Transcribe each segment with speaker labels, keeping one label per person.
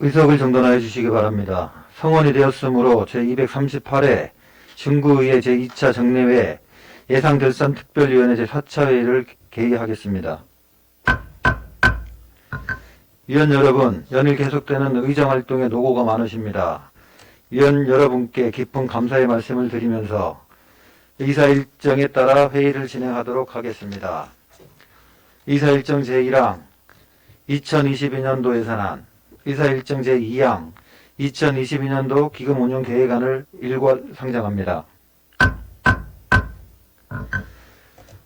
Speaker 1: 의석을 정돈하여 주시기 바랍니다. 성원이 되었으므로 제238회 중구의회 제2차 정례회 예상결산특별위원회 제4차 회의를 개의하겠습니다. 위원 여러분, 연일 계속되는 의정활동에 노고가 많으십니다. 위원 여러분께 깊은 감사의 말씀을 드리면서 의사 일정에 따라 회의를 진행하도록 하겠습니다. 의사 일정 제1항 2022년도 예산안, 의사 일정 제2항 2022년도 기금 운용 계획안을 일괄 상정합니다.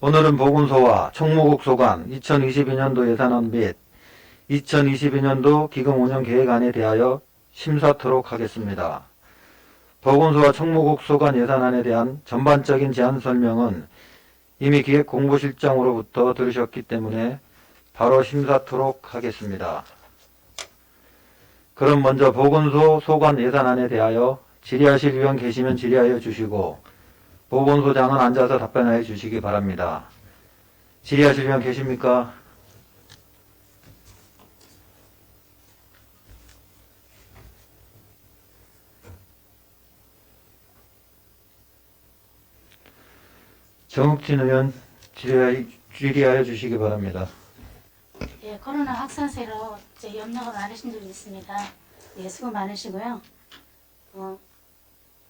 Speaker 1: 오늘은 보건소와 총무국 소관 2022년도 예산안 및 2022년도 기금 운영 계획안에 대하여 심사토록 하겠습니다. 보건소와 총무국 소관 예산안에 대한 전반적인 제안 설명은 이미 기획공보실장으로부터 들으셨기 때문에 바로 심사토록 하겠습니다. 그럼 먼저 보건소 소관 예산안에 대하여 질의하실 위원 계시면 질의하여 주시고 보건소장은 앉아서 답변하여 주시기 바랍니다. 질의하실 위원 계십니까? 정욱진 의원 질의하여 주시기 바랍니다.
Speaker 2: 예, 코로나 확산세로 이제 염려가 많으신 줄 믿습니다. 예, 수고 많으시고요.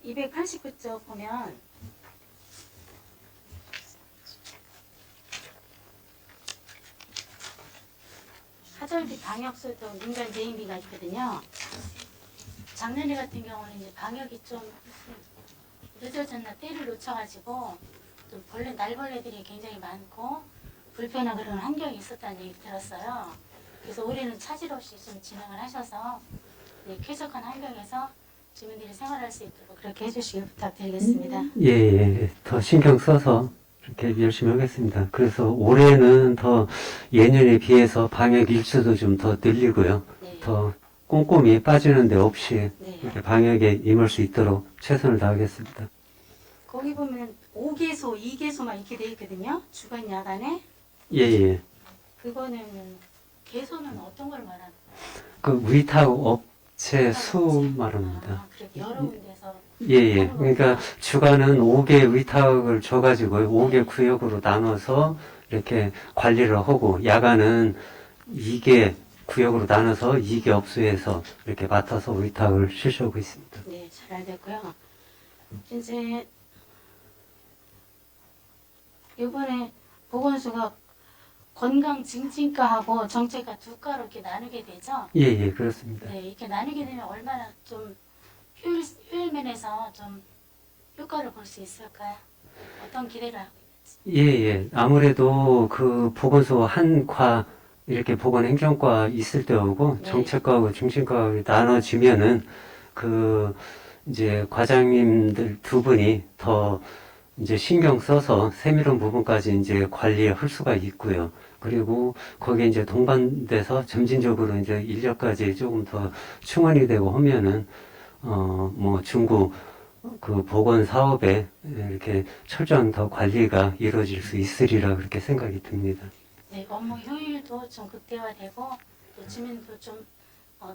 Speaker 2: 289쪽 보면 하절비 방역수도 민간 대행비가 있거든요. 작년에 같은 경우는 이제 방역이 좀 늦어졌나 때를 놓쳐가지고 좀 날벌레들이 굉장히 많고 불편한 그런 환경이 있었다는 얘기 들었어요. 그래서 올해는 차질 없이 좀 진행을 하셔서 쾌적한 환경에서 주민들이 생활할 수 있도록 그렇게 해주시길 부탁드리겠습니다.
Speaker 3: 예, 더 신경 써서 이렇게 열심히 하겠습니다. 그래서 올해는 더 예년에 비해서 방역 일수도 좀 더 늘리고요.
Speaker 2: 네.
Speaker 3: 더 꼼꼼히 빠지는 데 없이
Speaker 2: 네.
Speaker 3: 이렇게 방역에 임할 수 있도록 최선을 다하겠습니다.
Speaker 2: 거기 보면 5개소, 2개소만 이렇게 돼 있거든요. 주간 야간에.
Speaker 3: 예.
Speaker 2: 그거는 개소는 어떤 걸 말하는
Speaker 3: 그 위탁 업체 수 말합니다.
Speaker 2: 아, 그렇게 여러 군데서.
Speaker 3: 예. 그러니까 주간은 5개 위탁을 줘가지고 5개 구역으로 나눠서 이렇게 관리를 하고 야간은 2개 구역으로 나눠서 2개 업소에서 이렇게 맡아서 위탁을 실시하고 있습니다.
Speaker 2: 네, 잘 알겠고요. 이제 이번에 보건소가 건강 증진과하고 정책과 두 과로 이렇게 나누게 되죠.
Speaker 3: 예, 그렇습니다.
Speaker 2: 네, 이렇게 나누게 되면 얼마나 좀 효율 면에서 좀 효과를 볼 수 있을까요? 어떤 기대를 하고 있는지.
Speaker 3: 예. 아무래도 그 보건소 한 과, 이렇게 보건행정과 있을 때하고
Speaker 2: 네.
Speaker 3: 정책과하고 중심과를 나눠지면은 그 이제 과장님들 두 분이 더 이제 신경 써서 세밀한 부분까지 이제 관리할 수가 있고요. 그리고 거기에 이제 동반돼서 점진적으로 이제 인력까지 조금 더 충원이 되고 하면은 뭐 중구 그 보건 사업에 이렇게 철저한 더 관리가 이루어질 수 있으리라 그렇게 생각이 듭니다.
Speaker 2: 네, 업무 효율도 좀 극대화되고 또 주민도 좀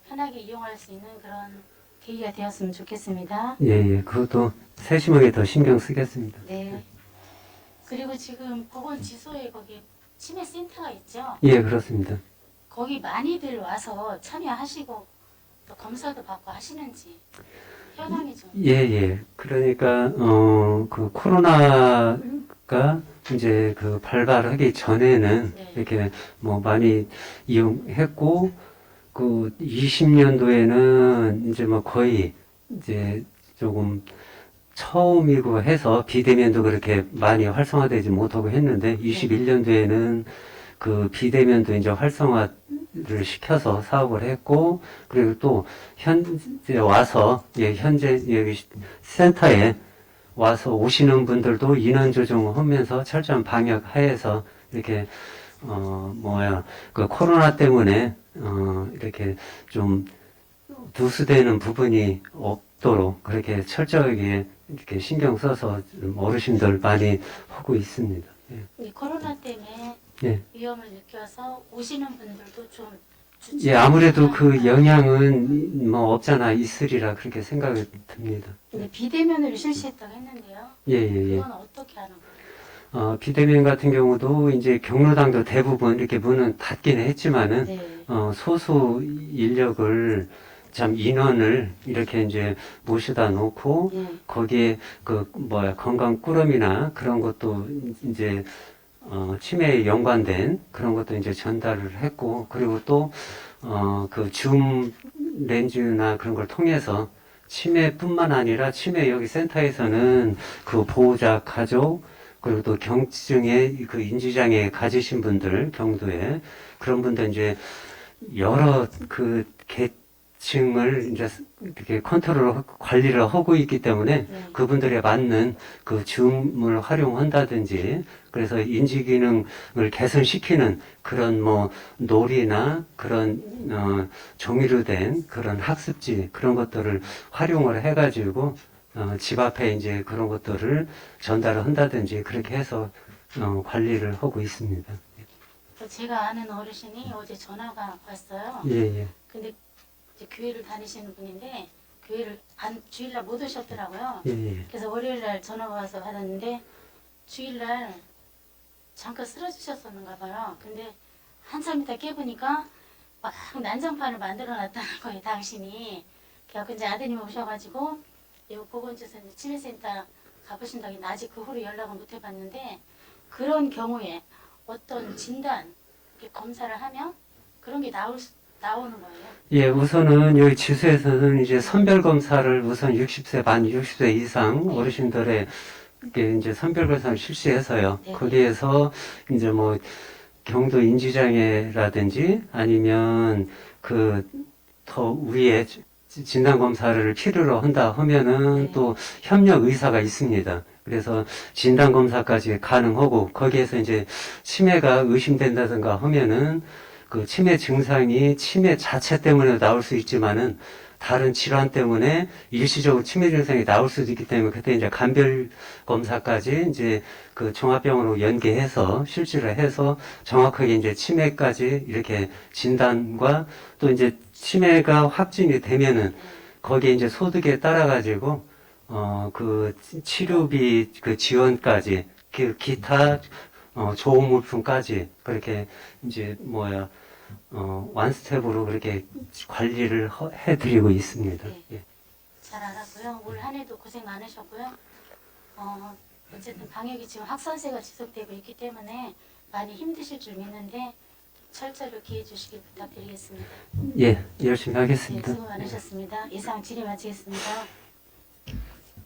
Speaker 2: 편하게 이용할 수 있는 그런 계기가 되었으면 좋겠습니다.
Speaker 3: 예. 그것도 세심하게 더 신경 쓰겠습니다.
Speaker 2: 네. 그리고 지금 보건지소에 거기 치매센터가 있죠.
Speaker 3: 예, 그렇습니다.
Speaker 2: 거기 많이들 와서 참여하시고 또 검사도 받고 하시는지 현황이 좀.
Speaker 3: 예. 그러니까 그 코로나가 이제 그 발발하기 전에는
Speaker 2: 네.
Speaker 3: 이렇게 뭐 많이 이용했고 그 20년도에는 이제 뭐 거의 이제 조금 처음이고 해서 비대면도 그렇게 많이 활성화되지 못하고 했는데 21년도에는 그 비대면도 이제 활성화를 시켜서 사업을 했고 그리고 또 현재 와서 현재 여기 센터에 와서 오시는 분들도 인원 조정을 하면서 철저한 방역 하에서 이렇게 그 코로나 때문에 이렇게 좀 누수되는 부분이 없도록 그렇게 철저하게 이렇게 신경 써서 어르신들 많이 하고 있습니다.
Speaker 2: 이 코로나 때문에
Speaker 3: 예.
Speaker 2: 위험을 느껴서 오시는 분들도 좀
Speaker 3: 예, 아무래도 그 영향은 뭐 없잖아 있으리라 그렇게 생각이 듭니다.
Speaker 2: 근데 비대면으로 실시했다고 했는데요.
Speaker 3: 예, 예, 예.
Speaker 2: 그건 어떻게 하는 거예요?
Speaker 3: 비대면 같은 경우도 이제 경로당도 대부분 이렇게 문은 닫기는 했지만은
Speaker 2: 네.
Speaker 3: 소수 인력을 참 인원을 이렇게 이제 모셔다 놓고
Speaker 2: 예.
Speaker 3: 거기에 그 뭐야 건강 꾸러미나 그런 것도 이제 치매에 연관된 그런 것도 이제 전달을 했고 그리고 또 그 줌 렌즈나 그런 걸 통해서 치매뿐만 아니라 치매 여기 센터에서는 그 보호자 가족 그리고 또 경증의 그 인지장애 가지신 분들 경도에 그런 분들 이제 여러 그 계층을 이제 이렇게 컨트롤 관리를 하고 있기 때문에
Speaker 2: 네.
Speaker 3: 그분들에 맞는 그 줌을 활용한다든지 그래서 인지 기능을 개선시키는 그런 뭐 놀이나 그런 종이로 된 그런 학습지 그런 것들을 활용을 해가지고 집 앞에 이제 그런 것들을 전달을 한다든지 그렇게 해서 관리를 하고 있습니다.
Speaker 2: 제가 아는 어르신이 어제 전화가 왔어요.
Speaker 3: 예, 예.
Speaker 2: 근데 이제 교회를 다니시는 분인데 교회를 주일날 못 오셨더라고요.
Speaker 3: 예, 예.
Speaker 2: 그래서 월요일날 전화가 와서 받았는데 주일날 잠깐 쓰러지셨었는가 봐요. 근데 한참 있다 깨보니까 막 난장판을 만들어 놨다는 거예요, 당신이. 그래서 이제 아드님이 오셔가지고 이 보건소에서 치매센터 가보신다고 했는데 아직 그 후로 연락을 못 해봤는데 그런 경우에 어떤 진단, 이렇게 검사를 하면 그런 게 나오는 거예요.
Speaker 3: 예, 우선은 여기 지수에서는 이제 선별 검사를 우선 60세 만 60세 이상
Speaker 2: 네.
Speaker 3: 어르신들의 이게 이제 선별 검사를 실시해서요.
Speaker 2: 네.
Speaker 3: 거기에서 이제 뭐 경도 인지장애라든지 아니면 그 더 위에 진단 검사를 필요로 한다 하면은
Speaker 2: 네.
Speaker 3: 또 협력 의사가 있습니다. 그래서 진단 검사까지 가능하고 거기에서 이제 치매가 의심된다든가 하면은 그 치매 증상이 치매 자체 때문에 나올 수 있지만은 다른 질환 때문에 일시적으로 치매 증상이 나올 수도 있기 때문에 그때 이제 간별 검사까지 이제 그 종합병원으로 연계해서 실시를 해서 정확하게 이제 치매까지 이렇게 진단과 또 이제 치매가 확진이 되면은 거기에 이제 소득에 따라 가지고 그 치료비 그 지원까지 그 기타 조호 물품까지 그렇게 이제 뭐야 완스텝으로 그렇게 관리를 해드리고 있습니다.
Speaker 2: 네.
Speaker 3: 예.
Speaker 2: 잘 알았고요. 올 한 해도 고생 많으셨고요. 어쨌든 방역이 지금 확산세가 지속되고 있기 때문에 많이 힘드실 줄 믿는데 철저히 기해 주시길 부탁드리겠습니다.
Speaker 3: 예, 열심히
Speaker 2: 네,
Speaker 3: 하겠습니다.
Speaker 2: 수고 많으셨습니다. 이상 질의 마치겠습니다.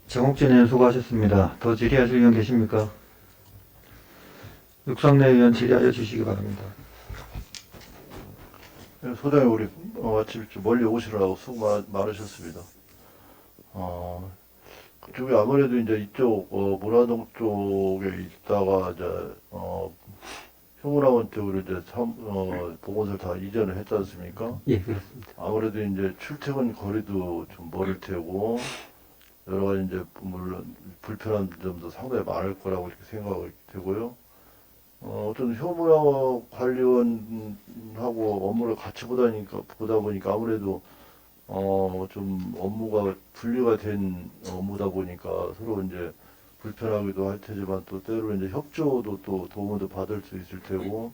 Speaker 1: 정옥진 의원 수고하셨습니다. 더 질의하실 의원 계십니까? 육상내 의원 질의하여 주시기 바랍니다.
Speaker 4: 소장님 우리 아침 좀 멀리 오시느라고 수고 많으셨습니다. 그쪽에 아무래도 이제 이쪽 모라동 쪽에 있다가 이제 효문학원 쪽으로 이제 보건소를 다 이전을 했지 않습니까?
Speaker 3: 예, 그렇습니다.
Speaker 4: 아무래도 이제 출퇴근 거리도 좀 멀을 테고 여러 가지 이제 물론 불편한 점도 상당히 많을 거라고 이렇게 생각이 되고요. 어떤 효문학 관리원하고 업무를 같이 보다 보니까 아무래도 좀 업무가 분리가 된 업무다 보니까 서로 이제 불편하기도 할 테지만 또 때로 이제 협조도 또 도움도 받을 수 있을 테고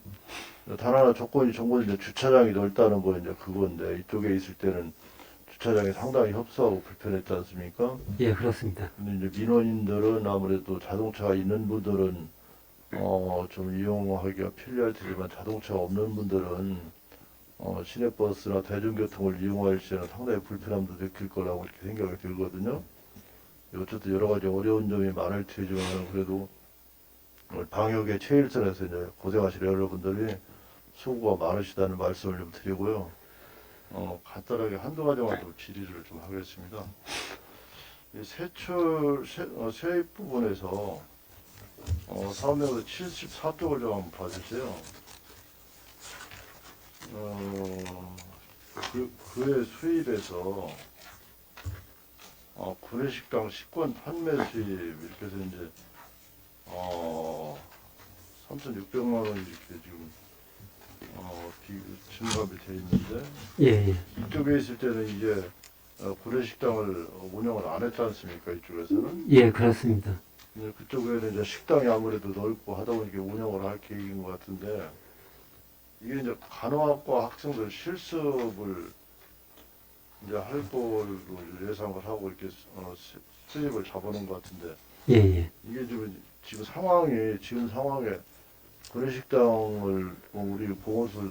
Speaker 4: 단 하나 조건이 이제 주차장이 넓다는 거 이제 그건데 이쪽에 있을 때는 주차장이 상당히 협소하고 불편했지 않습니까?
Speaker 3: 예, 그렇습니다.
Speaker 4: 근데 이제 민원인들은 아무래도 자동차가 있는 분들은 좀 이용하기가 편리할 테지만 자동차가 없는 분들은 시내버스나 대중교통을 이용할 시에는 상당히 불편함도 느낄 거라고 이렇게 생각이 들거든요. 어쨌든 여러 가지 어려운 점이 많을 테지만 그래도 방역의 최일선에서 이제 고생하실 여러분들이 수고가 많으시다는 말씀을 좀 드리고요. 간단하게 한두 가지만 좀 질의를 좀 하겠습니다. 이 세입 부분에서 사업명에서 74쪽을 좀 한번 봐주세요. 그의 수입에서 구내식당 식권 판매 수입 이렇게 해서 이제 3,600만 원 이렇게 지금 증감이 돼 있는데
Speaker 3: 예, 예.
Speaker 4: 이쪽에 있을 때는 이제 구내식당을 운영을 안 했지 않습니까? 이쪽에서는.
Speaker 3: 예, 그렇습니다.
Speaker 4: 근데 그쪽에는 이제 식당이 아무래도 넓고 하다 보니까 운영을 할 계획인 것 같은데 이게 이제 간호학과 학생들 실습을 이제 할 거로 예상을 하고 이렇게 수입을 잡아놓은 것 같은데
Speaker 3: 예, 예.
Speaker 4: 이게 지금 상황에 구내식당을 우리 보건소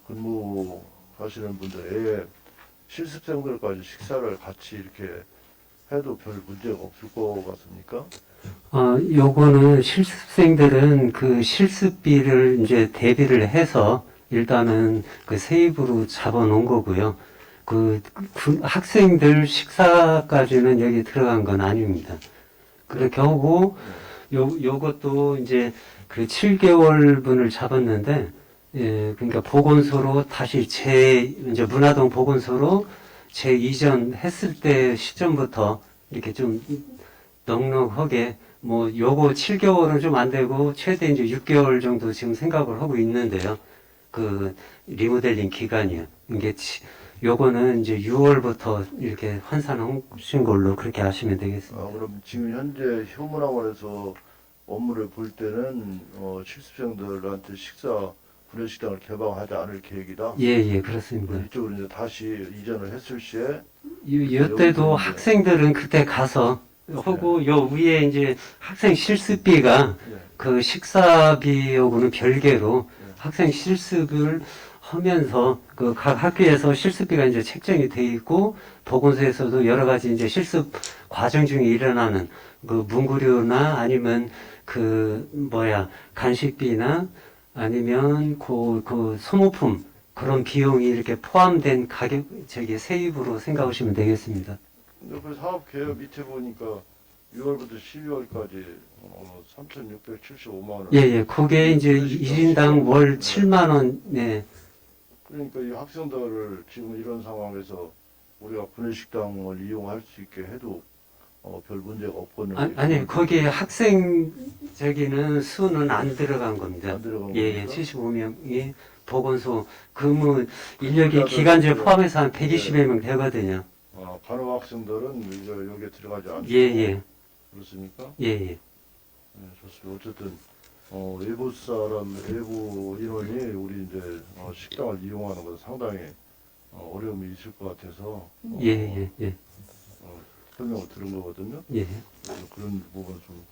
Speaker 4: 근무하시는 분들 애 실습생들까지 식사를 같이 이렇게 해도 별 문제가 없을 것 같습니까?
Speaker 3: 요거는 실습생들은 그 실습비를 이제 대비를 해서 일단은 그 세입으로 잡아놓은 거고요. 학생들 식사까지는 여기 들어간 건 아닙니다. 그렇게 하고, 요것도 이제 그 7개월 분을 잡았는데, 예, 그러니까 보건소로 다시 이제 문화동 보건소로 이전했을 때 시점부터 이렇게 좀 넉넉하게 요거 7개월은 좀 안 되고 최대 이제 6개월 정도 지금 생각을 하고 있는데요. 그 리모델링 기간이요. 이게 요거는 이제 6월부터 이렇게 환산하신 걸로 그렇게 아시면 되겠습니다.
Speaker 4: 그럼 지금 현재 효문학원에서 업무를 볼 때는 실습생들한테 구내식당을 개방하지 않을 계획이다.
Speaker 3: 예, 예, 그렇습니다.
Speaker 4: 이쪽으로 이제 다시 이전을 했을 시에
Speaker 3: 이때도 학생들은 그때 가서 하고 요 위에 이제 학생 실습비가
Speaker 4: 예.
Speaker 3: 그 식사비하고는 별개로 학생 실습을 하면서 그 각 학교에서 실습비가 이제 책정이 돼 있고 보건소에서도 여러 가지 이제 실습 과정 중에 일어나는 그 문구류나 아니면 간식비나 아니면 그 소모품 그런 비용이 이렇게 포함된 가격 세입으로 생각하시면 되겠습니다.
Speaker 4: 근데 그 사업 계획 밑에 보니까 6월부터 12월까지 3,675만 원.
Speaker 3: 예, 예. 그게 이제 1인당 월 7만 원, 네.
Speaker 4: 그러니까 이 학생들을 지금 이런 상황에서 우리가 구내식당을 이용할 수 있게 해도 별 문제가 없거든요.
Speaker 3: 아니, 거기에 학생, 수는 안 들어간 겁니다.
Speaker 4: 안 들어간
Speaker 3: 예, 예.
Speaker 4: 겁니까?
Speaker 3: 75명이 보건소 근무 인력이 기간제 포함해서 한 120여 명 되거든요.
Speaker 4: 간호 학생들은 이제 여기에 들어가지 않고
Speaker 3: 예, 예.
Speaker 4: 그렇습니까?
Speaker 3: 예, 예.
Speaker 4: 네, 좋습니다. 어쨌든 외부 인원이 우리 이제 식당을 이용하는 것은 상당히 어려움이 있을 것 같아서
Speaker 3: 예, 예, 예.
Speaker 4: 설명을 들은 거거든요.
Speaker 3: 예.
Speaker 4: 그래서 그런 부분 좀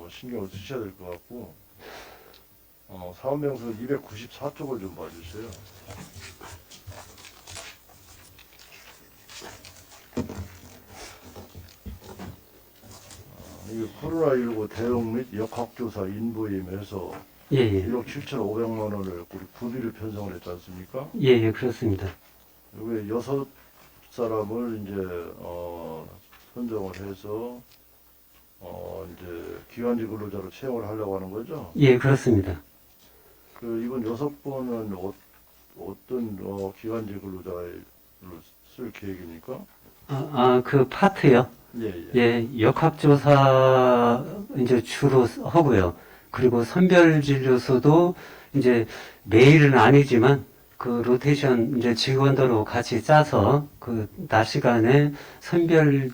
Speaker 4: 신경을 쓰셔야 될 것 같고 사업명서 294쪽을 좀 봐주세요. 이게 코로나19 대응 및 역학조사 인부임에서
Speaker 3: 예, 예.
Speaker 4: 1억 7,500만 원을 우리 구비를 편성을 했지 않습니까?
Speaker 3: 예, 예, 그렇습니다.
Speaker 4: 여기 6사람을 이제 선정을 해서 이제 기간제 근로자로 채용을 하려고 하는 거죠.
Speaker 3: 예, 그렇습니다.
Speaker 4: 이번 6분은 어떤 기간제 근로자를 쓸 계획입니까?
Speaker 3: 그 파트요.
Speaker 4: 예, 예.
Speaker 3: 예, 역학조사 이제 주로 하고요. 그리고 선별진료소도 이제 매일은 아니지만 그 로테이션 이제 직원들하고 같이 짜서 낮 시간에 선별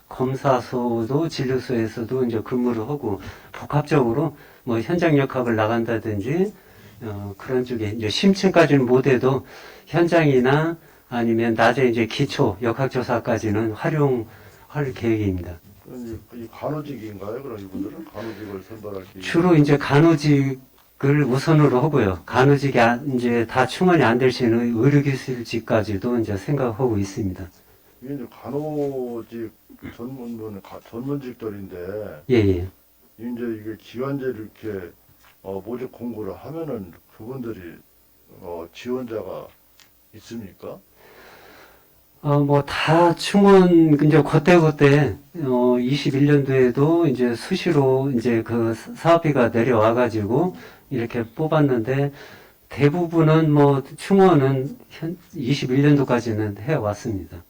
Speaker 3: 검사소도 진료소에서도 이제 근무를 하고 복합적으로 현장 역학을 나간다든지 그런 쪽에 이제 심층까지는 못해도 현장이나 아니면 낮에 이제 기초 역학조사까지는 활용할 계획입니다.
Speaker 4: 이 간호직인가요? 그럼 이분들은 간호직을 선발할 계획.
Speaker 3: 주로 이제 간호직을 우선으로 하고요. 간호직이 이제 다 충원이 안 될 시에는 의료기술직까지도 이제 생각하고 있습니다.
Speaker 4: 이게 이제 간호직 전문직들인데
Speaker 3: 예, 예.
Speaker 4: 이제 이게 기간제를 이렇게 모집 공고를 하면은 그분들이 지원자가 있습니까?
Speaker 3: 다 충원, 이제 그때, 21년도에도 이제 수시로 이제 그 사업비가 내려와가지고 이렇게 뽑았는데 대부분은 충원은 21년도까지는 해왔습니다.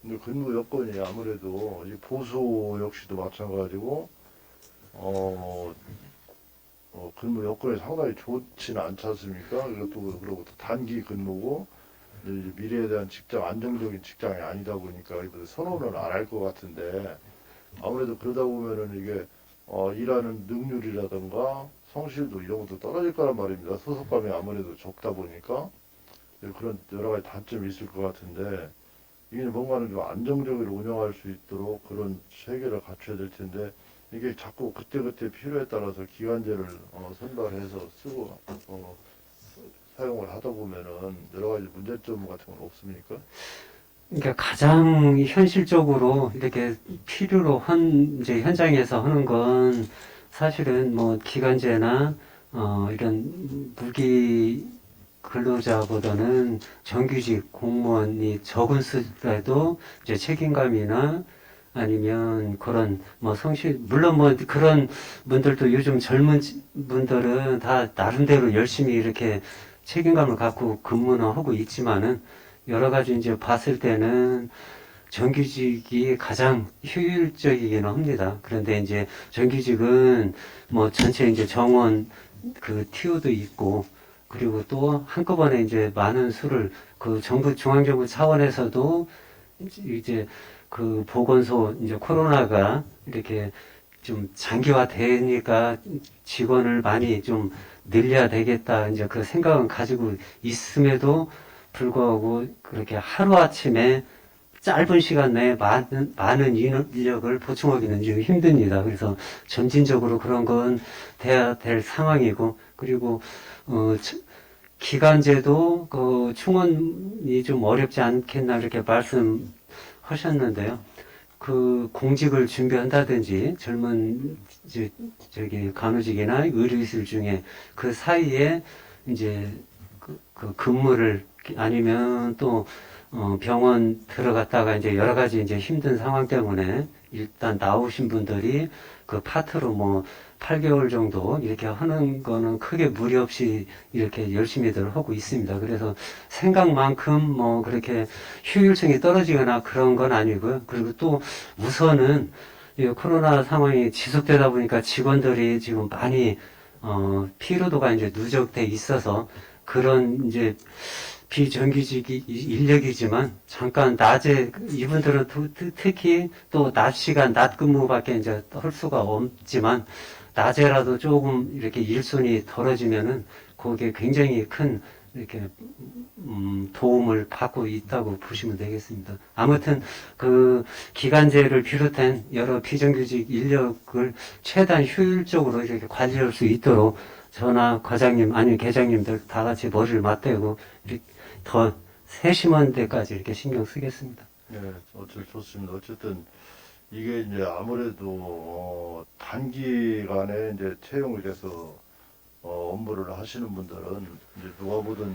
Speaker 4: 근데 근무 여건이 아무래도 이 보수 역시도 마찬가지고 근무 여건이 상당히 좋지는 않지 않습니까? 그리고 또 단기 근무고 이제 미래에 대한 직장, 안정적인 직장이 아니다 보니까 선호는 안 할 것 같은데 아무래도 그러다 보면은 이게 일하는 능률이라든가 성실도 이런 것도 떨어질 거란 말입니다. 소속감이 아무래도 적다 보니까 그런 여러 가지 단점이 있을 것 같은데 이게 뭔가는 좀 안정적으로 운영할 수 있도록 그런 체계를 갖춰야 될 텐데 이게 자꾸 그때그때 필요에 따라서 기간제를 선발해서 쓰고 사용을 하다 보면은 여러 가지 문제점 같은 건 없습니까?
Speaker 3: 그러니까 가장 현실적으로 이렇게 필요로 이제 현장에서 하는 건 사실은 뭐 기간제나 이런 무기 근로자보다는 정규직 공무원이 적은 수라도 이제 책임감이나 아니면 그런 뭐 성실 물론 뭐 그런 분들도 요즘 젊은 분들은 다 나름대로 열심히 이렇게 책임감을 갖고 근무는 하고 있지만은 여러 가지 이제 봤을 때는 정규직이 가장 효율적이기는 합니다. 그런데 이제 정규직은 뭐 전체 이제 정원 그 티오도 있고 그리고 또 한꺼번에 이제 많은 수를 그 정부 중앙정부 차원에서도 이제 그 보건소 이제 코로나가 이렇게 좀 장기화되니까 직원을 많이 좀 늘려야 되겠다 이제 그 생각은 가지고 있음에도 불구하고 그렇게 하루아침에 짧은 시간 내에 많은 인력을 보충하기는 좀 힘듭니다. 그래서 점진적으로 그런 건 돼야 될 상황이고, 그리고, 기간제도 그 충원이 좀 어렵지 않겠나 이렇게 말씀하셨는데요. 그 공직을 준비한다든지 젊은 저기 간호직이나 의료기술 중에 그 사이에 이제 그 근무를 아니면 또 병원 들어갔다가 이제 여러 가지 이제 힘든 상황 때문에 일단 나오신 분들이 그 파트로 뭐 8개월 정도 이렇게 하는 거는 크게 무리 없이 이렇게 열심히들 하고 있습니다. 그래서 생각만큼 뭐 그렇게 효율성이 떨어지거나 그런 건 아니고요. 그리고 또 우선은 이 코로나 상황이 지속되다 보니까 직원들이 지금 많이 피로도가 이제 누적돼 있어서 그런 이제 비정규직 인력이지만 잠깐 낮에 이분들은 특히 또 낮 시간 낮 근무밖에 이제 할 수가 없지만 낮에라도 조금 이렇게 일손이 덜어지면은 거기에 굉장히 큰 이렇게 도움을 받고 있다고 보시면 되겠습니다. 아무튼 그 기간제를 비롯한 여러 비정규직 인력을 최대한 효율적으로 이렇게 관리할 수 있도록 저나 과장님 아니면 계장님들 다 같이 머리를 맞대고 이렇게 더 세심한 데까지 이렇게 신경 쓰겠습니다.
Speaker 4: 네, 좋습니다. 어쨌든 이게 이제 아무래도 단기간에 이제 채용이 돼서 업무를 하시는 분들은 이제 누가 보든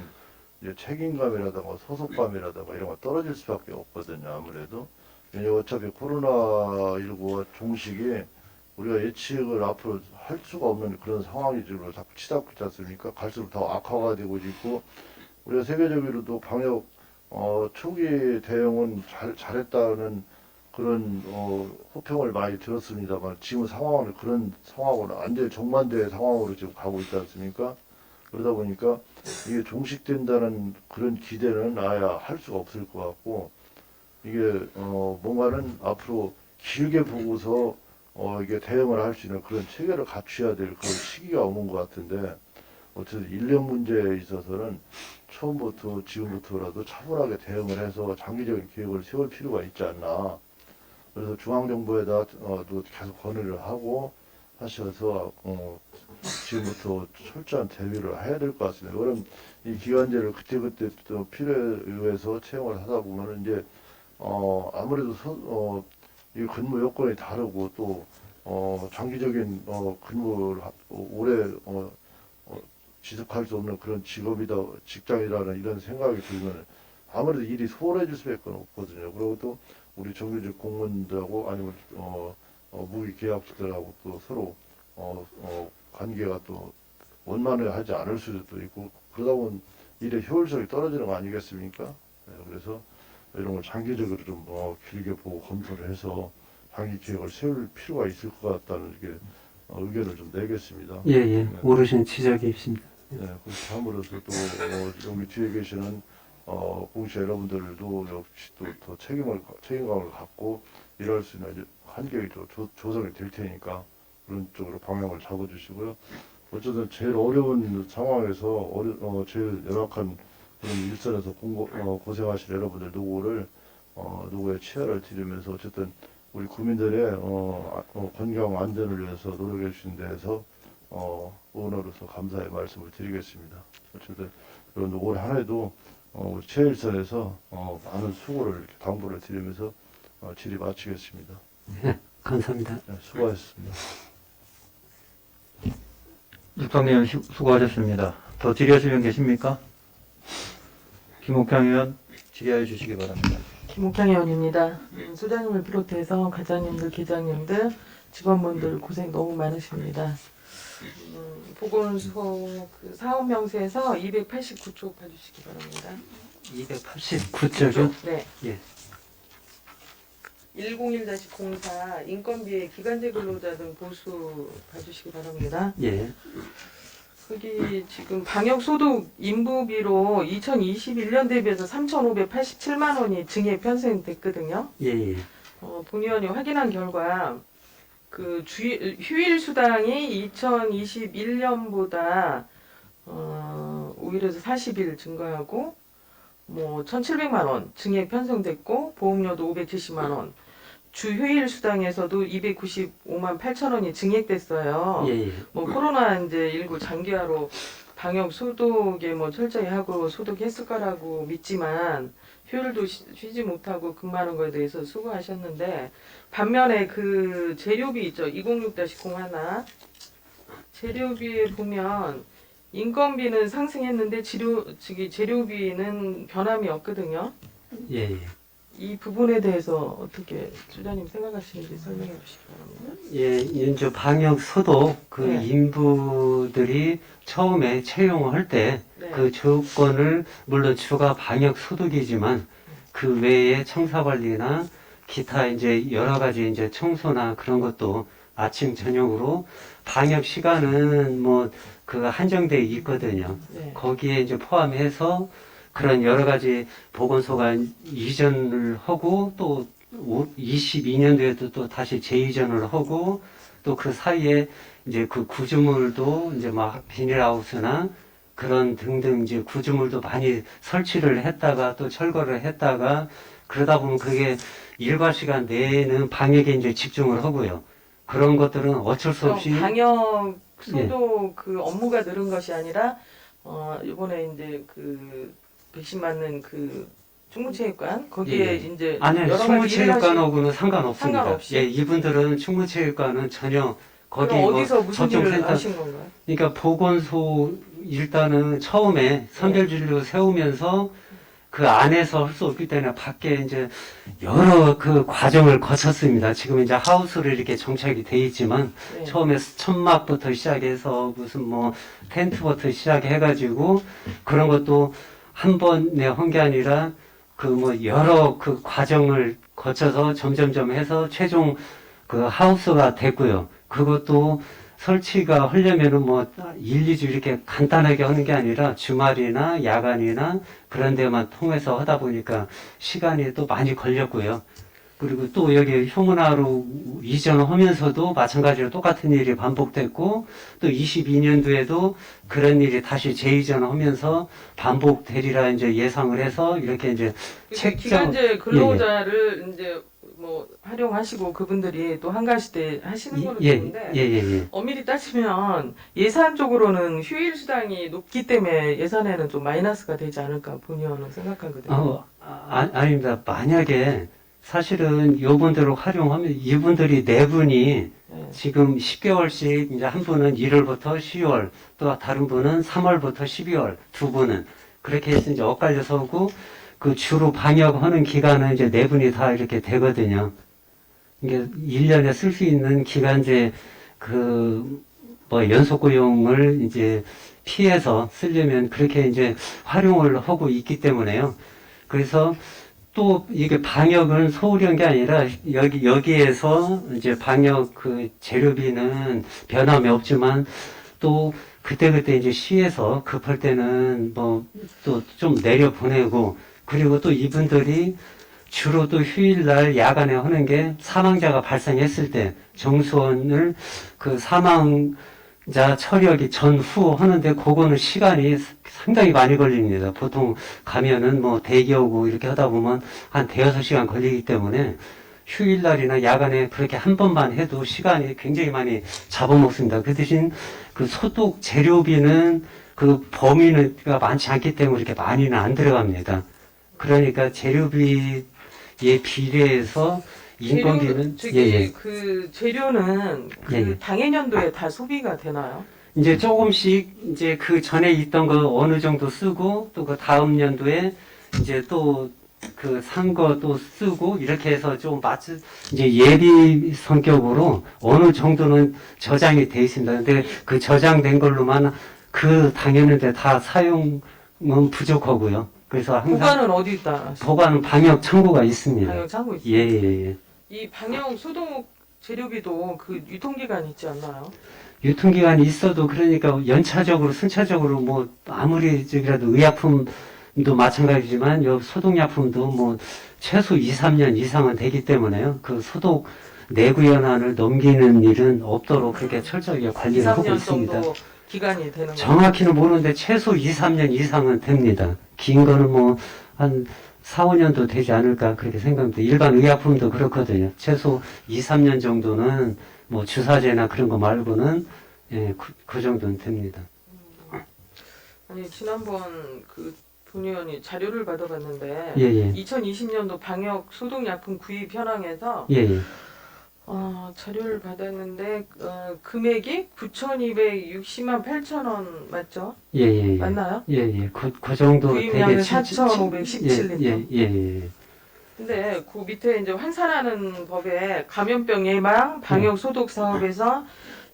Speaker 4: 이제 책임감이라든가 소속감이라든가 이런 거 떨어질 수밖에 없거든요. 아무래도 왜냐 어차피 코로나19가 종식이 우리가 예측을 앞으로 할 수가 없는 그런 상황이 지금 자꾸 치닫고 있지 않습니까? 갈수록 더 악화가 되고 있고 우리가 세계적으로도 방역 초기 대응은 잘했다는 그런 호평을 많이 들었습니다만 지금 상황은 그런 상황으로 완전히 정반대의 상황으로 지금 가고 있지 않습니까? 그러다 보니까 이게 종식된다는 그런 기대는 아예 할 수가 없을 것 같고 이게 뭔가는 앞으로 길게 보고서 이게 대응을 할 수 있는 그런 체계를 갖춰야 될 그런 시기가 오는 것 같은데 어쨌든 인력 문제에 있어서는 처음부터 지금부터라도 차분하게 대응을 해서 장기적인 계획을 세울 필요가 있지 않나. 그래서 중앙정부에다 또 계속 건의를 하고 하셔서 지금부터 철저한 대비를 해야 될 것 같습니다. 그럼 이 기간제를 그때그때 또 필요에 의해서 채용을 하다 보면 이제 아무래도 이 근무 여건이 다르고 또 장기적인 근무를 오래 지속할 수 없는 그런 직장이라는 이런 생각이 들면 아무래도 일이 소홀해질 수밖에 없거든요. 그리고 또 우리 정규직 공무원들하고 아니면 무기 계약직들하고 또 서로 관계가 또 원만하지 않을 수도 있고 그러다 보면 일의 효율성이 떨어지는 거 아니겠습니까? 네, 그래서 이런 걸 장기적으로 좀 길게 보고 검토를 해서 장기 계획을 세울 필요가 있을 것 같다는 이게 의견을 좀 내겠습니다.
Speaker 3: 예, 예.
Speaker 4: 네.
Speaker 3: 오르신 지적이 있습니다.
Speaker 4: 네, 그렇게 함으로써 또 여기 뒤에 계시는 공시자 여러분들도 역시 또 더 책임감을 갖고 일할 수 있는 환경이 또 조성이 될 테니까 그런 쪽으로 방향을 잡아주시고요. 어쨌든 제일 어려운 상황에서 제일 열악한 그런 일선에서 고생하실 여러분들 누구의 치아를 드리면서 어쨌든 우리 국민들의 건강 안전을 위해서 노력해 주신 데에서 의원으로서 감사의 말씀을 드리겠습니다. 어쨌든 여러분들 올 한 해도 우리 최일선에서 많은 수고를 이렇게 당부를 드리면서 질의 마치겠습니다.
Speaker 3: 감사합니다.
Speaker 4: 네, 수고하셨습니다.
Speaker 1: 육성님 수고하셨습니다. 더 질의하실 분 계십니까? 김옥향 의원 질의해 주시기 바랍니다.
Speaker 5: 김옥향 의원입니다. 소장님을 비롯해서 과장님들, 기장님들, 직원분들 고생 너무 많으십니다. 보건소 그 사업 명세에서 289쪽 봐주시기 바랍니다.
Speaker 3: 289쪽이요?
Speaker 5: 네.
Speaker 3: 예.
Speaker 5: 101-04 인건비의 기간제 근로자 등 보수 봐주시기 바랍니다.
Speaker 3: 예.
Speaker 5: 거기 지금 방역소득 인부비로 2021년 대비해서 3,587만 원이 증액 편성됐거든요.
Speaker 3: 예, 예.
Speaker 5: 본의원이 확인한 결과 그 휴일 수당이 2021년보다 5일에서 40일 증가하고 뭐 1,700만 원 증액 편성됐고 보험료도 570만 원. 주 휴일 수당에서도 295만 8천 원이 증액됐어요.
Speaker 3: 예, 예.
Speaker 5: 뭐 코로나 이제 19 장기화로 방역 소독에 뭐 철저히 하고 소독했을 거라고 믿지만 휴일도 쉬지 못하고 근무하는 거에 대해서 수고하셨는데 반면에 그 재료비 있죠. 206-01 재료비에 보면 인건비는 상승했는데 재료비는 변함이 없거든요.
Speaker 3: 예, 예.
Speaker 5: 이 부분에 대해서 어떻게 주장님 생각하시는지 설명해 주시기 바랍니다.
Speaker 3: 예, 이제 방역 소독 그
Speaker 5: 네.
Speaker 3: 인부들이 처음에 채용을 할 때
Speaker 5: 네.
Speaker 3: 그 조건을 물론 주가 방역 소독이지만 그 외에 청사 관리나 기타 이제 여러 가지 이제 청소나 그런 것도 아침 저녁으로 방역 시간은 뭐 그 한정돼 있거든요.
Speaker 5: 네.
Speaker 3: 거기에 이제 포함해서 그런 여러 가지 보건소가 이전을 하고 또 22년도에도 또 다시 재이전을 하고 또 그 사이에 이제 그 구조물도 이제 막 비닐하우스나 그런 등등 이제 구조물도 많이 설치를 했다가 또 철거를 했다가 그러다 보면 그게 일과 시간 내에는 방역에 이제 집중을 하고요. 그런 것들은 어쩔 수 없이
Speaker 5: 방역 소독 그 업무가 늘은 것이 아니라 이번에 이제 그 백신 맞는 그 충무체육관 거기에
Speaker 3: 예.
Speaker 5: 이제
Speaker 3: 아니요,
Speaker 5: 여러 가지 일을
Speaker 3: 충무체육관하고는 상관없습니다.
Speaker 5: 상관없이?
Speaker 3: 예, 이분들은 충무체육관은 전혀 거기
Speaker 5: 그럼
Speaker 3: 뭐
Speaker 5: 어디서 무슨 일을
Speaker 3: 접종센터
Speaker 5: 하신 건가요?
Speaker 3: 그러니까 보건소 일단은 처음에 선별진료 세우면서 그 안에서 할 수 없기 때문에 밖에 이제 여러 그 과정을 거쳤습니다. 지금 이제 하우스로 이렇게 정착이 돼 있지만
Speaker 5: 네.
Speaker 3: 처음에 천막부터 시작해서 무슨 뭐 텐트부터 시작해가지고 그런 것도 한 번에 한 게 아니라 그 뭐 여러 그 과정을 거쳐서 점점점 해서 최종 그 하우스가 됐고요. 그것도 설치가 하려면은 뭐 1, 2주 이렇게 간단하게 하는 게 아니라 주말이나 야간이나 그런 데만 통해서 하다 보니까 시간이 또 많이 걸렸고요. 그리고 또 여기 휴문화로 이전하면서도 마찬가지로 똑같은 일이 반복됐고 또 22년도에도 그런 일이 다시 재이전하면서 반복되리라 이제 예상을 해서 이렇게 이제 책정
Speaker 5: 기간제 근로자를 이제 뭐 활용하시고 그분들이 또 한가시대 하시는 거는 좋은데
Speaker 3: 예.
Speaker 5: 엄밀히 따지면 예산적으로는 휴일 수당이 높기 때문에 예산에는 좀 마이너스가 되지 않을까 본의원은 생각하거든요.
Speaker 3: 아닙니다. 만약에 사실은 요분들을 활용하면 이분들이 네 분이
Speaker 5: 네.
Speaker 3: 지금 10개월씩 이제 한 분은 1월부터 10월 또 다른 분은 3월부터 12월 두 분은 그렇게 해서 이제 엇갈려서 오고 그 주로 방역하는 기간은 이제 네 분이 다 이렇게 되거든요. 이게 1년에 쓸 수 있는 기간제 그 뭐 연속 고용을 이제 피해서 쓰려면 그렇게 이제 활용을 하고 있기 때문에요. 그래서 또 이게 방역은 소홀히 한 게 아니라 여기에서 이제 방역 그 재료비는 변함이 없지만 또 그때그때 이제 시에서 급할 때는 뭐 또 좀 내려 보내고 그리고 또 이분들이 주로 또 휴일날 야간에 하는 게 사망자가 발생했을 때 정수원을 그 사망자 처리하기 전후 하는데 그거는 시간이 상당히 많이 걸립니다. 보통 가면은 뭐 대기하고 이렇게 하다 보면 한 대여섯 시간 걸리기 때문에 휴일날이나 야간에 그렇게 한 번만 해도 시간이 굉장히 많이 잡아먹습니다. 그 대신 그 소독 재료비는 그 범위가 많지 않기 때문에 이렇게 많이는 안 들어갑니다. 그러니까 재료비에 비례해서 인건비는
Speaker 5: 그 재료는 그
Speaker 3: 예, 예.
Speaker 5: 당해년도에 다 소비가 되나요?
Speaker 3: 이제 조금씩 이제 그 전에 있던 거 어느 정도 쓰고 또 그 다음 연도에 이제 또 그 산 거 또 쓰고 이렇게 해서 좀 이제 예비 성격으로 어느 정도는 저장이 돼 있습니다. 근데 그 저장된 걸로만 그 당연한데 다 사용은 부족하고요. 그래서 항상
Speaker 5: 보관은 어디 있다?
Speaker 3: 보관 방역 창고가 있습니다.
Speaker 5: 방역 창고 있어요.
Speaker 3: 예.
Speaker 5: 이 방역 소독 재료비도 그 유통기간 있지 않나요?
Speaker 3: 유통기한이 있어도 그러니까 연차적으로 순차적으로 뭐 아무리 저기라도 의약품도 마찬가지지만 요 소독약품도 뭐 최소 2, 3년 이상은 되기 때문에요. 그 소독 내구연한을 넘기는 일은 없도록 그렇게 철저하게
Speaker 5: 2,
Speaker 3: 관리를 하고
Speaker 5: 3년
Speaker 3: 있습니다.
Speaker 5: 정도 기간이 되는 거예요.
Speaker 3: 정확히는 모르는데 최소 2, 3년 이상은 됩니다. 긴 거는 뭐 한 4, 5년도 되지 않을까 그렇게 생각합니다. 일반 의약품도 그렇거든요. 최소 2, 3년 정도는 뭐 주사제나 그런 거 말고는 그 정도는 됩니다.
Speaker 5: 아니 지난번 그 본의원이 자료를 받아봤는데
Speaker 3: 예.
Speaker 5: 2020년도 방역 소독약품 구입 현황에서
Speaker 3: 예.
Speaker 5: 자료를 받았는데 금액이 9,260만 8천 원 맞죠?
Speaker 3: 예.
Speaker 5: 맞나요?
Speaker 3: 예. 그 정도
Speaker 5: 구입량은
Speaker 3: 되게
Speaker 5: 4,517리터.
Speaker 3: 예.
Speaker 5: 근데 그 밑에 이제 환산하는 법에 감염병 예방 방역 소독 사업에서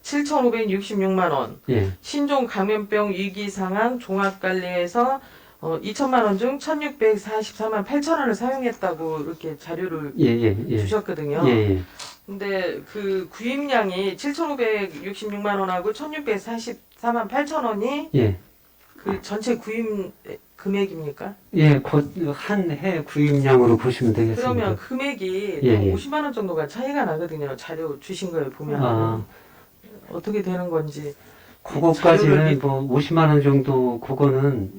Speaker 5: 7,566만 원,
Speaker 3: 예.
Speaker 5: 신종 감염병 위기 상황 종합관리에서 2천만 원 중 1,644만 8천 원을 사용했다고 이렇게 자료를
Speaker 3: 예.
Speaker 5: 주셨거든요.
Speaker 3: 예.
Speaker 5: 근데 그 구입량이 7,566만 원하고 1,644만 8천 원이
Speaker 3: 예.
Speaker 5: 그 전체 구입 금액입니까?
Speaker 3: 예, 곧 한 해 구입량으로 보시면 되겠습니다.
Speaker 5: 그러면 금액이
Speaker 3: 예,
Speaker 5: 또
Speaker 3: 예.
Speaker 5: 50만 원 정도가 차이가 나거든요. 자료 주신 거에 보면
Speaker 3: 아,
Speaker 5: 어떻게 되는 건지.
Speaker 3: 그거까지는 뭐 50만 원 정도 그거는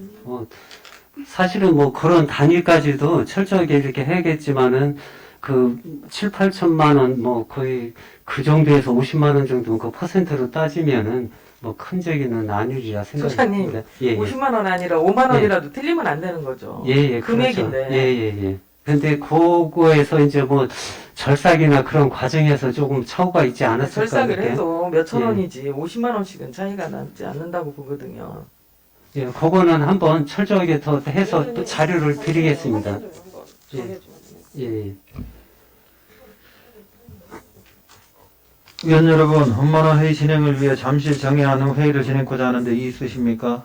Speaker 3: 사실은 뭐 그런 단위까지도 철저하게 이렇게 해야겠지만은 그 7, 8천만 원 뭐 거의 그 정도에서 50만 원 정도 그 퍼센트로 따지면은 뭐 큰 적이는 아니리라 생각합니다. 예.
Speaker 5: 50만 원 아니라 5만 원이라도 틀리면 안 되는 거죠.
Speaker 3: 예.
Speaker 5: 금액인데.
Speaker 3: 그렇죠. 예. 근데 그거에서 이제 뭐 절삭이나 그런 과정에서 조금 차후가 있지 않았을까.
Speaker 5: 절삭을
Speaker 3: 그렇게?
Speaker 5: 해도 몇천
Speaker 3: 예.
Speaker 5: 원이지 50만 원씩은 차이가 나지 않는다고 보거든요.
Speaker 3: 예, 그거는 한번 철저하게 더 해서 또 자료를 드리겠습니다.
Speaker 5: 예.
Speaker 3: 예.
Speaker 1: 위원 여러분, 헌만한 회의 진행을 위해 잠시 정회하는 회의를 진행하고자 하는데 이의 있으십니까?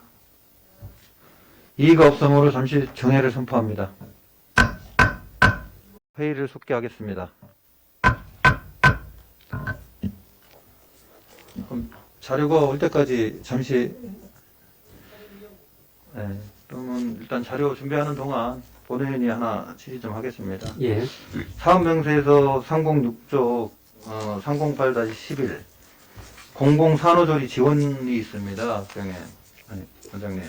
Speaker 1: 이의가 없으므로 잠시 정회를 선포합니다. 회의를 속개하겠습니다. 그럼 자료가 올 때까지 잠시 그러면 일단 자료 준비하는 동안 본회의원이 하나 질의 좀 하겠습니다.
Speaker 3: 예.
Speaker 1: 사업명세에서 306조 308-11 공공산후조리 지원이 있습니다. 병에 원장님.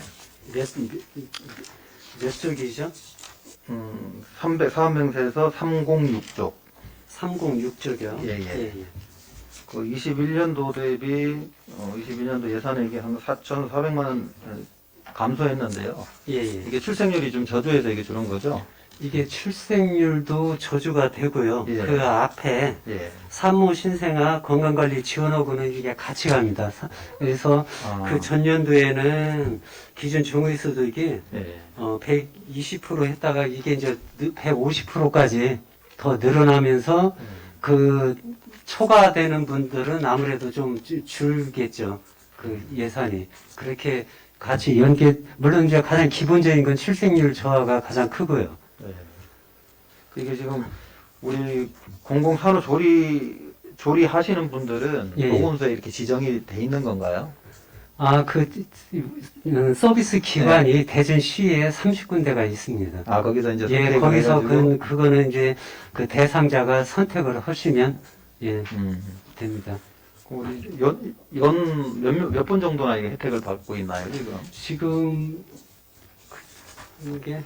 Speaker 3: 몇 쪽이죠?
Speaker 1: 사업명세에서 306조
Speaker 3: 306쪽이요.
Speaker 1: 예. 그 21년도 대비 21년도 예산액이 한 4,400만 원 감소했는데요.
Speaker 3: 예.
Speaker 1: 이게 출생률이 좀 저조해서 이게 주는 거죠?
Speaker 3: 이게 출생률도 저주가 되고요.
Speaker 1: 예.
Speaker 3: 그 앞에
Speaker 1: 예.
Speaker 3: 산모 신생아 건강관리 지원하고는 이게 같이 갑니다. 그래서 그 전년도에는 기준 종의소득이
Speaker 1: 예.
Speaker 3: 120% 했다가 이게 이제 150%까지 더 늘어나면서 그 초과되는 분들은 아무래도 좀 줄겠죠. 그 예산이. 그렇게 같이 물론 이제 가장 기본적인 건 출생률 저하가 가장 크고요.
Speaker 1: 네. 이게 지금 우리 공공산후 조리하시는 분들은
Speaker 3: 예, 예.
Speaker 1: 보건소에 이렇게 지정이 돼 있는 건가요?
Speaker 3: 아, 서비스 기관이 대전시에 30군데가 있습니다.
Speaker 1: 아, 거기서 이제
Speaker 3: 예,
Speaker 1: 선택을
Speaker 3: 거기서
Speaker 1: 해가지고.
Speaker 3: 그거는 이제 그 대상자가 선택을 하시면, 예,
Speaker 1: 음.
Speaker 3: 됩니다.
Speaker 1: 우리 이건 몇 분 정도나 이게 혜택을 받고 있나요, 지금?
Speaker 3: 지금, 이게,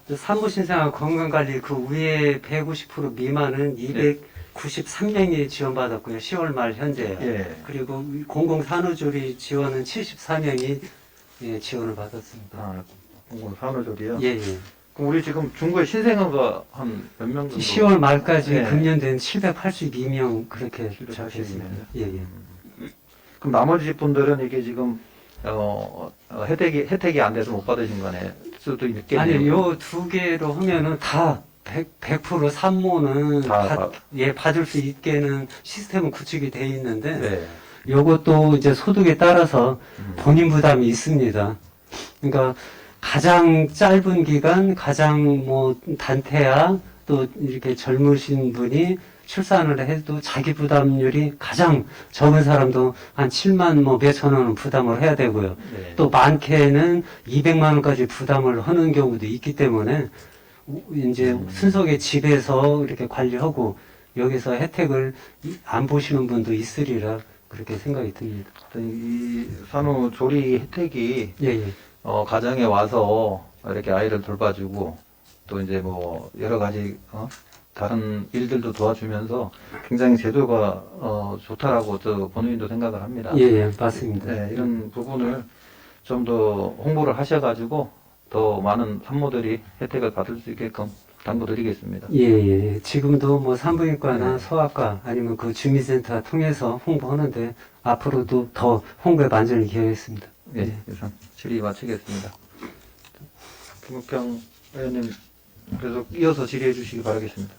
Speaker 3: 또 산부신생아 건강관리 그 위에 150% 미만은 293명이 지원받았고요. 10월 말 현재.
Speaker 1: 예.
Speaker 3: 그리고 공공산후조리 지원은 74명이 예, 지원을 받았습니다.
Speaker 1: 아, 공공산후조리요?
Speaker 3: 예, 예.
Speaker 1: 그럼 우리 지금 중구에 신생아가 한 몇 명 정도?
Speaker 3: 10월 말까지
Speaker 1: 예.
Speaker 3: 금년된 782명 그렇게
Speaker 1: 782
Speaker 3: 잡혔습니다.
Speaker 1: 명이요?
Speaker 3: 예, 예.
Speaker 1: 그럼 나머지 분들은 이게 지금 혜택이 안 돼서 못 받으신 거네. 수도 있겠네요.
Speaker 3: 아니, 요 두 개로 하면은 다 100% 산모는
Speaker 1: 다
Speaker 3: 예, 받을 수 있게는 시스템은 구축이 돼 있는데,
Speaker 1: 네.
Speaker 3: 요것도 이제 소득에 따라서 본인 부담이 있습니다. 그러니까 가장 짧은 기간, 가장 뭐 단태아, 또 이렇게 젊으신 분이 출산을 해도 자기 부담률이 가장 적은 사람도 한 7만 뭐 몇천 원은 부담을 해야 되고요.
Speaker 1: 네.
Speaker 3: 또 많게는 200만 원까지 부담을 하는 경우도 있기 때문에 이제 순석의 집에서 이렇게 관리하고 여기서 혜택을 안 보시는 분도 있으리라 그렇게 생각이 듭니다.
Speaker 1: 이 산후조리 혜택이
Speaker 3: 예, 예.
Speaker 1: 가정에 와서 이렇게 아이를 돌봐주고 또 이제 뭐 여러 가지 다른 일들도 도와주면서 굉장히 제도가 좋다라고 저 본인도 생각을 합니다.
Speaker 3: 예, 예, 맞습니다.
Speaker 1: 네, 이런 부분을 좀 더 홍보를 하셔가지고 더 많은 산모들이 혜택을 받을 수 있게끔 당부드리겠습니다.
Speaker 3: 예, 예. 지금도 뭐 산부인과나
Speaker 1: 네.
Speaker 3: 소아과 아니면 그 주민센터 통해서 홍보하는데 앞으로도 더 홍보에 만전을 기하겠습니다.
Speaker 1: 네, 이상 질의 마치겠습니다. 김국경 의원님 계속 이어서 질의해 주시기 바라겠습니다.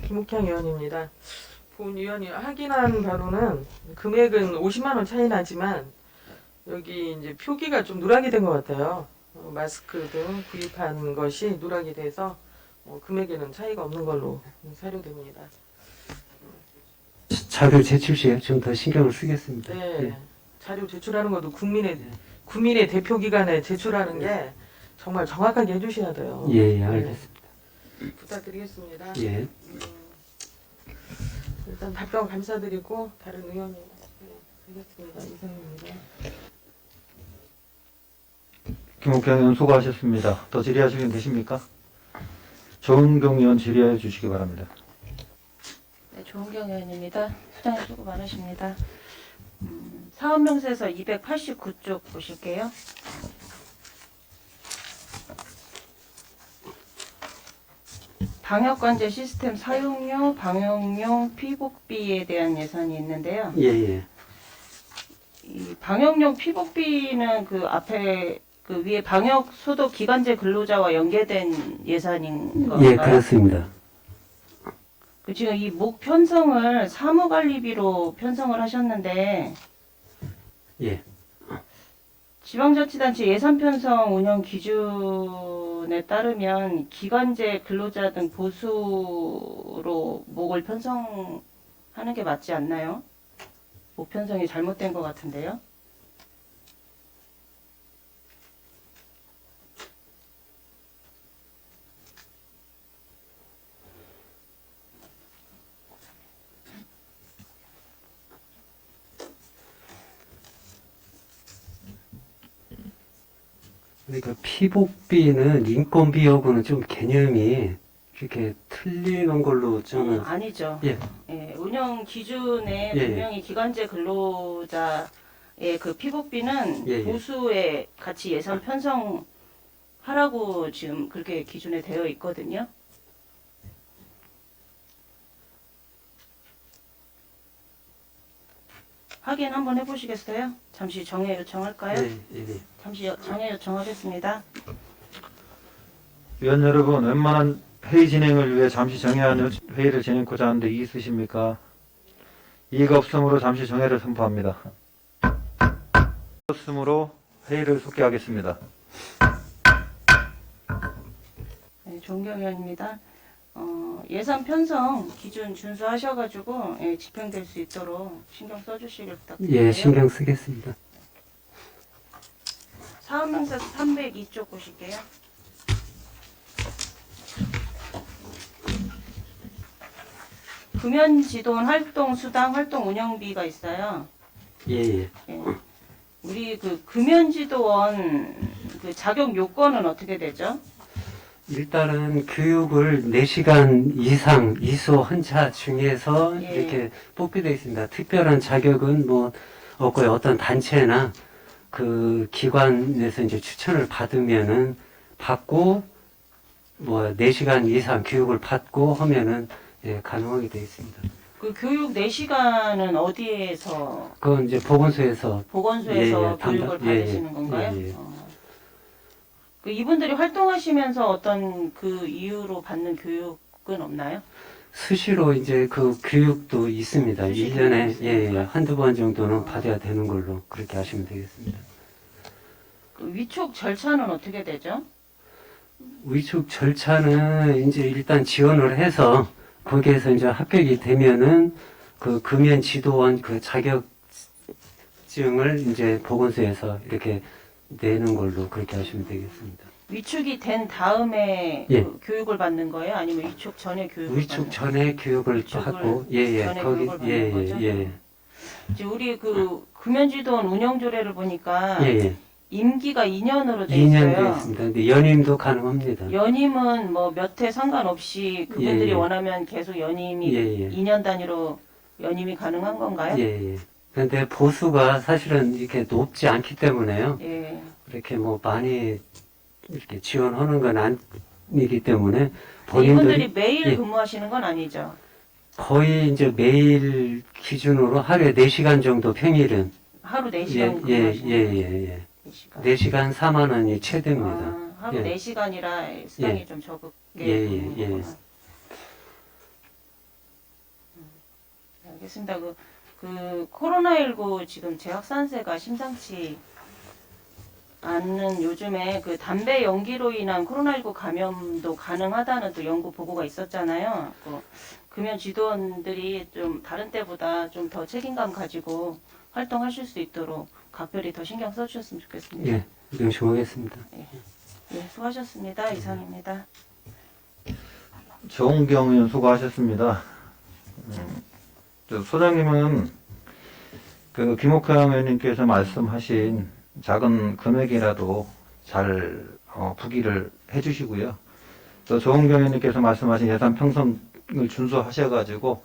Speaker 5: 김욱향 의원입니다. 본 의원이 확인한 바로는 금액은 50만 원 차이 나지만 여기 이제 표기가 좀 누락이 된 것 같아요. 마스크 등 구입한 것이 누락이 돼서 금액에는 차이가 없는 걸로 사료됩니다.
Speaker 3: 자료 제출 시에 좀 더 신경을 쓰겠습니다.
Speaker 5: 네,
Speaker 3: 예.
Speaker 5: 자료 제출하는 것도 국민의 대표 기관에 제출하는 게 정말 정확하게 해주셔야 돼요.
Speaker 3: 예, 예, 알겠습니다.
Speaker 5: 부탁드리겠습니다.
Speaker 3: 예.
Speaker 5: 일단 답변 감사드리고 다른 의원님 드리겠습니다. 이상입니다.
Speaker 1: 김옥경 의원 수고하셨습니다. 더 질의하실 분 계십니까? 조은경 의원 질의해 주시기 바랍니다.
Speaker 6: 네, 조은경 의원입니다. 수장님 수고 많으십니다. 사업명세서 289쪽 보실게요. 방역관제 시스템 사용료, 방역용 피복비에 대한 예산이 있는데요.
Speaker 3: 예, 예.
Speaker 6: 이 방역용 피복비는 그 앞에 그 위에 방역 소독 기간제 근로자와 연계된 예산인 건가요?
Speaker 3: 예, 그렇습니다.
Speaker 6: 그 지금 이 목 편성을 사무관리비로 편성을 하셨는데
Speaker 3: 예.
Speaker 6: 지방자치단체 예산 편성 운영 기준에 따르면 기간제 근로자 등 보수로 목을 편성하는 하는 게 맞지 않나요? 보편성이 잘못된 것 같은데요.
Speaker 3: 그러니까 피복비는 인건비하고는 좀 개념이 이렇게 틀리는 걸로 저는
Speaker 6: 아니죠.
Speaker 3: 예.
Speaker 6: 예, 운영 기준에
Speaker 3: 예, 예.
Speaker 6: 분명히 기간제 근로자의 그 피복비는
Speaker 3: 예, 예.
Speaker 6: 보수에 같이 예산 편성하라고 지금 그렇게 기준에 되어 있거든요. 확인 한번 해보시겠어요? 잠시 정해 요청할까요?
Speaker 3: 예, 예.
Speaker 6: 잠시 정해 요청하겠습니다.
Speaker 1: 위원 여러분, 웬만한 회의 진행을 위해 잠시 정회한 회의를 진행하고자 하는데 이의 있으십니까? 이의가 없으므로 잠시 정회를 선포합니다. 없으므로 회의를 속기하겠습니다.
Speaker 6: 네, 조은경 의원입니다. 예산 편성 기준 준수하셔가지고 집행될 수 있도록 신경 써주시길 부탁드려요.
Speaker 3: 예, 신경 쓰겠습니다.
Speaker 6: 사업명사 302쪽 보실게요. 금연지돈 활동 수당 활동 운영비가 있어요.
Speaker 3: 예, 예.
Speaker 6: 예. 우리 그 금연지도원 그 자격 요건은 어떻게 되죠?
Speaker 3: 일단은 교육을 4시간 이상 이수 한차 중에서
Speaker 6: 예.
Speaker 3: 이렇게 뽑게 되어 있습니다. 특별한 자격은 뭐 없고요. 어떤 단체나 그 기관에서 이제 추천을 받으면은 받고 뭐 4시간 이상 교육을 받고 하면은 예, 가능하게 되어 있습니다.
Speaker 6: 그 교육 4시간은 어디에서
Speaker 3: 그건 이제 보건소에서
Speaker 6: 보건소에서
Speaker 3: 예, 예,
Speaker 6: 교육을
Speaker 3: 담당- 예, 예.
Speaker 6: 받으시는 건가요?
Speaker 3: 예, 예.
Speaker 6: 그 이분들이 활동하시면서 어떤 그 이유로 받는 교육은 없나요?
Speaker 3: 수시로 이제 그 교육도 있습니다.
Speaker 6: 수시
Speaker 3: 1년에
Speaker 6: 교육이
Speaker 3: 예, 예,
Speaker 6: 있습니까?
Speaker 3: 한두 번 정도는 받아야 되는 걸로 그렇게 하시면 되겠습니다.
Speaker 6: 그 위촉 절차는 어떻게 되죠?
Speaker 3: 위촉 절차는 이제 일단 지원을 해서 거기에서 이제 합격이 되면은 그 금연 지도원 그 자격증을 이제 보건소에서 이렇게 내는 걸로 그렇게 하시면 되겠습니다.
Speaker 6: 위촉이 된 다음에
Speaker 3: 예.
Speaker 6: 그 교육을 받는 거예요? 아니면 위촉 전에 교육을
Speaker 3: 위촉
Speaker 6: 받는
Speaker 3: 전에 교육을
Speaker 6: 위촉을
Speaker 3: 받고 예예
Speaker 6: 전에
Speaker 3: 거기
Speaker 6: 교육을 받는
Speaker 3: 예예
Speaker 6: 거죠?
Speaker 3: 예.
Speaker 6: 이제 우리 그 금연지도원 운영조례를 보니까
Speaker 3: 예, 예.
Speaker 6: 임기가 2년으로 돼
Speaker 3: 2년
Speaker 6: 있어요.
Speaker 3: 되어 있습니다. 근데 연임도 가능합니다.
Speaker 6: 연임은 뭐 몇 해 상관없이 그분들이
Speaker 3: 예, 예.
Speaker 6: 원하면 계속 연임이
Speaker 3: 예, 예.
Speaker 6: 2년 단위로 연임이 가능한 건가요?
Speaker 3: 예, 예. 근데 보수가 사실은 이렇게 높지 않기 때문에요.
Speaker 6: 예.
Speaker 3: 그렇게 뭐 많이 이렇게 지원하는 건 아니기 때문에
Speaker 6: 이분들이
Speaker 3: 본인들이
Speaker 6: 매일
Speaker 3: 예.
Speaker 6: 근무하시는 건 아니죠.
Speaker 3: 거의 이제 매일 기준으로 하루에 4시간 정도 평일은
Speaker 6: 하루 4시간
Speaker 3: 예, 예,
Speaker 6: 근무하시는
Speaker 3: 예, 예, 예.
Speaker 6: 4시간.
Speaker 3: 4시간 4만 원이 최대입니다.
Speaker 6: 아, 하루
Speaker 3: 예.
Speaker 6: 4시간이라 수당이
Speaker 3: 예.
Speaker 6: 좀 적게
Speaker 3: 예, 예,
Speaker 6: 보이는
Speaker 3: 예.
Speaker 6: 거구나. 알겠습니다. 그 코로나19 지금 재확산세가 심상치 않는 요즘에 그 담배 연기로 인한 코로나19 감염도 가능하다는 또 연구 보고가 있었잖아요. 금연 지도원들이 좀 다른 때보다 좀 더 책임감 가지고 활동하실 수 있도록 각별히 더 신경 써주셨으면 좋겠습니다.
Speaker 3: 예, 명심하겠습니다.
Speaker 6: 예, 수고하셨습니다. 이상입니다.
Speaker 1: 조은경 의원 수고하셨습니다. 소장님은 그 김옥형 의원님께서 말씀하신 작은 금액이라도 잘 부기를 해주시고요. 또 조은경 의원님께서 말씀하신 예산 편성을 준수하셔가지고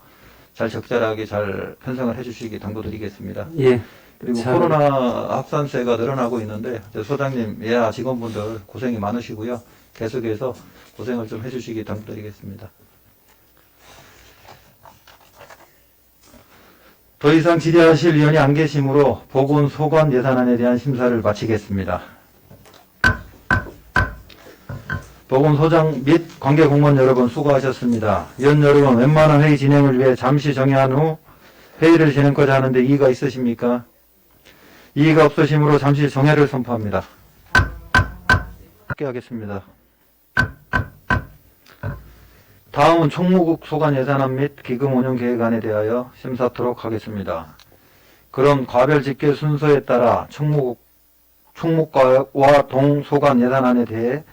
Speaker 1: 잘 적절하게 잘 편성을 해주시기 당부드리겠습니다.
Speaker 3: 예,
Speaker 1: 그리고
Speaker 3: 잘-
Speaker 1: 코로나 확산세가 늘어나고 있는데 소장님, 예하 직원분들 고생이 많으시고요. 계속해서 고생을 좀 해주시기 당부드리겠습니다. 더 이상 질의하실 위원이 안 계시므로 보건소관 예산안에 대한 심사를 마치겠습니다. 보건소장 및 관계공무원 여러분 수고하셨습니다. 위원 여러분, 웬만한 회의 진행을 위해 잠시 정회한 후 회의를 진행하고자 하는데 이의가 있으십니까? 이의가 없으시므로 잠시 정회를 선포합니다. 함께 하겠습니다. 다음은 총무국 소관 예산안 및 기금 운영 계획안에 대하여 심사토록 하겠습니다. 그럼 과별 집계 순서에 따라 총무과와 동소관 예산안에 대해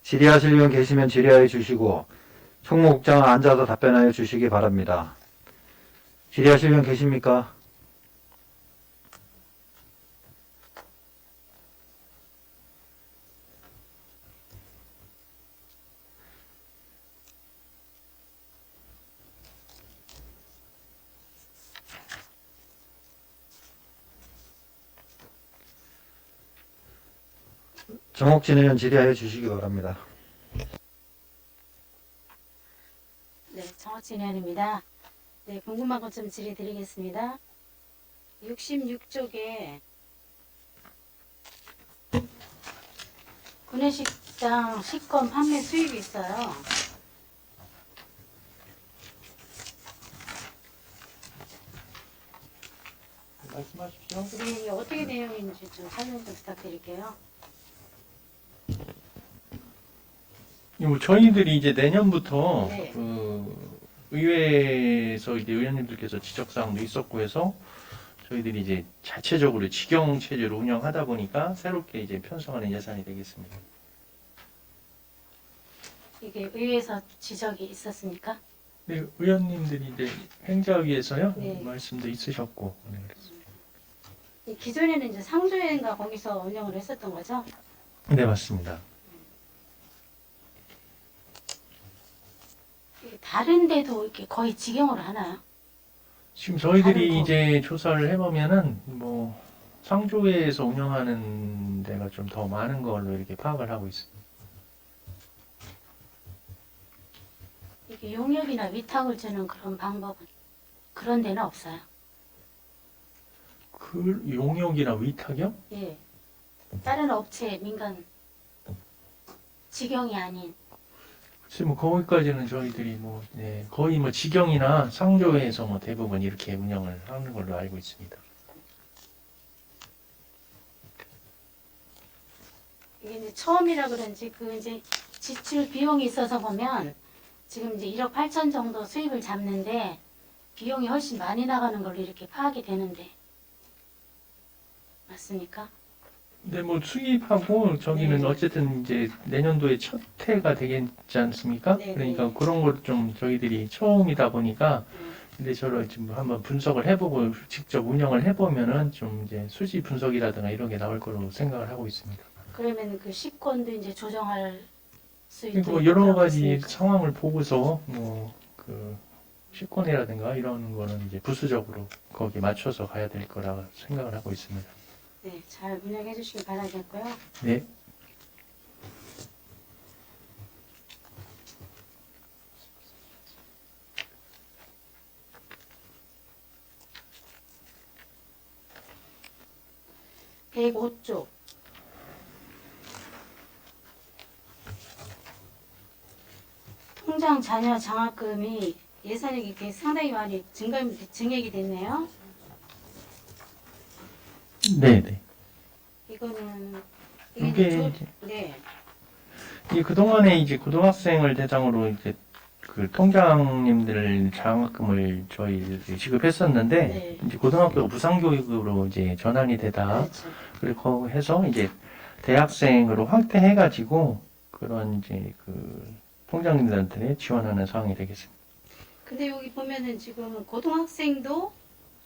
Speaker 1: 질의하실 분 계시면 질의하여 주시고 총무국장은 앉아서 답변하여 주시기 바랍니다. 질의하실 분 계십니까? 정옥진 의원 질의하여 주시기 바랍니다.
Speaker 2: 네, 정확진 의원입니다. 네, 궁금한 것 좀 질의드리겠습니다. 66쪽에 구내식당 식권 판매 수입이 있어요.
Speaker 1: 말씀하십시오.
Speaker 2: 네, 이게 어떻게 내용인지 좀 설명 좀 부탁드릴게요.
Speaker 7: 뭐 저희들이 이제 내년부터
Speaker 2: 네.
Speaker 7: 그 의회에서 이제 의원님들께서 지적사항도 있었고 해서 저희들이 이제 자체적으로 직영 체제로 운영하다 보니까 새롭게 이제 편성하는 예산이 되겠습니다.
Speaker 2: 이게 의회에서 지적이 있었습니까?
Speaker 7: 네, 의원님들이 이제 행자위에서요
Speaker 2: 네.
Speaker 7: 말씀도 있으셨고 네, 그랬습니다.
Speaker 2: 이 기존에는 이제 상조회인가 거기서 운영을 했었던 거죠?
Speaker 7: 네 맞습니다.
Speaker 2: 이게 다른 데도 이렇게 거의 직영으로 하나요?
Speaker 7: 지금 저희들이
Speaker 2: 다른 거.
Speaker 7: 이제 조사를 해보면은 뭐 상조회에서 운영하는 데가 좀 더 많은 걸로 이렇게 파악을 하고 있습니다.
Speaker 2: 이게 용역이나 위탁을 주는 그런 방법은 그런 데는 없어요.
Speaker 7: 그 용역이나 위탁이요?
Speaker 2: 예. 다른 업체 민간 직영이 아닌
Speaker 7: 글쎄 뭐 거기까지는 저희들이 뭐 네, 거의 뭐 직영이나 상조회에서 뭐 대부분 이렇게 운영을 하는 걸로 알고 있습니다.
Speaker 2: 이게 이제 처음이라 그런지 그 이제 지출 비용이 있어서 보면 지금 이제 1억 8천 정도 수입을 잡는데 비용이 훨씬 많이 나가는 걸로 이렇게 파악이 되는데 맞습니까?
Speaker 7: 근데 뭐 수입하고 저기는
Speaker 2: 네.
Speaker 7: 어쨌든 이제 내년도에 첫 해가 되겠지 않습니까?
Speaker 2: 네,
Speaker 7: 그러니까
Speaker 2: 네.
Speaker 7: 그런 걸 좀 저희들이 처음이다 보니까
Speaker 2: 음.
Speaker 7: 근데 저를 지금 한번 분석을 해보고 직접 운영을 해보면은 좀 이제 수지 분석이라든가 이런 게 나올 거로 생각을 하고 있습니다.
Speaker 2: 그러면 그 식권도 이제 조정할 수
Speaker 7: 그리고
Speaker 2: 있도록
Speaker 7: 뭐 여러
Speaker 2: 하고
Speaker 7: 가지
Speaker 2: 있으니까.
Speaker 7: 상황을 보고서 뭐 그 식권이라든가 이런 거는 이제 부수적으로 거기에 맞춰서 가야 될 거라 생각을 하고 있습니다.
Speaker 2: 네, 잘 운영해 주시기 바라겠고요.
Speaker 7: 네.
Speaker 2: 백 105쪽 통장 자녀 장학금이 예산액이 상당히 많이 증액이 됐네요.
Speaker 7: 네네.
Speaker 2: 이거는
Speaker 7: 이게
Speaker 2: 조-
Speaker 7: 이제
Speaker 2: 네,
Speaker 7: 이 그동안에 이제 고등학생을 대상으로 이제 그 통장님들 장학금을 저희 지급했었는데
Speaker 2: 네.
Speaker 7: 이제 고등학교 무상교육으로 이제 전환이 되다
Speaker 2: 그렇죠.
Speaker 7: 그리고 해서 이제 대학생으로 확대해가지고 그런 이제 그 통장님들한테 지원하는 상황이 되겠습니다.
Speaker 2: 근데 여기 보면은 지금 고등학생도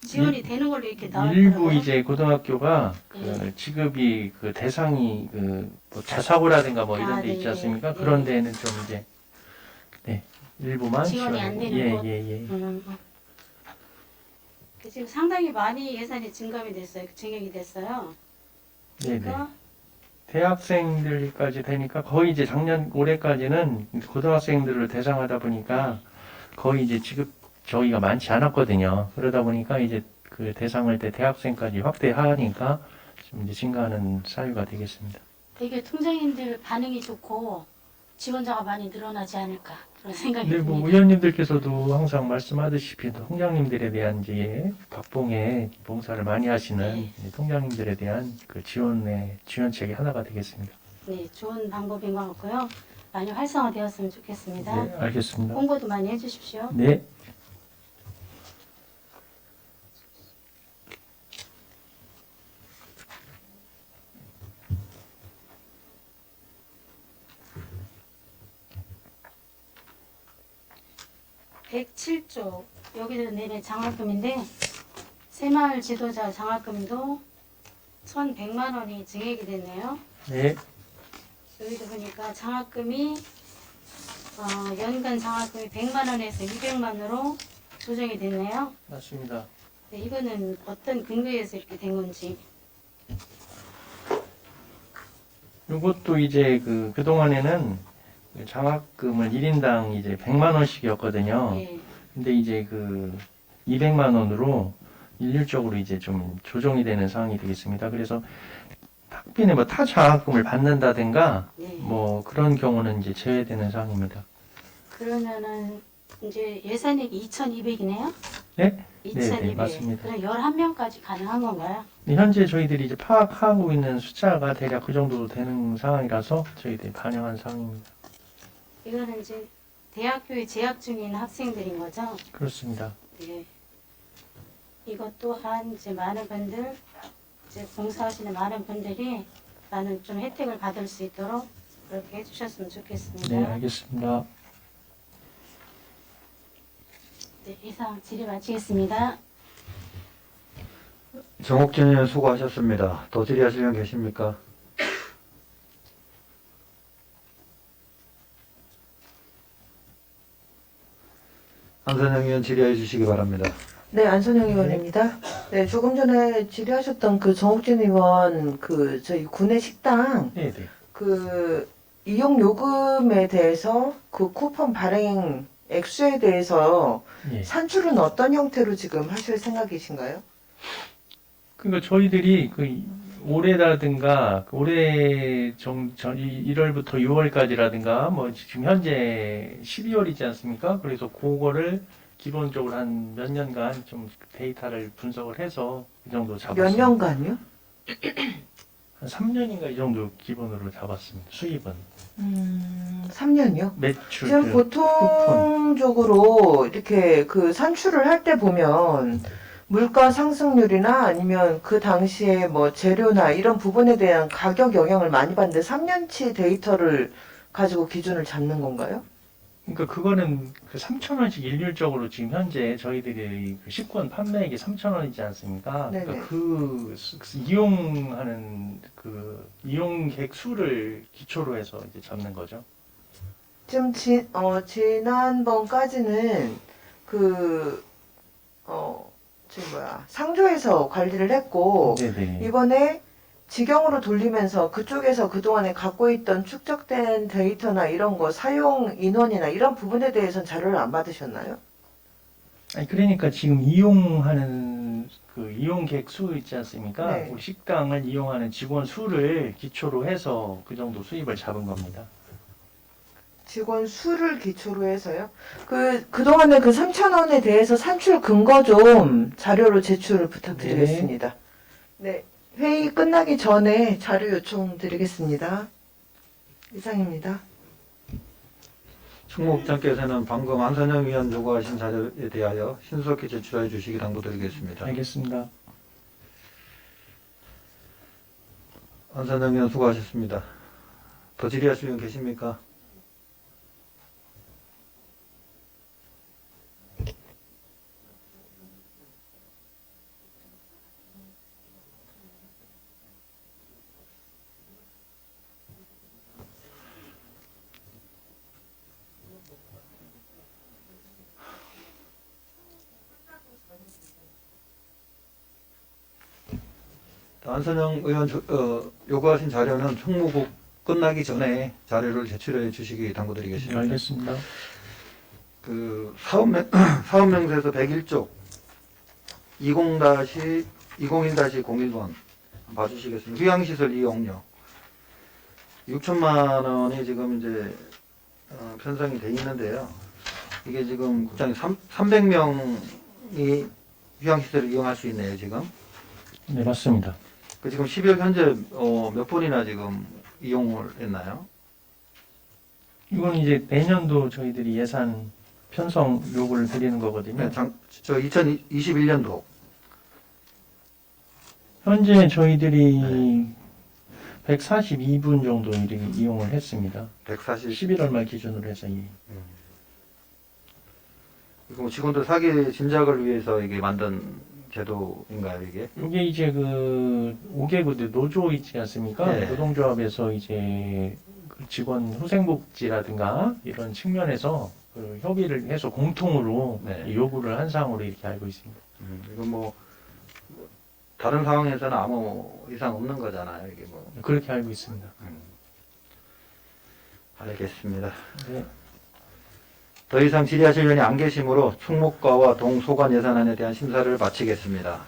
Speaker 2: 지원이 되는 걸로 이렇게
Speaker 7: 일부
Speaker 2: 나왔더라고요.
Speaker 7: 이제 고등학교가 그
Speaker 2: 네.
Speaker 7: 지급이 그 대상이 그뭐 자사고라든가 뭐 이런
Speaker 2: 아,
Speaker 7: 데 있지
Speaker 2: 네,
Speaker 7: 않습니까?
Speaker 2: 네.
Speaker 7: 그런 데는 좀 이제 네 일부만
Speaker 2: 지원이 안 되는 곳?
Speaker 7: 예예예.
Speaker 2: 지금 상당히 많이 예산이 증감이 됐어요. 증액이 됐어요.
Speaker 7: 네네.
Speaker 2: 그러니까
Speaker 7: 대학생들까지 되니까 거의 이제 작년 올해까지는 고등학생들을 대상하다 보니까 거의 이제 지급 저희가 많지 않았거든요. 그러다 보니까 이제 그 대상을 때 대학생까지 확대하니까 좀 이제 증가하는 사유가 되겠습니다.
Speaker 2: 되게 통장님들 반응이 좋고 지원자가 많이 늘어나지 않을까 그런 생각이
Speaker 7: 근데 뭐
Speaker 2: 듭니다.
Speaker 7: 의원님들께서도 항상 말씀하듯이 통장님들에 대한 이제 박봉에 봉사를 많이 하시는
Speaker 2: 네.
Speaker 7: 이제 통장님들에 대한 그 지원책이 하나가 되겠습니다.
Speaker 2: 네, 좋은 방법인 것 같고요. 많이 활성화되었으면 좋겠습니다.
Speaker 7: 네, 알겠습니다.
Speaker 2: 홍보도 많이 해주십시오.
Speaker 7: 네.
Speaker 2: (107조) 여기도 내내 장학금인데 새마을 지도자 장학금도 1,100만 원이 증액이 됐네요.
Speaker 7: 네.
Speaker 2: 여기도 보니까 장학금이 연간 장학금이 100만 원에서 200만 원으로 조정이 됐네요.
Speaker 7: 맞습니다.
Speaker 2: 네, 이거는 어떤 근거에서 이렇게 된 건지.
Speaker 7: 이것도 이제 그동안에는 장학금을 1인당 이제 100만 원씩이었거든요.
Speaker 2: 예.
Speaker 7: 근데 이제 200만 원으로 일률적으로 이제 좀 조정이 되는 상황이 되겠습니다. 그래서 학비는 뭐 타 장학금을 받는다든가
Speaker 2: 네.
Speaker 7: 뭐 그런 경우는 이제 제외되는 상황입니다.
Speaker 2: 그러면은 이제 예산액이 2,200이네요.
Speaker 7: 네?
Speaker 2: 2,200.
Speaker 7: 네, 맞습니다.
Speaker 2: 그럼 11명까지 가능한 건가요?
Speaker 7: 현재 저희들이 이제 파악하고 있는 숫자가 대략 그 정도 되는 상황이라서 저희들이 반영한 상황입니다.
Speaker 2: 이거는 이제 대학교에 재학 중인 학생들인 거죠?
Speaker 7: 그렇습니다.
Speaker 2: 네. 이것 또한 이제 많은 분들, 이제 봉사하시는 많은 분들이 많은 좀 혜택을 받을 수 있도록 그렇게 해주셨으면 좋겠습니다.
Speaker 7: 네, 알겠습니다.
Speaker 2: 네, 이상 질의 마치겠습니다.
Speaker 1: 정옥진 의원 수고하셨습니다. 더 질의하실 분 계십니까? 안선영 의원 질의해 주시기 바랍니다.
Speaker 8: 네, 안선영 의원입니다. 네, 조금 전에 질의하셨던 그 정옥진 의원 저희 구내 식당
Speaker 7: 네, 네.
Speaker 8: 이용 요금에 대해서 쿠폰 발행 액수에 대해서
Speaker 7: 예.
Speaker 8: 산출은 어떤 형태로 지금 하실 생각이신가요?
Speaker 7: 그러니까 저희들이 올해라든가 올해 1월부터 6월까지라든가 뭐 지금 현재 12월이지 않습니까? 그래서 그거를 기본적으로 한 몇 년간 좀 데이터를 분석을 해서 이 정도 잡았습니다.
Speaker 8: 몇 년간요?
Speaker 7: 한 3년인가 이 정도 기본으로 잡았습니다. 수입은
Speaker 8: 3년이요?
Speaker 7: 매출
Speaker 8: 지금 보통적으로 이렇게 산출을 할 때 보면 물가 상승률이나 아니면 그 당시에 뭐 재료나 이런 부분에 대한 가격 영향을 많이 받는데 3년치 데이터를 가지고 기준을 잡는 건가요?
Speaker 7: 그러니까 그거는 3,000원씩 일률적으로 지금 현재 저희들이 식권 판매액이 3,000원이지 않습니까?
Speaker 8: 네네.
Speaker 7: 그러니까 이용하는 이용객 수를 기초로 해서 이제 잡는 거죠.
Speaker 8: 지금 지난번까지는 상조에서 관리를 했고
Speaker 7: 네네.
Speaker 8: 이번에 직영으로 돌리면서 그쪽에서 그동안에 갖고 있던 축적된 데이터나 이런 거 사용 인원이나 이런 부분에 대해서는 자료를 안 받으셨나요?
Speaker 7: 아니 그러니까 지금 이용하는 이용객 수 있지 않습니까?
Speaker 8: 네.
Speaker 7: 우리 식당을 이용하는 직원 수를 기초로 해서 그 정도 수입을 잡은 겁니다.
Speaker 8: 직원 수를 기초로 해서요? 그동안에 3,000원에 대해서 산출 근거 좀 자료로 제출을 부탁드리겠습니다. 네. 회의 끝나기 전에 자료 요청 드리겠습니다. 이상입니다.
Speaker 1: 충무국장께서는 방금 안선영 의원 요구하신 자료에 대하여 신속히 제출해 주시기 당부드리겠습니다.
Speaker 7: 알겠습니다.
Speaker 1: 안선영 의원 수고하셨습니다. 더 질의하실 분 계십니까? 안선영 의원 요구하신 자료는 총무국 끝나기 전에 자료를 제출해 주시기 당부드리겠습니다.
Speaker 7: 네, 알겠습니다.
Speaker 1: 사업명세서 101쪽 20-2001-01번 봐주시겠습니다. 휴양시설 이용료 6천만 원이 지금 이제 편성이 돼 있는데요. 이게 지금 국장님 300명이 휴양시설을 이용할 수 있네요, 지금.
Speaker 7: 네, 맞습니다.
Speaker 1: 지금 12월 현재 몇 분이나 지금 이용을 했나요?
Speaker 7: 이건 이제 내년도 저희들이 예산 편성 요구를 드리는 거거든요.
Speaker 1: 저 2021년도
Speaker 7: 현재 저희들이 142분 정도 이용을 했습니다.
Speaker 1: 140.
Speaker 7: 11월 말 기준으로 해서
Speaker 1: 이거 직원들 사기 진작을 위해서 이게 만든 제도인가요, 이게?
Speaker 7: 이게 이제 그 5개부대 노조 있지 않습니까?
Speaker 1: 네.
Speaker 7: 노동조합에서 이제 그 직원 후생복지라든가 이런 측면에서 그 협의를 해서 공통으로
Speaker 1: 네.
Speaker 7: 요구를 한 사항으로 이렇게 알고 있습니다.
Speaker 1: 이건 뭐 다른 상황에서는 아무 이상 없는 거잖아요, 이게 뭐.
Speaker 7: 그렇게 알고 있습니다.
Speaker 1: 알겠습니다.
Speaker 7: 네.
Speaker 1: 더 이상 질의하실 의원이 안 계시므로 총무과와 동소관 예산안에 대한 심사를 마치겠습니다.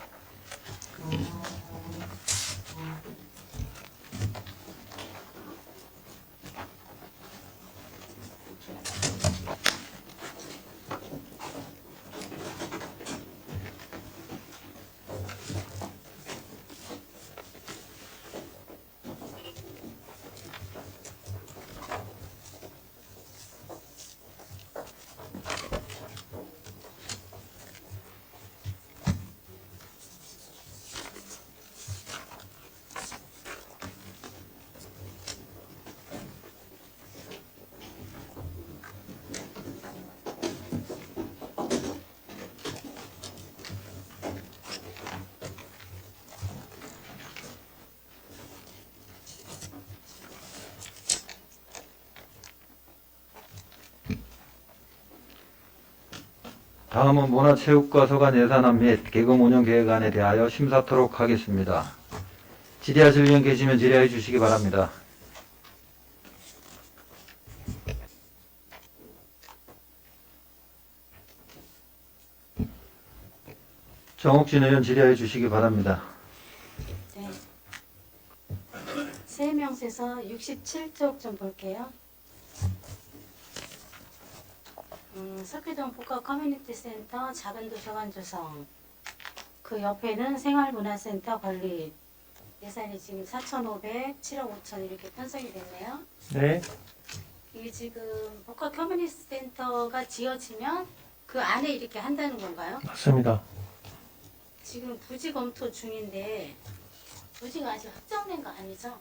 Speaker 1: 다음은 문화체육과 소관 예산안 및 계금 운영 계획안에 대하여 심사토록 하겠습니다. 질의하실 의원 계시면 질의해 주시기 바랍니다. 정옥진 의원 질의해 주시기 바랍니다.
Speaker 2: 네. 세명에서 67쪽 좀 볼게요. 석회동 복합 커뮤니티 센터 작은 도서관 조성. 그 옆에는 생활문화센터 건립. 예산이 지금 4,500, 7억 5천 이렇게 편성이 됐네요.
Speaker 7: 네.
Speaker 2: 이게 지금 복합 커뮤니티 센터가 지어지면 그 안에 이렇게 한다는 건가요?
Speaker 7: 맞습니다.
Speaker 2: 지금 부지 검토 중인데 부지가 아직 확정된 거 아니죠?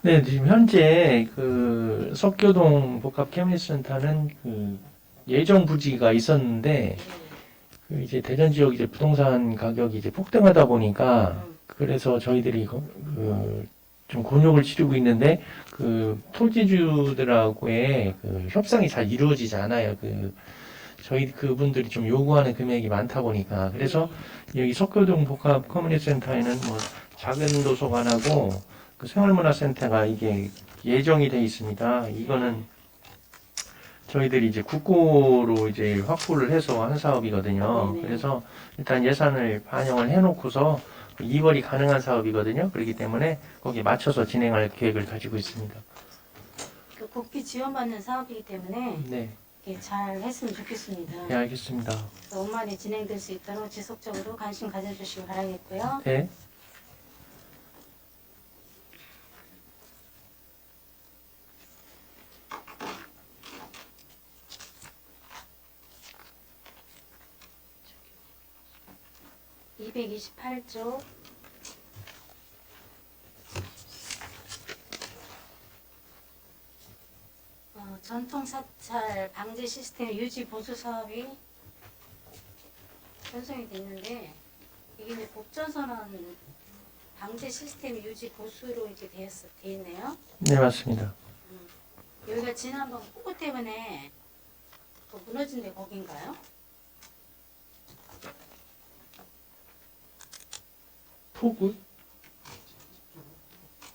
Speaker 7: 네, 지금 현재 그 석교동 복합 커뮤니티센터는 그 예정 부지가 있었는데 그 이제 대전 지역 이제 부동산 가격이 이제 폭등하다 보니까 그래서 저희들이 좀 곤욕을 치르고 있는데 그 토지주들하고의 그 협상이 잘 이루어지지 않아요. 저희 그분들이 좀 요구하는 금액이 많다 보니까 그래서 여기 석교동 복합 커뮤니티 센터에는 뭐 작은 도서관하고 그 생활문화센터가 이게 예정이 돼 있습니다. 이거는 저희들이 이제 국고로 이제 확보를 해서 한 사업이거든요.
Speaker 2: 네네.
Speaker 7: 그래서 일단 예산을 반영을 해놓고서 이월이 가능한 사업이거든요. 그렇기 때문에 거기에 맞춰서 진행할 계획을 가지고 있습니다.
Speaker 2: 그 국비 지원받는 사업이기 때문에
Speaker 7: 네,
Speaker 2: 이렇게 잘 했으면 좋겠습니다.
Speaker 7: 네 알겠습니다.
Speaker 2: 그래서 원만히 진행될 수 있도록 지속적으로 관심 가져주시기 바라겠고요.
Speaker 7: 네.
Speaker 2: 네. 228조 전통 사찰 방제 시스템 유지 보수 사업이 편성이 됐는데 이게 이제 법조선언 방제 시스템 유지 보수로 이렇게 돼 있네요.
Speaker 7: 네, 맞습니다.
Speaker 2: 여기가 지난번 폭우 때문에 또 무너진 데 거긴가요?
Speaker 7: 폭우?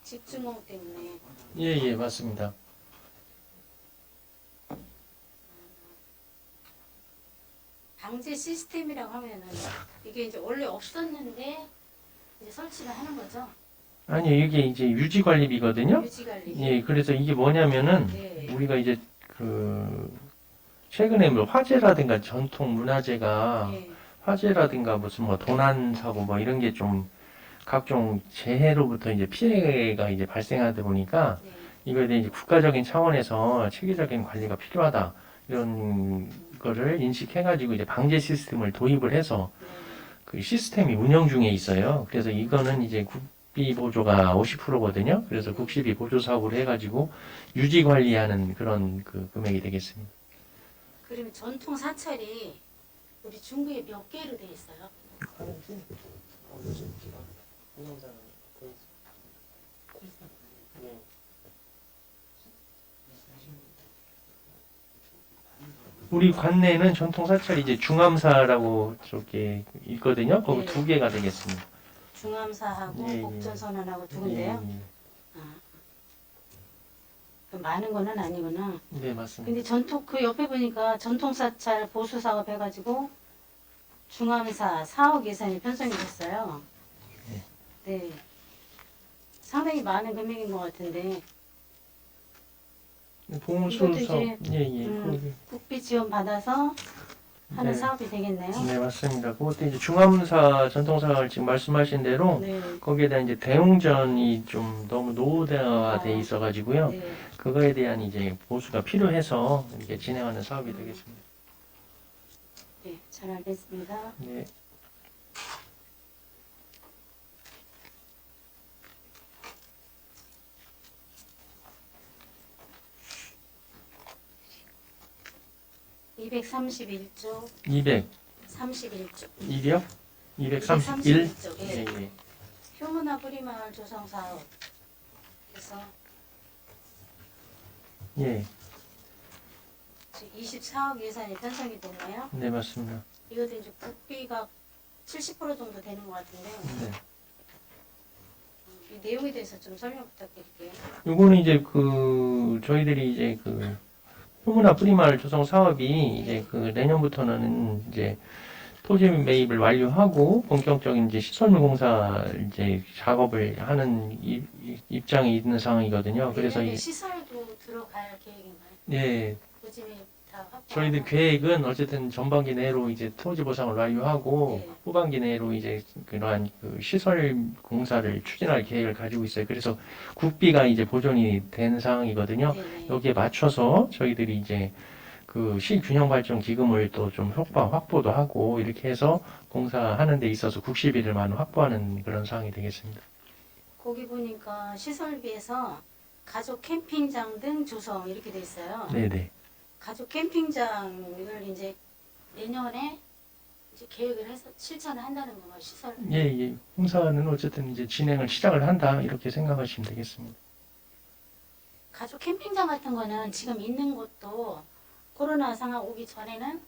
Speaker 2: 집중호우 때문에.
Speaker 7: 예, 예, 맞습니다.
Speaker 2: 방제 시스템이라고 하면은 이게 이제 원래 없었는데 이제 설치를 하는 거죠.
Speaker 7: 아니, 이게 이제 유지관리비거든요.
Speaker 2: 유지관리.
Speaker 7: 예, 그래서 이게 뭐냐면은
Speaker 2: 네.
Speaker 7: 우리가 이제 그 최근에 뭐 화재라든가 전통 문화재가
Speaker 2: 네.
Speaker 7: 화재라든가 무슨 뭐 도난 사고 뭐 이런 게 좀 각종 재해로부터 이제 피해가 이제 발생하다 보니까
Speaker 2: 네.
Speaker 7: 이거에 대해 이제 국가적인 차원에서 체계적인 관리가 필요하다. 이런 거를 인식해가지고 이제 방제 시스템을 도입을 해서 그 시스템이 운영 중에 있어요. 그래서 이거는 이제 국비 보조가 50%거든요. 그래서 국시비 보조 사업으로 해가지고 유지 관리하는 그런 그 금액이 되겠습니다.
Speaker 2: 그러면 전통 사찰이 우리 중구에 몇 개로 돼 있어요?
Speaker 7: 우리 관내는 전통 사찰이 이제 중암사라고 저게 있거든요. 거기
Speaker 2: 네.
Speaker 7: 2개가 되겠습니다.
Speaker 2: 중암사하고
Speaker 7: 예, 예.
Speaker 2: 복전선언하고 두
Speaker 7: 예,
Speaker 2: 군데요?
Speaker 7: 예.
Speaker 2: 그럼 많은 거는 아니구나.
Speaker 7: 네, 맞습니다.
Speaker 2: 근데 전통 그 옆에 보니까 전통 사찰 보수 사업 해가지고 중암사 4억 예산이 편성이 됐어요. 네. 상당히 많은 금액인 것 같은데
Speaker 7: 보물소
Speaker 2: 이것도
Speaker 7: 사업,
Speaker 2: 이제,
Speaker 7: 예, 예.
Speaker 2: 국비 지원 받아서 하는
Speaker 7: 네.
Speaker 2: 사업이 되겠네요.
Speaker 7: 네, 맞습니다. 그것도 이제 중암사 전통사를 지금 말씀하신 대로
Speaker 2: 네.
Speaker 7: 거기에 대한 이제 대웅전이 좀 너무 노후화돼 있어가지고요.
Speaker 2: 네.
Speaker 7: 그거에 대한 이제 보수가 필요해서 이렇게 진행하는 사업이 되겠습니다.
Speaker 2: 네, 잘 알겠습니다.
Speaker 7: 네.
Speaker 2: (231조)
Speaker 7: 200,
Speaker 2: 31조
Speaker 7: 2력? 231?
Speaker 2: 231조
Speaker 7: 예,
Speaker 2: 예.
Speaker 7: 예.
Speaker 2: 효문화 뿌리마을 조성 사업 그래서
Speaker 7: 예,
Speaker 2: 24억 예산이 편성이 됐네요.
Speaker 7: 네, 맞습니다.
Speaker 2: 이것도 이제 국비가 70% 정도 되는 것 같은데
Speaker 7: 네.
Speaker 2: 이 내용에 대해서 좀 설명 부탁드릴게요.
Speaker 7: 요거는 이제 저희들이 이제 효문화 뿌리마을 조성 사업이 이제 내년부터는 이제 토지 매입을 완료하고 본격적인 이제 시설물 공사 이제 작업을 하는 입장이 있는 상황이거든요. 그래서
Speaker 2: 내년에 시설도 들어갈 계획인가요?
Speaker 7: 예,
Speaker 2: 토지 매입 다 확보.
Speaker 7: 저희들 계획은 어쨌든 전반기 내로 이제 토지 보상을 완료하고
Speaker 2: 네.
Speaker 7: 후반기 내로 이제 그러한 시설 공사를 추진할 계획을 가지고 있어요. 그래서 국비가 이제 보존이 된 상황이거든요.
Speaker 2: 네네.
Speaker 7: 여기에 맞춰서 저희들이 이제 시균형 발전 기금을 또 좀 확보도 하고 이렇게 해서 공사하는 데 있어서 국시비를 많이 확보하는 그런 상황이 되겠습니다.
Speaker 2: 거기 보니까 시설비에서 가족 캠핑장 등 조성 이렇게 돼 있어요.
Speaker 7: 네네.
Speaker 2: 가족 캠핑장을 이제 내년에 이제 계획을 해서 실천을 한다는 건가요? 시설.
Speaker 7: 예, 예. 공사는 어쨌든 이제 진행을 시작을 한다 이렇게 생각하시면 되겠습니다.
Speaker 2: 가족 캠핑장 같은 거는 지금 있는 곳도 코로나 상황 오기 전에는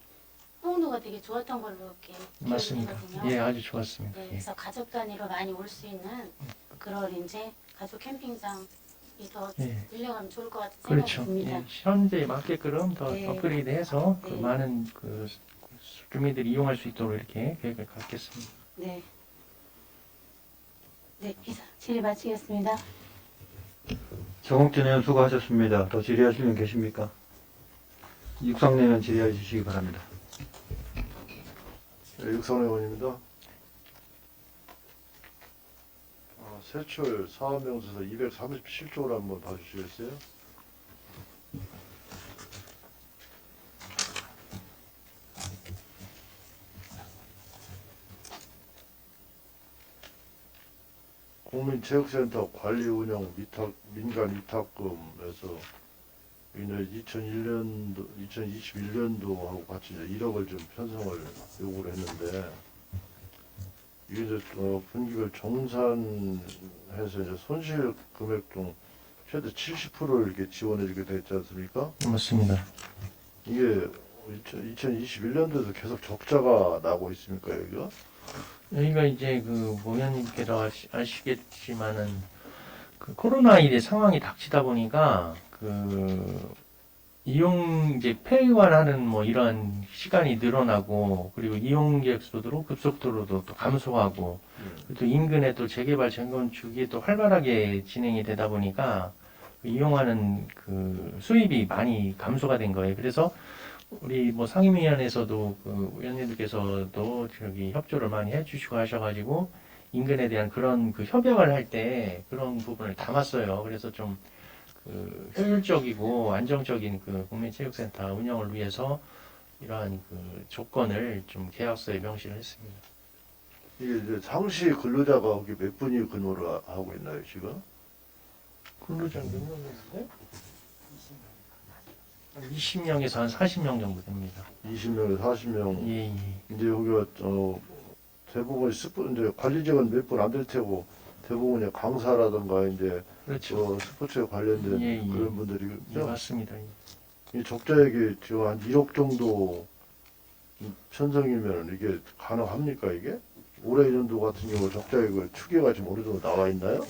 Speaker 2: 호응도가 되게 좋았던 걸로 이렇게
Speaker 7: 맞습니다.
Speaker 2: 기억되거든요.
Speaker 7: 예, 아주 좋았습니다.
Speaker 2: 네,
Speaker 7: 예.
Speaker 2: 그래서 가족 단위로 많이 올 수 있는 그런 이제 가족 캠핑장이 더
Speaker 7: 예.
Speaker 2: 늘려가면 좋을 것 같은
Speaker 7: 그렇죠.
Speaker 2: 생각이 듭니다.
Speaker 7: 예, 현재에 맞게끔 더
Speaker 2: 네.
Speaker 7: 업그레이드해서
Speaker 2: 네.
Speaker 7: 많은 주민들이 이용할 수 있도록 이렇게 계획을 갖겠습니다.
Speaker 2: 네. 네, 이상 질의 마치겠습니다.
Speaker 1: 정옥진 의원 수고하셨습니다. 더 질의하실 분 계십니까? 육상내 의원 질의해 주시기 바랍니다.
Speaker 4: 네, 육선 의원입니다. 세출 사업명세서 237조를 한번 봐주시겠어요? 국민체육센터 관리 운영 민간 위탁금에서 이제 2021년도하고 같이 이제 1억을 좀 편성을 요구를 했는데 이게 이제 분기별 정산해서 이제 손실 금액 중 최대 70%를 이렇게 지원해주게 됐지 않습니까?
Speaker 7: 맞습니다.
Speaker 4: 이게 2021년도에도 계속 적자가 나고 있습니까 여기가?
Speaker 7: 여기가 이제 모현님께서 아시겠지만은 코로나 일의 상황이 닥치다 보니까 이용 이제 폐의원하는 이러한 시간이 늘어나고 그리고 이용객 수도 급속도로도 또 감소하고 또 인근에 또 재개발 재건축이 또 활발하게 진행이 되다 보니까 이용하는 수입이 많이 감소가 된 거예요. 그래서 우리 상임위원회에서도 위원님들께서도 협조를 많이 해주시고 하셔가지고 인근에 대한 그런 협약을 할 때 그런 부분을 담았어요. 그래서 좀 그 효율적이고 안정적인 그 국민체육센터 운영을 위해서 이러한 그 조건을 좀 계약서에 명시를 했습니다.
Speaker 4: 이게 이제 상시 근로자가 거기 몇 분이 근무를 하고 있나요, 지금?
Speaker 7: 근로자 몇 명인데? 20명에서 한 40명 정도 됩니다.
Speaker 4: 20명에서 40명.
Speaker 7: 예, 예.
Speaker 4: 이제 여기가 대부분 이제 관리직은 몇 분 안 될 테고 대부분이 강사라든가 이제
Speaker 7: 그렇죠.
Speaker 4: 스포츠에 관련된
Speaker 7: 예, 예.
Speaker 4: 그런
Speaker 7: 예,
Speaker 4: 분들이거든요.
Speaker 7: 맞습니다. 예.
Speaker 4: 이 적자액이 지금 한 1억 정도 편성이면 이게 가능합니까 이게? 올해 연도 같은 경우 적자액을 추계가 지금 어느 정도 나와 있나요?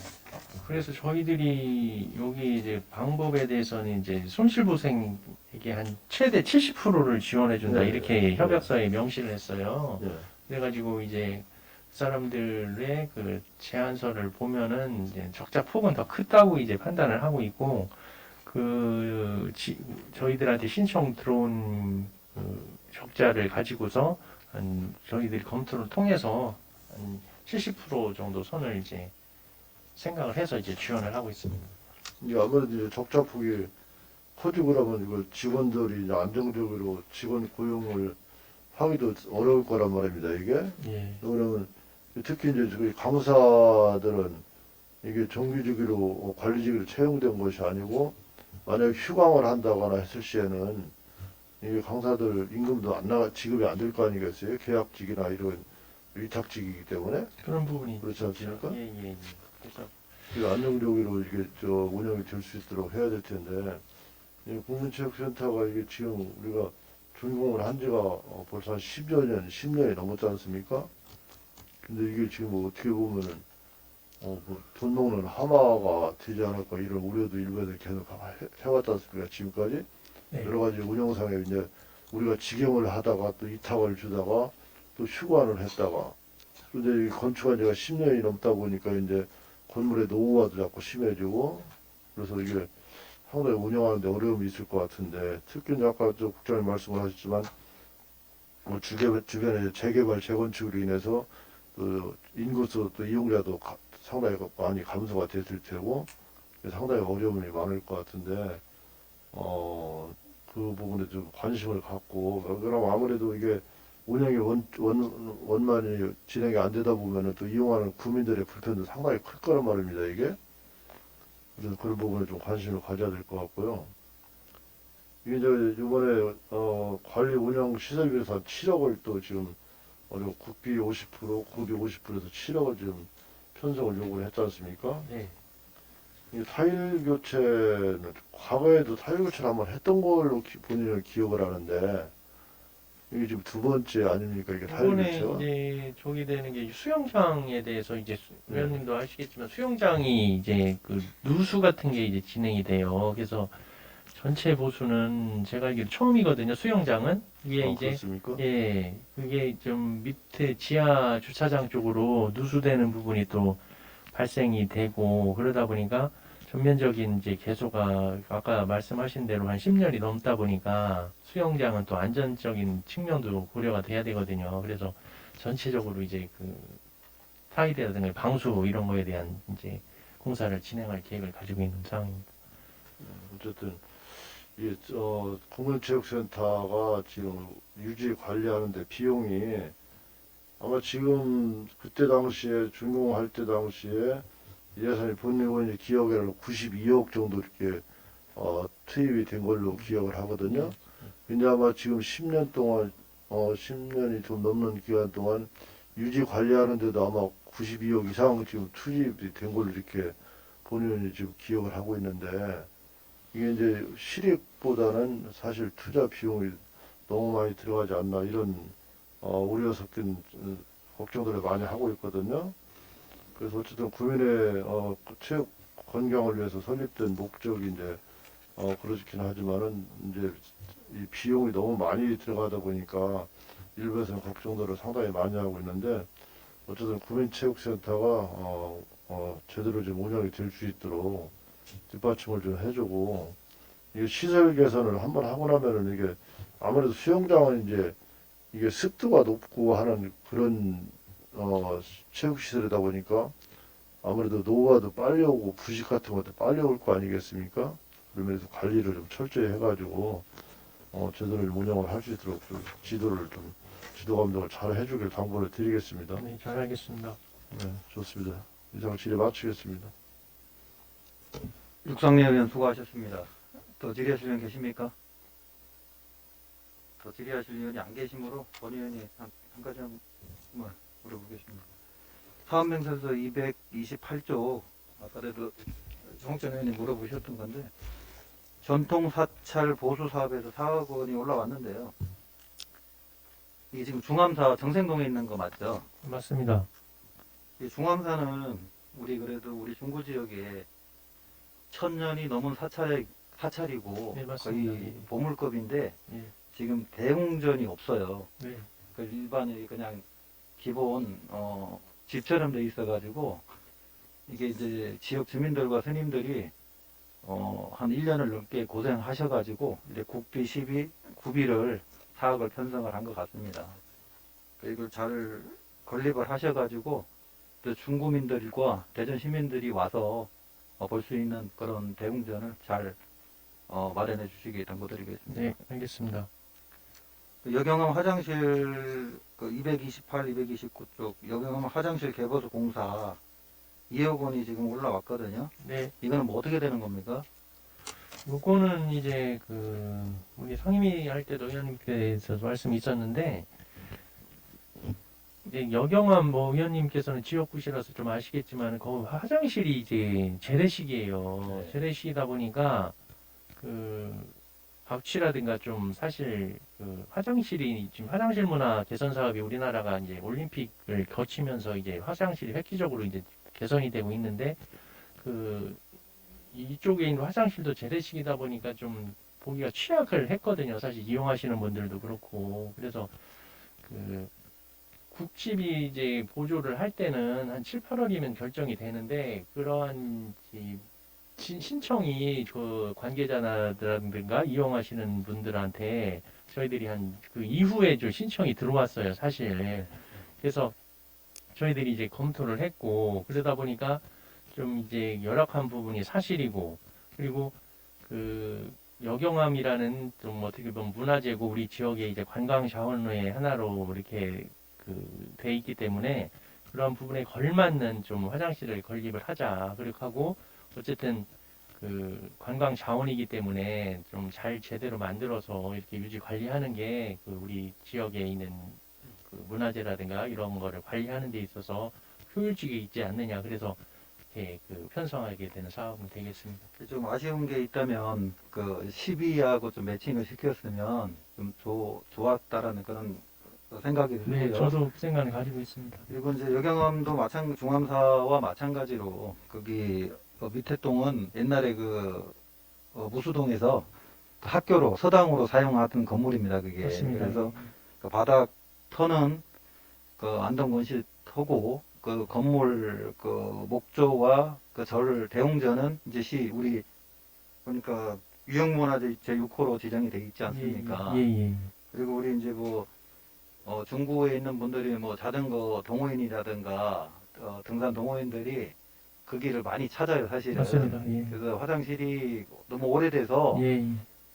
Speaker 7: 그래서 저희들이 여기 이제 방법에 대해서는 이제 손실보상에게 한 최대 70%를 지원해 준다
Speaker 4: 네,
Speaker 7: 이렇게
Speaker 4: 네.
Speaker 7: 협약서에 명시를 했어요.
Speaker 4: 예.
Speaker 7: 그래가지고 이제 그 사람들의 그 제안서를 보면은 이제 적자 폭은 더 크다고 이제 판단을 하고 있고 저희들한테 신청 들어온 그 적자를 가지고서 저희들이 검토를 통해서 한 70% 정도 선을 이제 생각을 해서 이제 지원을 하고 있습니다.
Speaker 4: 이게 아무래도 이제 적자폭이 커지고 그러면 이걸 직원들이 이제 안정적으로 직원 고용을 하기도 어려울 거란 말입니다, 이게.
Speaker 7: 예.
Speaker 4: 그러면 특히 이제 저기 강사들은 이게 정규직으로 관리직으로 채용된 것이 아니고 만약 휴강을 한다거나 했을 시에는 이게 강사들 임금도 안 나가 지급이 안 될 거 아니겠어요? 계약직이나 이런 위탁직이기 때문에
Speaker 7: 그런 부분이
Speaker 4: 그렇지 않습니까?
Speaker 7: 예, 예, 예. 그래서
Speaker 4: 그 안정적으로 이게 운영이 될 수 있도록 해야 될 텐데 이 국민체육센터가 이게 지금 우리가 준공을 한 지가 벌써 한 10여 년, 10년이 넘었지 않습니까? 근데 이게 지금 뭐 어떻게 보면은 뭐돈 먹는 하마가 되지 않을까 이런 우려도 일부에서 계속 해왔지 않습니까? 지금까지
Speaker 7: 네.
Speaker 4: 여러 가지 운영상에 이제 우리가 직영을 하다가 또 이탁을 주다가 또 휴관을 했다가 근데 이 건축한 지가 10년이 넘다 보니까 이제 건물의 노후화도 자꾸 심해지고 그래서 이게 상당히 운영하는데 어려움이 있을 것 같은데 특히 이제 아까 저 국장님 말씀을 하셨지만 뭐 주변에 재개발 재건축으로 인해서 그 인구수 또 이용자도 상당히 많이 감소가 됐을 테고 상당히 어려움이 많을 것 같은데 그 부분에 좀 관심을 갖고 그럼 아무래도 이게 운영이 원만히 진행이 안 되다 보면은 또 이용하는 구민들의 불편도 상당히 클 거란 말입니다 이게 그래서 그런 부분에 좀 관심을 가져야 될 것 같고요. 이게 이제 이번에 관리 운영 시설비에서 한 7억을 또 지금 국비 50%, 국비 50%에서 7억을 지금 편성을 요구를 했지 않습니까?
Speaker 7: 네.
Speaker 4: 이 타일 교체는 과거에도 타일 교체를 한번 했던 걸로 본인은 기억을 하는데 이게 지금 두 번째 아닙니까 이게 타일
Speaker 7: 이번에
Speaker 4: 교체가?
Speaker 7: 이제 저기 되는 게 수영장에 대해서 이제 위원님도 아시겠지만 수영장이 이제 그 누수 같은 게 이제 진행이 돼요. 그래서 전체 보수는 제가 알기로 처음이거든요. 수영장은 이게 이제
Speaker 4: 그렇습니까?
Speaker 7: 예 그게 좀 밑에 지하 주차장 쪽으로 누수되는 부분이 또 발생이 되고 그러다 보니까 전면적인 이제 개소가 아까 말씀하신 대로 한 10년이 넘다 보니까 수영장은 또 안전적인 측면도 고려가 돼야 되거든요. 그래서 전체적으로 이제 그 타일이라든가 방수 이런 거에 대한 이제 공사를 진행할 계획을 가지고 있는 상황입니다.
Speaker 4: 어쨌든 이게 공군체육센터가 지금 유지 관리하는데 비용이 아마 지금 그때 당시에 준공할 때 당시에 예산이 본인이 기억에는 92억 정도 이렇게 투입이 된 걸로 기억을 하거든요. 근데 아마 지금 10년 동안 10년이 좀 넘는 기간 동안 유지 관리하는데도 아마 92억 이상 지금 투입이 된 걸로 이렇게 본인이 지금 기억을 하고 있는데 이게 이제 실익보다는 사실 투자 비용이 너무 많이 들어가지 않나 이런 우려 섞인 걱정들을 많이 하고 있거든요. 그래서 어쨌든 국민의 체육 건강을 위해서 설립된 목적이 이제 그렇긴 하지만은 이제 이 비용이 너무 많이 들어가다 보니까 일부에서는 걱정들을 상당히 많이 하고 있는데 어쨌든 국민체육센터가 제대로 좀 운영이 될 수 있도록 뒷받침을 좀 해주고 이게 시설 개선을 한번 하고 나면은 이게 아무래도 수영장은 이제 이게 습도가 높고 하는 그런 체육시설이다 보니까 아무래도 노후화도 빨리 오고 부식 같은 것도 빨리 올 거 아니겠습니까? 그런 면에서 관리를 좀 철저히 해가지고 제대로 운영을 할 수 있도록 좀 지도 감독을 잘 해주길 당부를 드리겠습니다.
Speaker 7: 네, 잘 알겠습니다.
Speaker 4: 네, 좋습니다. 이상 질의 마치겠습니다.
Speaker 1: 육성래 의원 수고하셨습니다. 또 질의하실 의원 계십니까? 또 질의하실 의원이 안 계시므로 권 의원이 한 가지 한번 물어보겠습니다. 사업명세서 228조 아까도 정천 의원이 물어보셨던 건데 전통 사찰 보수 사업에서 4억 원이 올라왔는데요. 이게 지금 중암사 정생동에 있는 거 맞죠?
Speaker 7: 맞습니다.
Speaker 1: 이 중암사는 우리 중구 지역에 1000년이 넘은 사찰이고
Speaker 7: 네, 맞습니다.
Speaker 1: 거의
Speaker 7: 예.
Speaker 1: 보물급인데
Speaker 7: 예.
Speaker 1: 지금 대웅전이 없어요.
Speaker 7: 네.
Speaker 1: 그 일반이 그냥 기본 집처럼 돼 있어가지고 이게 이제 지역 주민들과 스님들이 한 1년을 넘게 고생하셔가지고 이제 국비 12 구비를 사업을 편성을 한 것 같습니다. 이걸 잘 건립을 하셔가지고 또 중구민들과 대전 시민들이 와서 볼 수 있는 그런 대웅전을 잘 마련해 주시기 당부드리겠습니다.
Speaker 7: 네, 알겠습니다.
Speaker 1: 여경암 화장실 228, 229쪽 여경암 화장실 개보수 공사 2억 원이 지금 올라왔거든요.
Speaker 7: 네,
Speaker 1: 이거는 뭐 어떻게 되는 겁니까?
Speaker 7: 요거는 이제 우리 상임위 할 때도 의원님께서 말씀이 있었는데 이제 여경암 의원님께서는 지역구시라서 좀 아시겠지만 거기 화장실이 이제 재래식이에요.
Speaker 1: 네.
Speaker 7: 재래식이다 보니까 박취라든가 좀 사실 화장실이 지금 화장실 문화 개선 사업이 우리나라가 이제 올림픽을 거치면서 이제 화장실이 획기적으로 이제 개선이 되고 있는데 이쪽에 있는 화장실도 재래식이다 보니까 좀 보기가 취약을 했거든요. 사실 이용하시는 분들도 그렇고 그래서 국집이 이제 보조를 할 때는 한 7, 8월이면 결정이 되는데 그러한 신청이 관계자라든가 이용하시는 분들한테 저희들이 그 이후에 좀 신청이 들어왔어요, 사실. 그래서 저희들이 이제 검토를 했고 그러다 보니까 좀 이제 열악한 부분이 사실이고 그리고 여경암이라는 좀 어떻게 보면 문화재고 우리 지역의 이제 관광 자원의 하나로 이렇게 돼 있기 때문에 그런 부분에 걸맞는 좀 화장실을 건립을 하자. 그렇게 하고 어쨌든 관광 자원이기 때문에 좀 잘 제대로 만들어서 이렇게 유지 관리하는 게 우리 지역에 있는 문화재라든가 이런 거를 관리하는 데 있어서 효율적이 있지 않느냐. 그래서 이렇게 편성하게 되는 사업은 되겠습니다.
Speaker 1: 좀 아쉬운 게 있다면 12하고 좀 매칭을 시켰으면 좀 좋았다라는 그런 생각이 드네요.
Speaker 7: 네, 저도 그 생각을 가지고 있습니다.
Speaker 1: 그리고 이제 여경암도 중암사와 마찬가지로 거기 밑에 동은 옛날에 무수동에서 학교로 서당으로 사용하던 건물입니다. 그게
Speaker 7: 맞습니다.
Speaker 1: 그래서 바닥 터는 안동건실터고 건물 목조와 대웅전은 이제 우리 보니까 유형문화재 제6호로 지정이 돼 있지 않습니까?
Speaker 7: 예.
Speaker 1: 그리고 우리 이제 중구에 있는 분들이 자전거 동호인이라든가 등산 동호인들이 그 길을 많이 찾아요, 사실은.
Speaker 7: 맞습니다. 예.
Speaker 1: 그래서 화장실이 너무 오래돼서
Speaker 7: 예.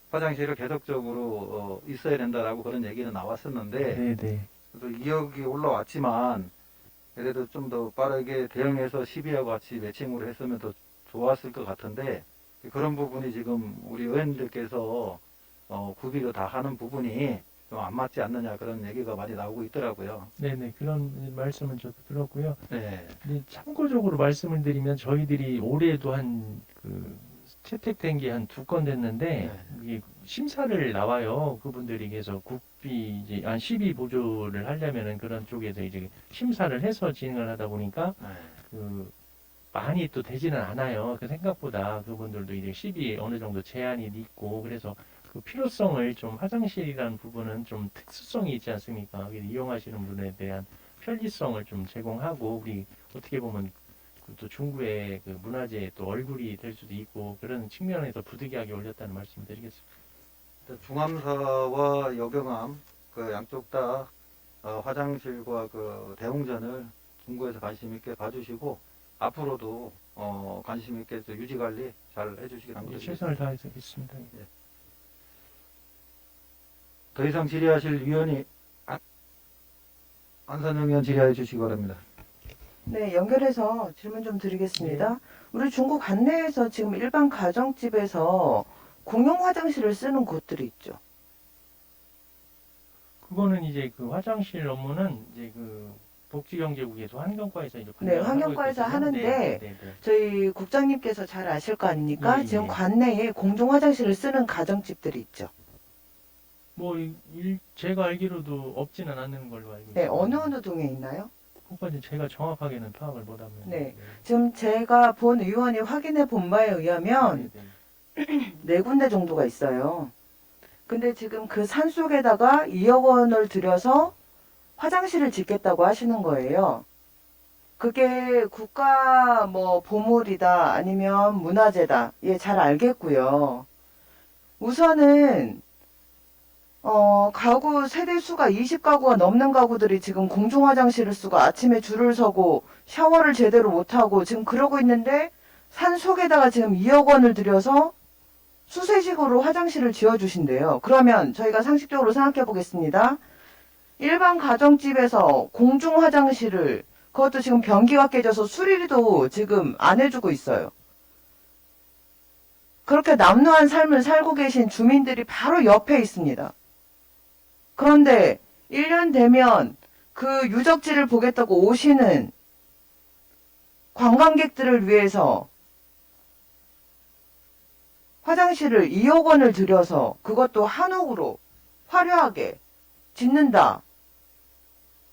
Speaker 1: 화장실을 계속적으로 있어야 된다라고 그런 얘기는 나왔었는데
Speaker 7: 네.
Speaker 1: 그래서 2억이 올라왔지만 그래도 좀 더 빠르게 대응해서 12하고 같이 매칭으로 했으면 더 좋았을 것 같은데 그런 부분이 지금 우리 의원님들께서 구비를 다 하는 부분이 좀 안 맞지 않느냐 그런 얘기가 많이 나오고 있더라고요.
Speaker 7: 네네. 그런 말씀은 저도 들었고요.
Speaker 1: 네.
Speaker 7: 근데 참고적으로 말씀을 드리면 저희들이 올해도 채택된 게 한 2건 됐는데 이게 심사를 나와요. 그분들이 그래서 국비 이제 한 12 보조를 하려면은 그런 쪽에서 이제 심사를 해서 진행을 하다 보니까 많이 또 되지는 않아요. 생각보다 그분들도 이제 12 어느 정도 제한이 있고 그래서 필요성을 좀 화장실이라는 부분은 좀 특수성이 있지 않습니까? 이용하시는 분에 대한 편리성을 좀 제공하고 우리 어떻게 보면 또 중구의 문화재의 또 얼굴이 될 수도 있고 그런 측면에서 부득이하게 올렸다는 말씀 드리겠습니다.
Speaker 1: 중암사와 여경암 양쪽 다 화장실과 대웅전을 중구에서 관심 있게 봐주시고 앞으로도 관심 있게 또 유지 관리 잘 해주시기 바랍니다.
Speaker 7: 예, 최선을 다해서 하겠습니다.
Speaker 1: 더 이상 질의하실 위원이 안산영 위원 질의해 주시기 바랍니다.
Speaker 8: 네, 연결해서 질문 좀 드리겠습니다. 우리 중국 관내에서 지금 일반 가정집에서 공용 화장실을 쓰는 곳들이 있죠.
Speaker 7: 그거는 이제 그 화장실 업무는 이제 그 복지경제국에서 환경과에서 이제
Speaker 8: 네,
Speaker 7: 관장을
Speaker 8: 환경과에서
Speaker 7: 하고 있거든요.
Speaker 8: 하는데
Speaker 7: 네.
Speaker 8: 저희 국장님께서 잘 아실 거 아닙니까?
Speaker 7: 예,
Speaker 8: 지금
Speaker 7: 예.
Speaker 8: 관내에 공중 화장실을 쓰는 가정집들이 있죠.
Speaker 7: 뭐 제가 알기로도 없지는 않는 걸로 알고
Speaker 8: 네,
Speaker 7: 있습니다.
Speaker 8: 어느 동에 있나요?
Speaker 7: 그것까지 제가 정확하게는 파악을 못하면.
Speaker 8: 네. 지금 제가 본 의원이 확인해 본 바에 의하면 네 군데 정도가 있어요. 근데 지금 그 산속에다가 2억 원을 들여서 화장실을 짓겠다고 하시는 거예요. 그게 국가 뭐 보물이다 아니면 문화재다. 예, 잘 알겠고요. 우선은 가구 세대 수가 20가구가 넘는 가구들이 지금 공중 화장실을 쓰고 아침에 줄을 서고 샤워를 제대로 못하고 지금 그러고 있는데 산속에다가 지금 2억 원을 들여서 수세식으로 화장실을 지어주신대요. 그러면 저희가 상식적으로 생각해 보겠습니다. 일반 가정집에서 공중 화장실을 그것도 지금 변기가 깨져서 수리도 지금 안 해주고 있어요. 그렇게 남루한 삶을 살고 계신 주민들이 바로 옆에 있습니다. 그런데 1년 되면 그 유적지를 보겠다고 오시는 관광객들을 위해서 화장실을 2억 원을 들여서 그것도 한옥으로 화려하게 짓는다.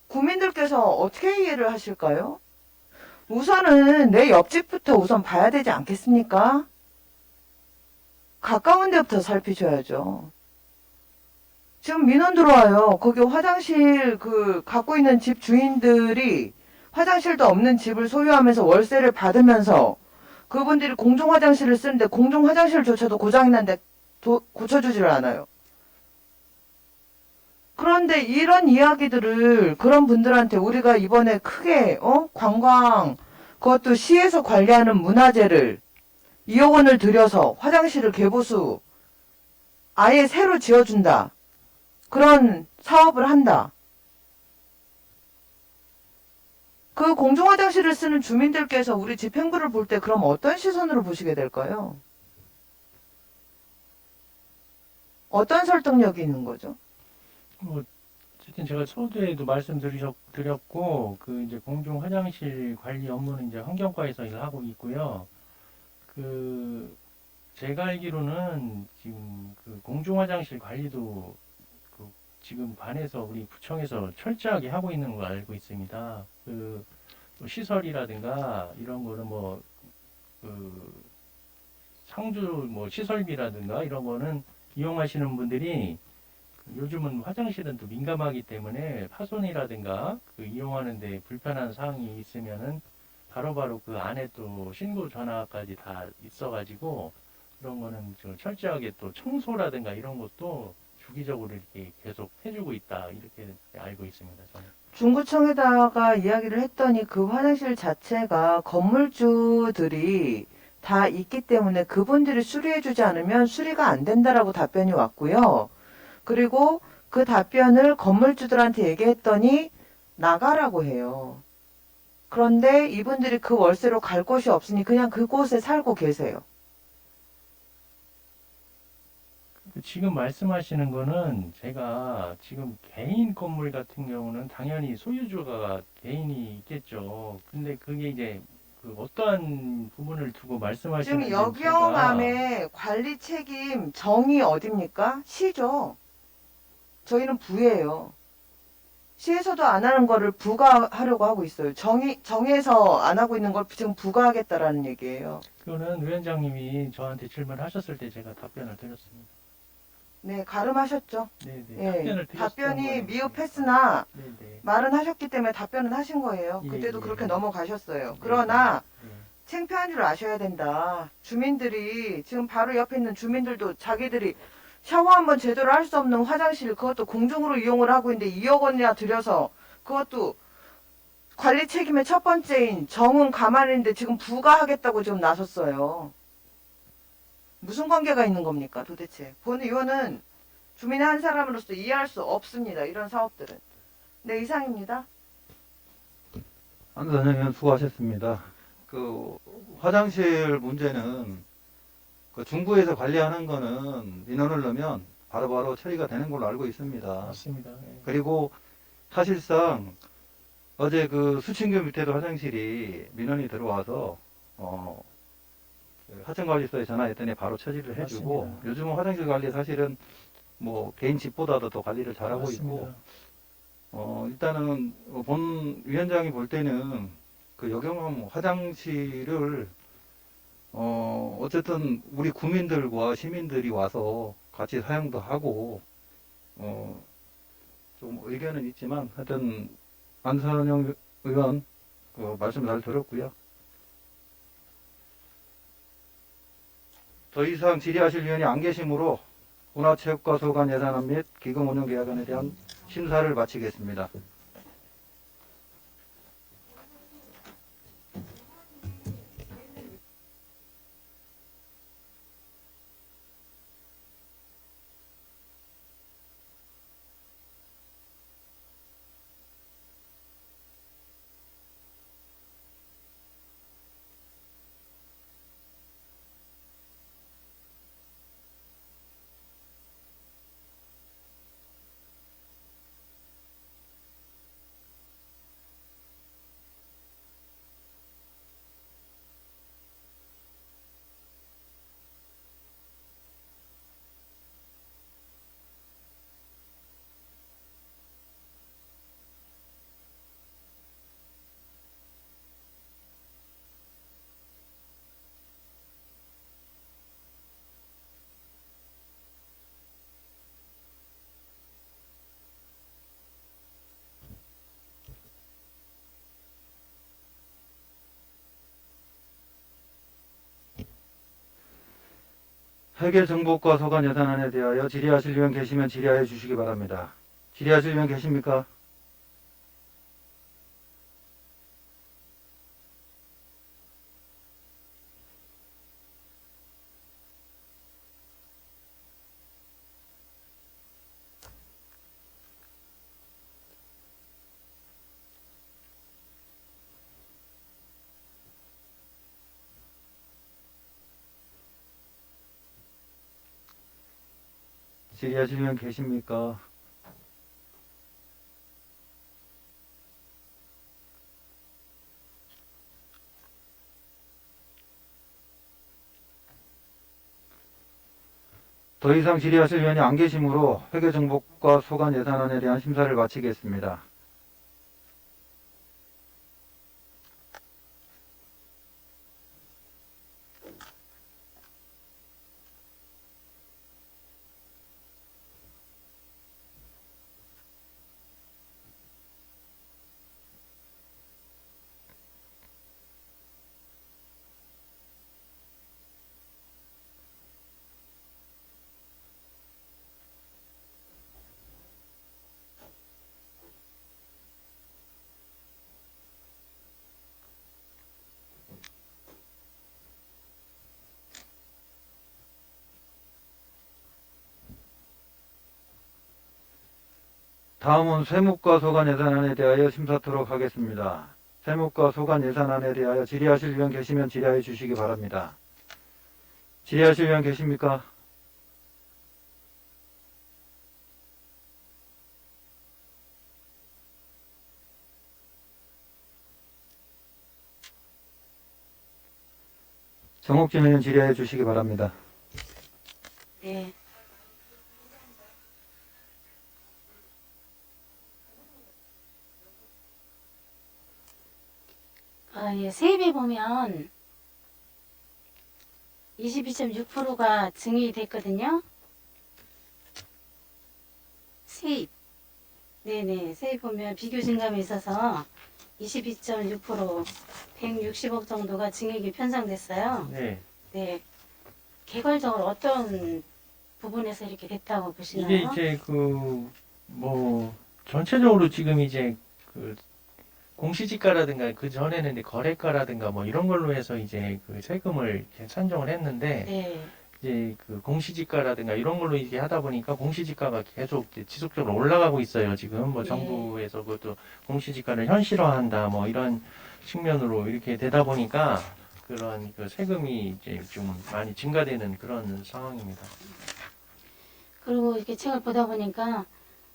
Speaker 8: 국민들께서 어떻게 이해를 하실까요? 우선은 내 옆집부터 우선 봐야 되지 않겠습니까? 가까운 데부터 살피셔야죠. 지금 민원 들어와요. 거기 화장실 갖고 있는 집 주인들이 화장실도 없는 집을 소유하면서 월세를 받으면서 그분들이 공중 화장실을 쓰는데 공중 화장실조차도 고장이 난데 고쳐주지를 않아요. 그런데 이런 이야기들을 그런 분들한테 우리가 이번에 크게 관광 그것도 시에서 관리하는 문화재를 2억 원을 들여서 화장실을 개보수 아예 새로 지어준다. 그런 사업을 한다. 그 공중 화장실을 쓰는 주민들께서 우리 집행부를 볼 때 그럼 어떤 시선으로 보시게 될까요? 어떤 설득력이 있는 거죠?
Speaker 7: 뭐 어쨌든 제가 서두에도 말씀드렸고 그 이제 공중 화장실 관리 업무는 이제 환경과에서 일을 하고 있고요. 그 제가 알기로는 지금 그 공중 화장실 관리도 그 지금 관에서 우리 구청에서 철저하게 하고 있는 걸 알고 있습니다. 그 시설이라든가 이런 거는 뭐 그 상주 뭐 시설비라든가 이런 거는 이용하시는 분들이 요즘은 화장실은 또 민감하기 때문에 파손이라든가 그 이용하는데 불편한 사항이 있으면은 바로바로 그 안에 또 신고 전화까지 다 있어가지고 그런 거는 좀 철저하게 또 청소라든가 이런 것도 주기적으로 이렇게 계속 해주고 있다 이렇게 알고 있습니다. 저는.
Speaker 8: 중구청에다가 이야기를 했더니 그 화장실 자체가 건물주들이 다 있기 때문에 그분들이 수리해주지 않으면 수리가 안 된다라고 답변이 왔고요. 그리고 그 답변을 건물주들한테 얘기했더니 나가라고 해요. 그런데 이분들이 그 월세로 갈 곳이 없으니 그냥 그곳에 살고 계세요.
Speaker 7: 지금 말씀하시는 거는 제가 지금 개인 건물 같은 경우는 당연히 소유주가 개인이 있겠죠. 근데 그게 이제 그 어떠한 부분을 두고 말씀하시는지
Speaker 8: 지금 역영암의 관리 책임 정이 어딥니까? 시죠. 저희는 부예요. 시에서도 안 하는 거를 부가 하려고 하고 있어요. 정에서 안 하고 있는 걸 지금 부가 하겠다라는 얘기예요.
Speaker 7: 그거는 위원장님이 저한테 질문하셨을 때 제가 답변을 드렸습니다.
Speaker 8: 네, 가름하셨죠.
Speaker 7: 네네.
Speaker 8: 예,
Speaker 7: 답변을 드렸던
Speaker 8: 답변이
Speaker 7: 거예요.
Speaker 8: 미흡했으나
Speaker 7: 네네.
Speaker 8: 말은 하셨기 때문에 답변은 하신 거예요.
Speaker 7: 예,
Speaker 8: 그때도
Speaker 7: 예.
Speaker 8: 그렇게 넘어가셨어요.
Speaker 7: 네,
Speaker 8: 그러나
Speaker 7: 네.
Speaker 8: 창피한 줄 아셔야 된다. 주민들이 지금 바로 옆에 있는 주민들도 자기들이 샤워 한번 제대로 할 수 없는 화장실 그것도 공중으로 이용을 하고 있는데 2억 원이나 들여서 그것도 관리 책임의 첫 번째인 정은 가만히 있는데 지금 부과하겠다고 지금 나섰어요. 무슨 관계가 있는 겁니까 도대체? 본 의원은 주민의 한 사람으로서 이해할 수 없습니다. 이런 사업들은. 네, 이상입니다.
Speaker 1: 안선영 의원 수고하셨습니다. 그 화장실 문제는 그 중부에서 관리하는 거는 민원을 넣으면 바로바로 처리가 되는 걸로 알고 있습니다.
Speaker 7: 맞습니다. 예.
Speaker 1: 그리고 사실상 어제 그 수친교 밑에도 화장실이 민원이 들어와서 그 하천관리소에 전화했더니 바로 처리를 해주고
Speaker 7: 맞습니다.
Speaker 1: 요즘은 화장실 관리 사실은 뭐 개인 집보다도 더 관리를 잘하고 있고
Speaker 7: 맞습니다.
Speaker 1: 일단은 본 위원장이 볼 때는 그 여경함 화장실을 어쨌든 우리 구민들과 시민들이 와서 같이 사용도 하고 좀 의견은 있지만 하여튼 안선영 의원 그 말씀 잘 들었고요. 더 이상 질의하실 위원이 안 계시므로 문화체육과 소관 예산안 및 기금 운영 계약안에 대한 심사를 마치겠습니다. 회계 정보과 소관 예산안에 대하여 질의하실 위원 계시면 질의하여 주시기 바랍니다. 질의하실 위원 계십니까? 질의하실 위원 계십니까? 더 이상 질의하실 위원이 안 계시므로 회계정보과 소관 예산안에 대한 심사를 마치겠습니다. 다음은 세무과 소관 예산안에 대하여 심사토록 하겠습니다. 세무과 소관 예산안에 대하여 질의하실 위원 계시면 질의하여 주시기 바랍니다. 질의하실 위원 계십니까? 정옥진 의원 질의하여 주시기 바랍니다.
Speaker 2: 네. 예, 세입에 보면 22.6%가 증액이 됐거든요. 세입. 네네. 세입 보면 비교 증감이 있어서 22.6% 160억 정도가 증액이 편성됐어요.
Speaker 7: 네.
Speaker 2: 네. 개괄적으로 어떤 부분에서 이렇게 됐다고 보시나요?
Speaker 7: 이게 이제 전체적으로 지금 이제 공시지가라든가 그 전에는 이제 거래가라든가 뭐 이런 걸로 해서 이제 그 세금을 이렇게 산정을 했는데
Speaker 2: 네.
Speaker 7: 이제 그 공시지가라든가 이런 걸로 이렇게 하다 보니까 공시지가가 계속 이제 지속적으로 올라가고 있어요. 지금 뭐
Speaker 2: 네.
Speaker 7: 정부에서 그것도 공시지가를 현실화한다 뭐 이런 측면으로 이렇게 되다 보니까 그런 그 세금이 이제 좀 많이 증가되는 그런 상황입니다.
Speaker 2: 그리고 이렇게 책을 보다 보니까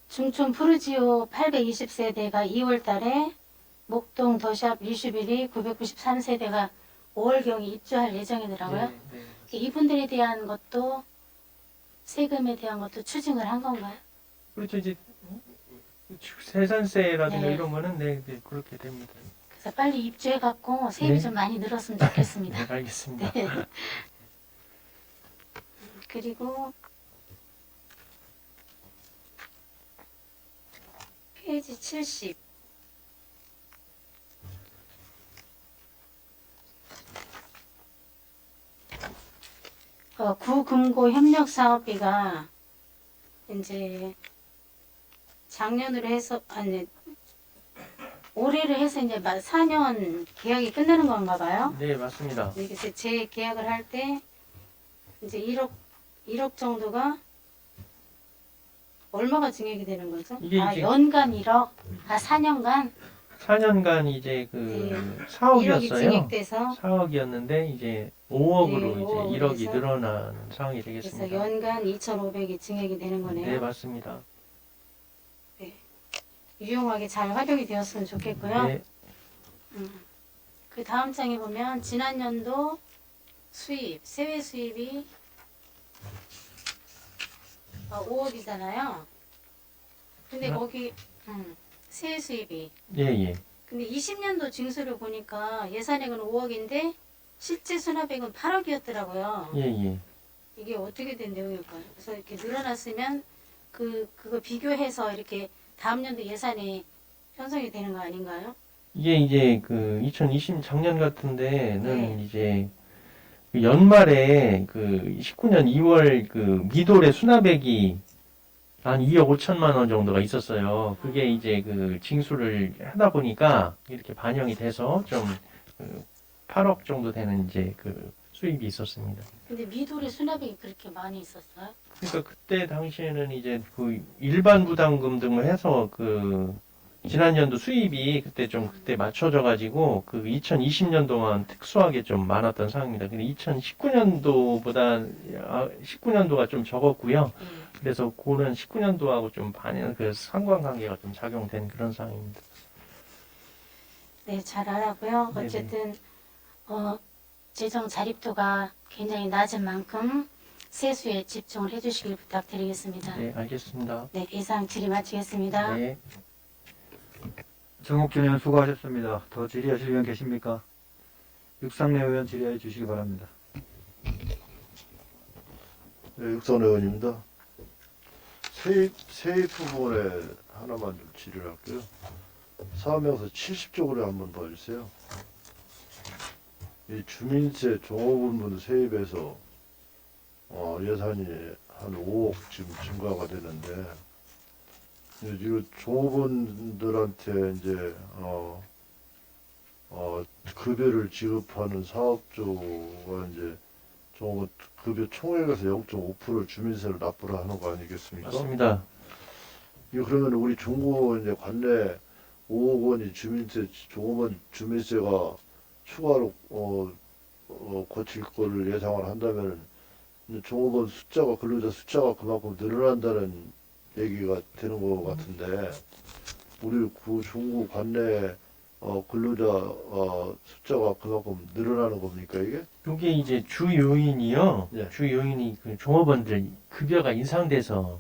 Speaker 2: 중촌 푸르지오 820세대가 2월 달에 목동 더샵 21이 993세대가 5월경에 입주할 예정이더라고요.
Speaker 7: 네, 네.
Speaker 2: 이분들에 대한 것도 세금에 대한 것도 추징을 한 건가요?
Speaker 7: 그렇죠. 이제 세산세라든가
Speaker 2: 네.
Speaker 7: 이런 거는 네, 네, 그렇게 됩니다.
Speaker 2: 그래서 빨리 입주해 갖고 세입이
Speaker 7: 네.
Speaker 2: 좀 많이 늘었으면 좋겠습니다.
Speaker 7: 네, 알겠습니다.
Speaker 2: 네. 그리고 페이지 70. 구금고 협력 사업비가 이제 작년으로 해서 아니 올해를 해서 이제 4년 계약이 끝나는 건가 봐요.
Speaker 7: 네, 맞습니다.
Speaker 2: 그래서 재계약을 할 때 이제 1억 정도가 얼마가 증액이 되는 거죠?
Speaker 7: 이게 이제-
Speaker 2: 연간 1억? 4년간
Speaker 7: 4년간 이제 그
Speaker 2: 네. 1억이
Speaker 7: 4억이었어요.
Speaker 2: 증액돼서
Speaker 7: 4억이었는데 이제 5억으로
Speaker 2: 네,
Speaker 7: 이제
Speaker 2: 5억으로
Speaker 7: 1억이
Speaker 2: 해서-
Speaker 7: 늘어나는 상황이
Speaker 2: 그래서
Speaker 7: 되겠습니다.
Speaker 2: 연간 2,500이 증액이 되는 거네요.
Speaker 7: 네, 맞습니다.
Speaker 2: 유용하게 잘 활용이 되었으면 좋겠고요.
Speaker 7: 네,
Speaker 2: 그 다음 장에 보면 지난 연도 수입, 세외 수입이 5억이잖아요. 근데
Speaker 7: 네.
Speaker 2: 거기 세외 수입이
Speaker 7: 예, 예.
Speaker 2: 근데 20년도 징수를 보니까 예산액은 5억인데 실제 수납액은 8억이었더라고요.
Speaker 7: 예, 예.
Speaker 2: 이게 어떻게 된 내용일까요? 그래서 이렇게 늘어났으면 그거 비교해서 이렇게 다음 연도 예산이 편성이 되는 거 아닌가요?
Speaker 7: 이게 이제 그 2020 작년 같은 데는
Speaker 2: 네.
Speaker 7: 이제 그 연말에 그 19년 2월 그 미돌의 수납액이 한 2억 5천만 원 정도가 있었어요. 그게 이제 그 징수를 하다 보니까 이렇게 반영이 돼서 좀 그 8억 정도 되는 이제 그 수입이 있었습니다.
Speaker 2: 근데 미돌의 수납액이 그렇게 많이 있었어요?
Speaker 7: 그러니까 그때 당시에는 이제 그 일반 부담금 등을 해서 그 지난 연도 수입이 그때 맞춰져 가지고 그 2020년도만 특수하게 좀 많았던 상황입니다. 근데 2019년도보다 19년도가 좀 적었고요.
Speaker 2: 네.
Speaker 7: 그래서 그는 19년도하고 좀 반영 그 상관관계가 좀 작용된 그런 상황입니다.
Speaker 2: 네, 잘 알았고요.
Speaker 7: 네네.
Speaker 2: 어쨌든 재정 자립도가 굉장히 낮은 만큼 세수에 집중을 해주시길 부탁드리겠습니다.
Speaker 7: 네, 알겠습니다.
Speaker 2: 네, 이상 질의 마치겠습니다.
Speaker 7: 네.
Speaker 1: 정옥준 의원 수고하셨습니다. 더 질의하실 의원 계십니까? 육상내 의원 질의해 주시기 바랍니다.
Speaker 4: 네, 육선 의원입니다. 세입 부분에 하나만 좀 질의를 할게요. 사업명서 70쪽으로 한번 봐주세요. 이 주민세 종업원분 세입에서 예산이 한 5억 지금 증가가 되는데 이거 종업원들한테 이제 급여를 지급하는 사업주가 이제 종업원 급여 총액에서 0.5%를 주민세를 납부를 하는 거 아니겠습니까?
Speaker 7: 맞습니다.
Speaker 4: 이거 그러면 우리 중고 이제 관내 5억 원이 주민세 종업원 주민세가 추가로 거칠 거를 예상을 한다면은 이제 종업원 숫자가 근로자 숫자가 그만큼 늘어난다는 얘기가 되는 것 같은데 우리 그 중고 관내 근로자 숫자가 그만큼 늘어나는 겁니까 이게?
Speaker 7: 이게 이제 주 요인이요.
Speaker 4: 예.
Speaker 7: 주 요인이 그 종업원들 급여가 인상돼서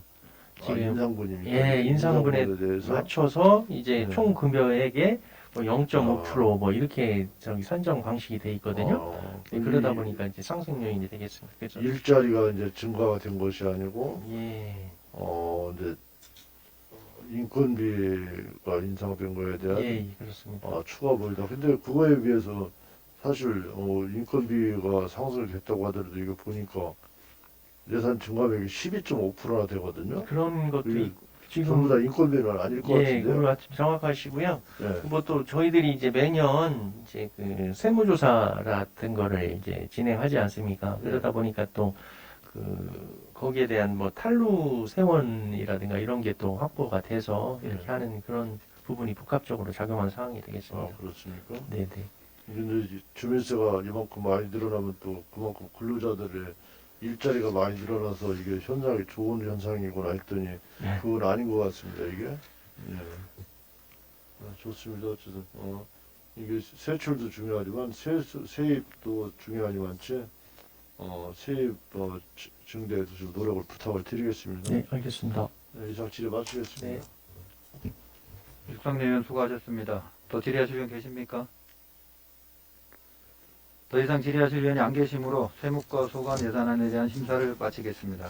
Speaker 7: 지금
Speaker 4: 인상분입니까?
Speaker 7: 예, 인상분에
Speaker 4: 인상분에 대해서
Speaker 7: 맞춰서 이제
Speaker 4: 네.
Speaker 7: 총 금여액의 뭐 0.5%뭐 이렇게 저기 산정 방식이 돼 있거든요. 네, 그러다 보니까 이제 상승 요인이 되겠습니다. 그래서
Speaker 4: 일자리가 이제 증가가 된 것이 아니고
Speaker 7: 예,
Speaker 4: 이제 인건비가 인상된 거에 대한
Speaker 7: 예, 그렇습니다.
Speaker 4: 추가 보이다. 근데 그거에 비해서 사실 인건비가 상승이 됐다고 하더라도 이거 보니까 예산 증가액이 12.5%나 되거든요.
Speaker 7: 그런 것도
Speaker 4: 이게
Speaker 7: 있고
Speaker 4: 전부 다 인건비는 아닐 것
Speaker 7: 예,
Speaker 4: 같은데요.
Speaker 7: 그 말씀 정확하시고요.
Speaker 4: 예.
Speaker 7: 뭐 또 저희들이 이제 매년 이제 그 세무조사 같은 거를 이제 진행하지 않습니까?
Speaker 4: 네.
Speaker 7: 그러다 보니까 또 그 거기에 대한 뭐 탈루 세원이라든가 이런 게 또 확보가 돼서 이렇게
Speaker 4: 네.
Speaker 7: 하는 그런 부분이 복합적으로 작용한 상황이
Speaker 4: 아,
Speaker 7: 되겠습니다.
Speaker 4: 그렇습니까?
Speaker 7: 네네.
Speaker 4: 근데 이제 주민세가 이만큼 많이 늘어나면 또 그만큼 근로자들의 일자리가 많이 늘어나서 이게 현상이 좋은 현상이구나 했더니
Speaker 7: 네.
Speaker 4: 그건 아닌 것 같습니다. 이게. 예. 좋습니다. 어쨌든 이게 세출도 중요하지만 세입도 중요하지만 세입 증대에도 좀 노력을 부탁을 드리겠습니다.
Speaker 7: 네, 알겠습니다.
Speaker 4: 네, 이상 질의 마치겠습니다.
Speaker 7: 네.
Speaker 1: 육상내 의원 수고하셨습니다. 더 질의하실 의원 계십니까? 더 이상 질의하실 의원이 안 계시므로 세무과 소관 예산안에 대한 심사를 마치겠습니다.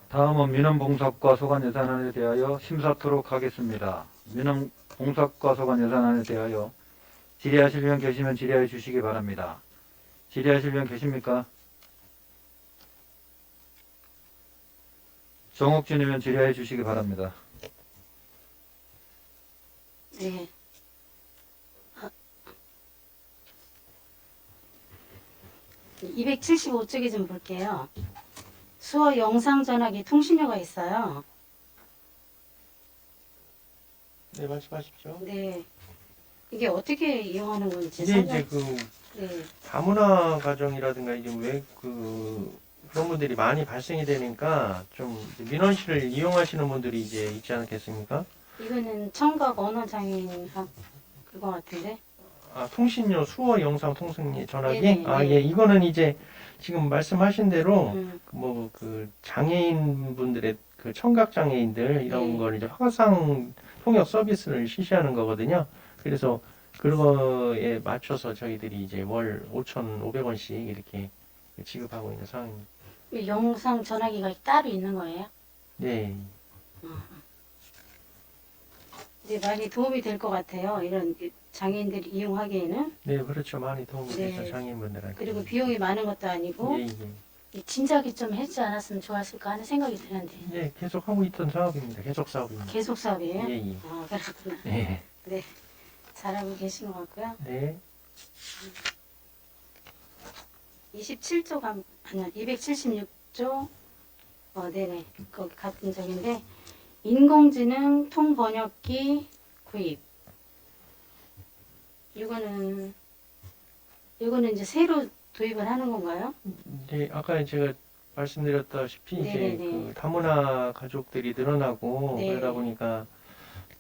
Speaker 1: 다음은 민원봉사과 소관 예산안에 대하여 심사토록 하겠습니다. 민원봉사과 소관 예산안에 대하여 질의하실 의원 계시면 질의해 주시기 바랍니다. 질의하실 의원 계십니까? 정옥진 의원 질의해 주시기 바랍니다.
Speaker 2: 네. 275쪽에 좀 볼게요. 수어 영상 전화기 통신료가 있어요.
Speaker 7: 네, 말씀하십시오.
Speaker 2: 네. 이게 어떻게 이용하는 건지
Speaker 7: 이게 이제 그
Speaker 2: 네.
Speaker 7: 다문화 가정이라든가 이제 왜 그런 분들이 많이 발생이 되니까 좀 이제 민원실을 이용하시는 분들이 이제 있지 않겠습니까?
Speaker 2: 이거는 청각 언어장애인 그거 같은데.
Speaker 7: 아, 통신료, 수어 영상 통신료 전화기?
Speaker 2: 네네,
Speaker 7: 아,
Speaker 2: 네.
Speaker 7: 예, 이거는 이제 지금 말씀하신 대로
Speaker 2: 음,
Speaker 7: 뭐 그 장애인 분들의 그 청각 장애인들 이런
Speaker 2: 네.
Speaker 7: 걸 이제 화상 통역 서비스를 실시하는 거거든요. 그래서 그거에 맞춰서 저희들이 이제 월 5,500원씩 이렇게 지급하고 있는 상황입니다.
Speaker 2: 이 영상 전화기가 따로 있는 거예요?
Speaker 7: 네.
Speaker 2: 네, 많이 도움이 될 것 같아요. 이런 장애인들이 이용하기에는.
Speaker 7: 네, 그렇죠. 많이 도움이
Speaker 2: 네.
Speaker 7: 되죠, 장애인분들한테.
Speaker 2: 그리고 비용이 많은 것도 아니고
Speaker 7: 예, 예.
Speaker 2: 이 진작에 좀 해주지 않았으면 좋았을까 하는 생각이 드는데.
Speaker 7: 예, 계속 하고 있던 사업입니다. 계속 사업입니다.
Speaker 2: 계속 사업이에요?
Speaker 7: 예, 예.
Speaker 2: 아, 그렇구나.
Speaker 7: 예.
Speaker 2: 네. 잘하고 계신 것 같고요.
Speaker 7: 네.
Speaker 2: 27조 아니 276조 네네 거기 같은 적인데 인공지능 통번역기 구입 이거는 이제 새로 도입을 하는 건가요?
Speaker 7: 네, 아까 제가 말씀드렸다시피 이제
Speaker 2: 네네네.
Speaker 7: 그 다문화 가족들이 늘어나고
Speaker 2: 네.
Speaker 7: 그러다 보니까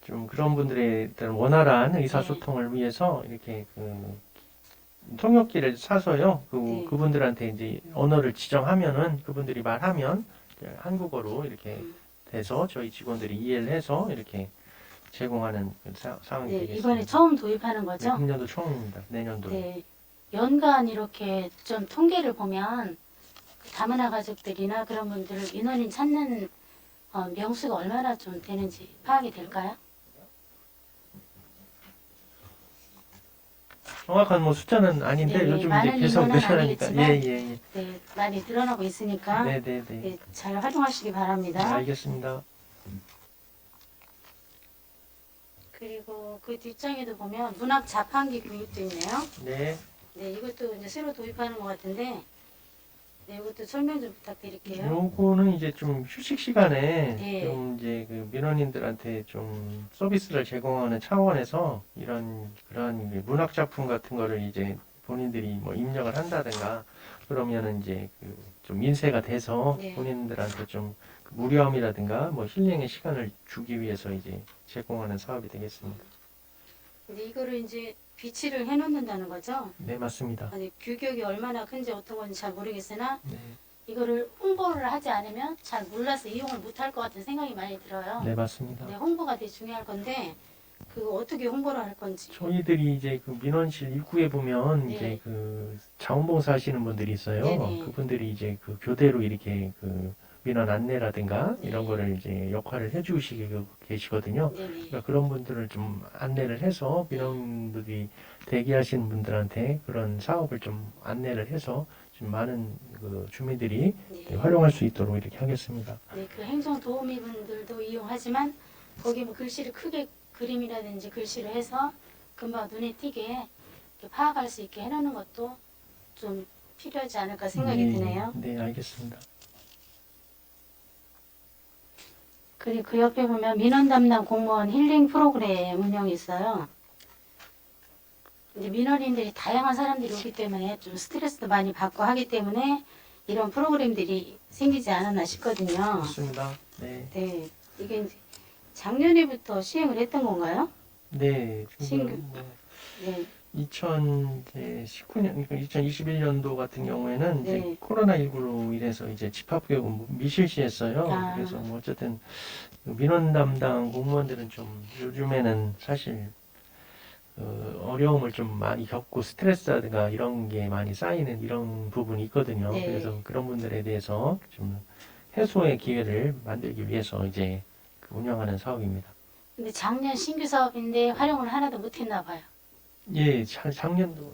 Speaker 7: 좀 그런 분들에 대한 원활한 의사소통을 위해서 이렇게 그 통역기를 사서요.
Speaker 2: 네.
Speaker 7: 그분들한테 이제 언어를 지정하면은 그분들이 말하면 이제 한국어로 이렇게 돼서 저희 직원들이 이해를 해서 이렇게 제공하는 상황이
Speaker 2: 네,
Speaker 7: 되겠습니다.
Speaker 2: 이번에 처음 도입하는
Speaker 7: 네,
Speaker 2: 거죠?
Speaker 7: 금년도 처음입니다. 내년도.
Speaker 2: 네. 연간 이렇게 좀 통계를 보면 그 다문화 가족들이나 그런 분들을 민원인 찾는 명수가 얼마나 좀 되는지 파악이 될까요?
Speaker 7: 정확한 뭐 숫자는 아닌데
Speaker 2: 네,
Speaker 7: 요즘 이제
Speaker 2: 많은
Speaker 7: 계속
Speaker 2: 인원은
Speaker 7: 늘어나니까
Speaker 2: 아니겠지만
Speaker 7: 예.
Speaker 2: 네, 많이 늘어나고 있으니까
Speaker 7: 네네네.
Speaker 2: 네, 잘 활용하시기 바랍니다.
Speaker 7: 알겠습니다.
Speaker 2: 그리고 그 뒷장에도 보면 문학 자판기 교육도 있네요.
Speaker 7: 네.
Speaker 2: 네, 이것도 이제 새로 도입하는 것 같은데, 네, 이것도 설명 좀 부탁드릴게요.
Speaker 7: 요거는 이제 좀 휴식 시간에
Speaker 2: 네.
Speaker 7: 좀 이제 그 민원인들한테 좀 서비스를 제공하는 차원에서 그런 문학 작품 같은 거를 이제 본인들이 뭐 입력을 한다든가 그러면은 이제 그 좀 인쇄가 돼서
Speaker 2: 네.
Speaker 7: 본인들한테 좀그 무료함이라든가 뭐 힐링의 시간을 주기 위해서 이제 제공하는 사업이 되겠습니다.
Speaker 2: 근데 이거를 이제 비치를 해놓는다는 거죠.
Speaker 7: 네, 맞습니다.
Speaker 2: 아니, 규격이 얼마나 큰지 어떤 건지 잘 모르겠으나
Speaker 7: 네.
Speaker 2: 이거를 홍보를 하지 않으면 잘 몰라서 이용을 못할 것 같은 생각이 많이 들어요.
Speaker 7: 네, 맞습니다.
Speaker 2: 네, 홍보가 되게 중요할 건데 그 어떻게 홍보를 할 건지.
Speaker 7: 저희들이 이제 그 민원실 입구에 보면
Speaker 2: 네.
Speaker 7: 이제 그 자원봉사 하시는 분들이 있어요.
Speaker 2: 네네.
Speaker 7: 그분들이 이제 그 교대로 이렇게 그 민원 안내라든가
Speaker 2: 네.
Speaker 7: 이런 거를 이제 역할을 해주시고 계시거든요.
Speaker 2: 네네.
Speaker 7: 그러니까 그런 분들을 좀 안내를 해서 민원들이 대기하시는 분들한테 그런 사업을 좀 안내를 해서 좀 많은 그 주민들이
Speaker 2: 네.
Speaker 7: 활용할 수 있도록 이렇게 하겠습니다.
Speaker 2: 네, 그 행정 도우미분들도 이용하지만 거기 뭐 글씨를 크게 그림이라든지 글씨를 해서 금방 눈에 띄게 이렇게 파악할 수 있게 해놓는 것도 좀 필요하지 않을까 생각이
Speaker 7: 네,
Speaker 2: 드네요.
Speaker 7: 네, 알겠습니다.
Speaker 2: 그리고 그 옆에 보면 민원 담당 공무원 힐링 프로그램 운영이 있어요. 이제 민원인들이 다양한 사람들이 오기 때문에 좀 스트레스도 많이 받고 하기 때문에 이런 프로그램들이 생기지 않았나 싶거든요.
Speaker 7: 좋습니다. 네,
Speaker 2: 네, 이게 이제 작년에부터 시행을 했던 건가요?
Speaker 7: 네,
Speaker 2: 신규.
Speaker 7: 지금 뭐
Speaker 2: 네,
Speaker 7: 2019년, 그러니까 2021년도 같은 경우에는
Speaker 2: 네.
Speaker 7: 이제 코로나19로 인해서 이제 집합교육은 미실시했어요.
Speaker 2: 아.
Speaker 7: 그래서 뭐 어쨌든 그 민원 담당 공무원들은 좀 요즘에는 사실 어려움을 좀 많이 겪고 스트레스라든가 이런 게 많이 쌓이는 이런 부분이 있거든요.
Speaker 2: 네.
Speaker 7: 그래서 그런 분들에 대해서 좀 해소의 기회를 만들기 위해서 이제 그 운영하는 사업입니다.
Speaker 2: 근데 작년 신규 사업인데 활용을 하나도 못했나 봐요.
Speaker 7: 예, 작년도,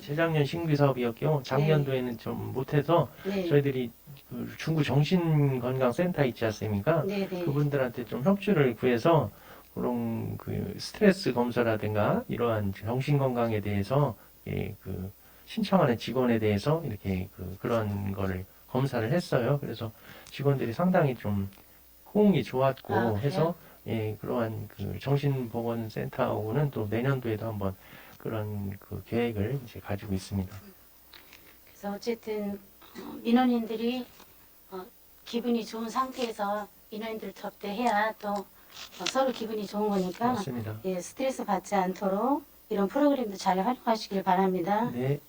Speaker 7: 재작년 신규 사업이었고, 작년도에는 좀 못해서,
Speaker 2: 네,
Speaker 7: 저희들이 그 중구 정신건강센터 있지 않습니까?
Speaker 2: 네, 네.
Speaker 7: 그분들한테 좀 협조를 구해서, 그런 그 스트레스 검사라든가, 이러한 정신건강에 대해서, 예, 그 신청하는 직원에 대해서 이렇게 그런 거를 검사를 했어요. 그래서 직원들이 상당히 좀 호응이 좋았고
Speaker 2: 아, 그래요?
Speaker 7: 해서, 예, 그러한 그 정신보건센터하고는 또 내년도에도 한번 그런 그 계획을 이제 가지고 있습니다.
Speaker 2: 그래서 어쨌든 민원인들이 기분이 좋은 상태에서 민원인들 접대해야 또 서로 기분이 좋은 거니까
Speaker 7: 맞습니다.
Speaker 2: 예, 스트레스 받지 않도록 이런 프로그램도 잘 활용하시길 바랍니다.
Speaker 7: 네,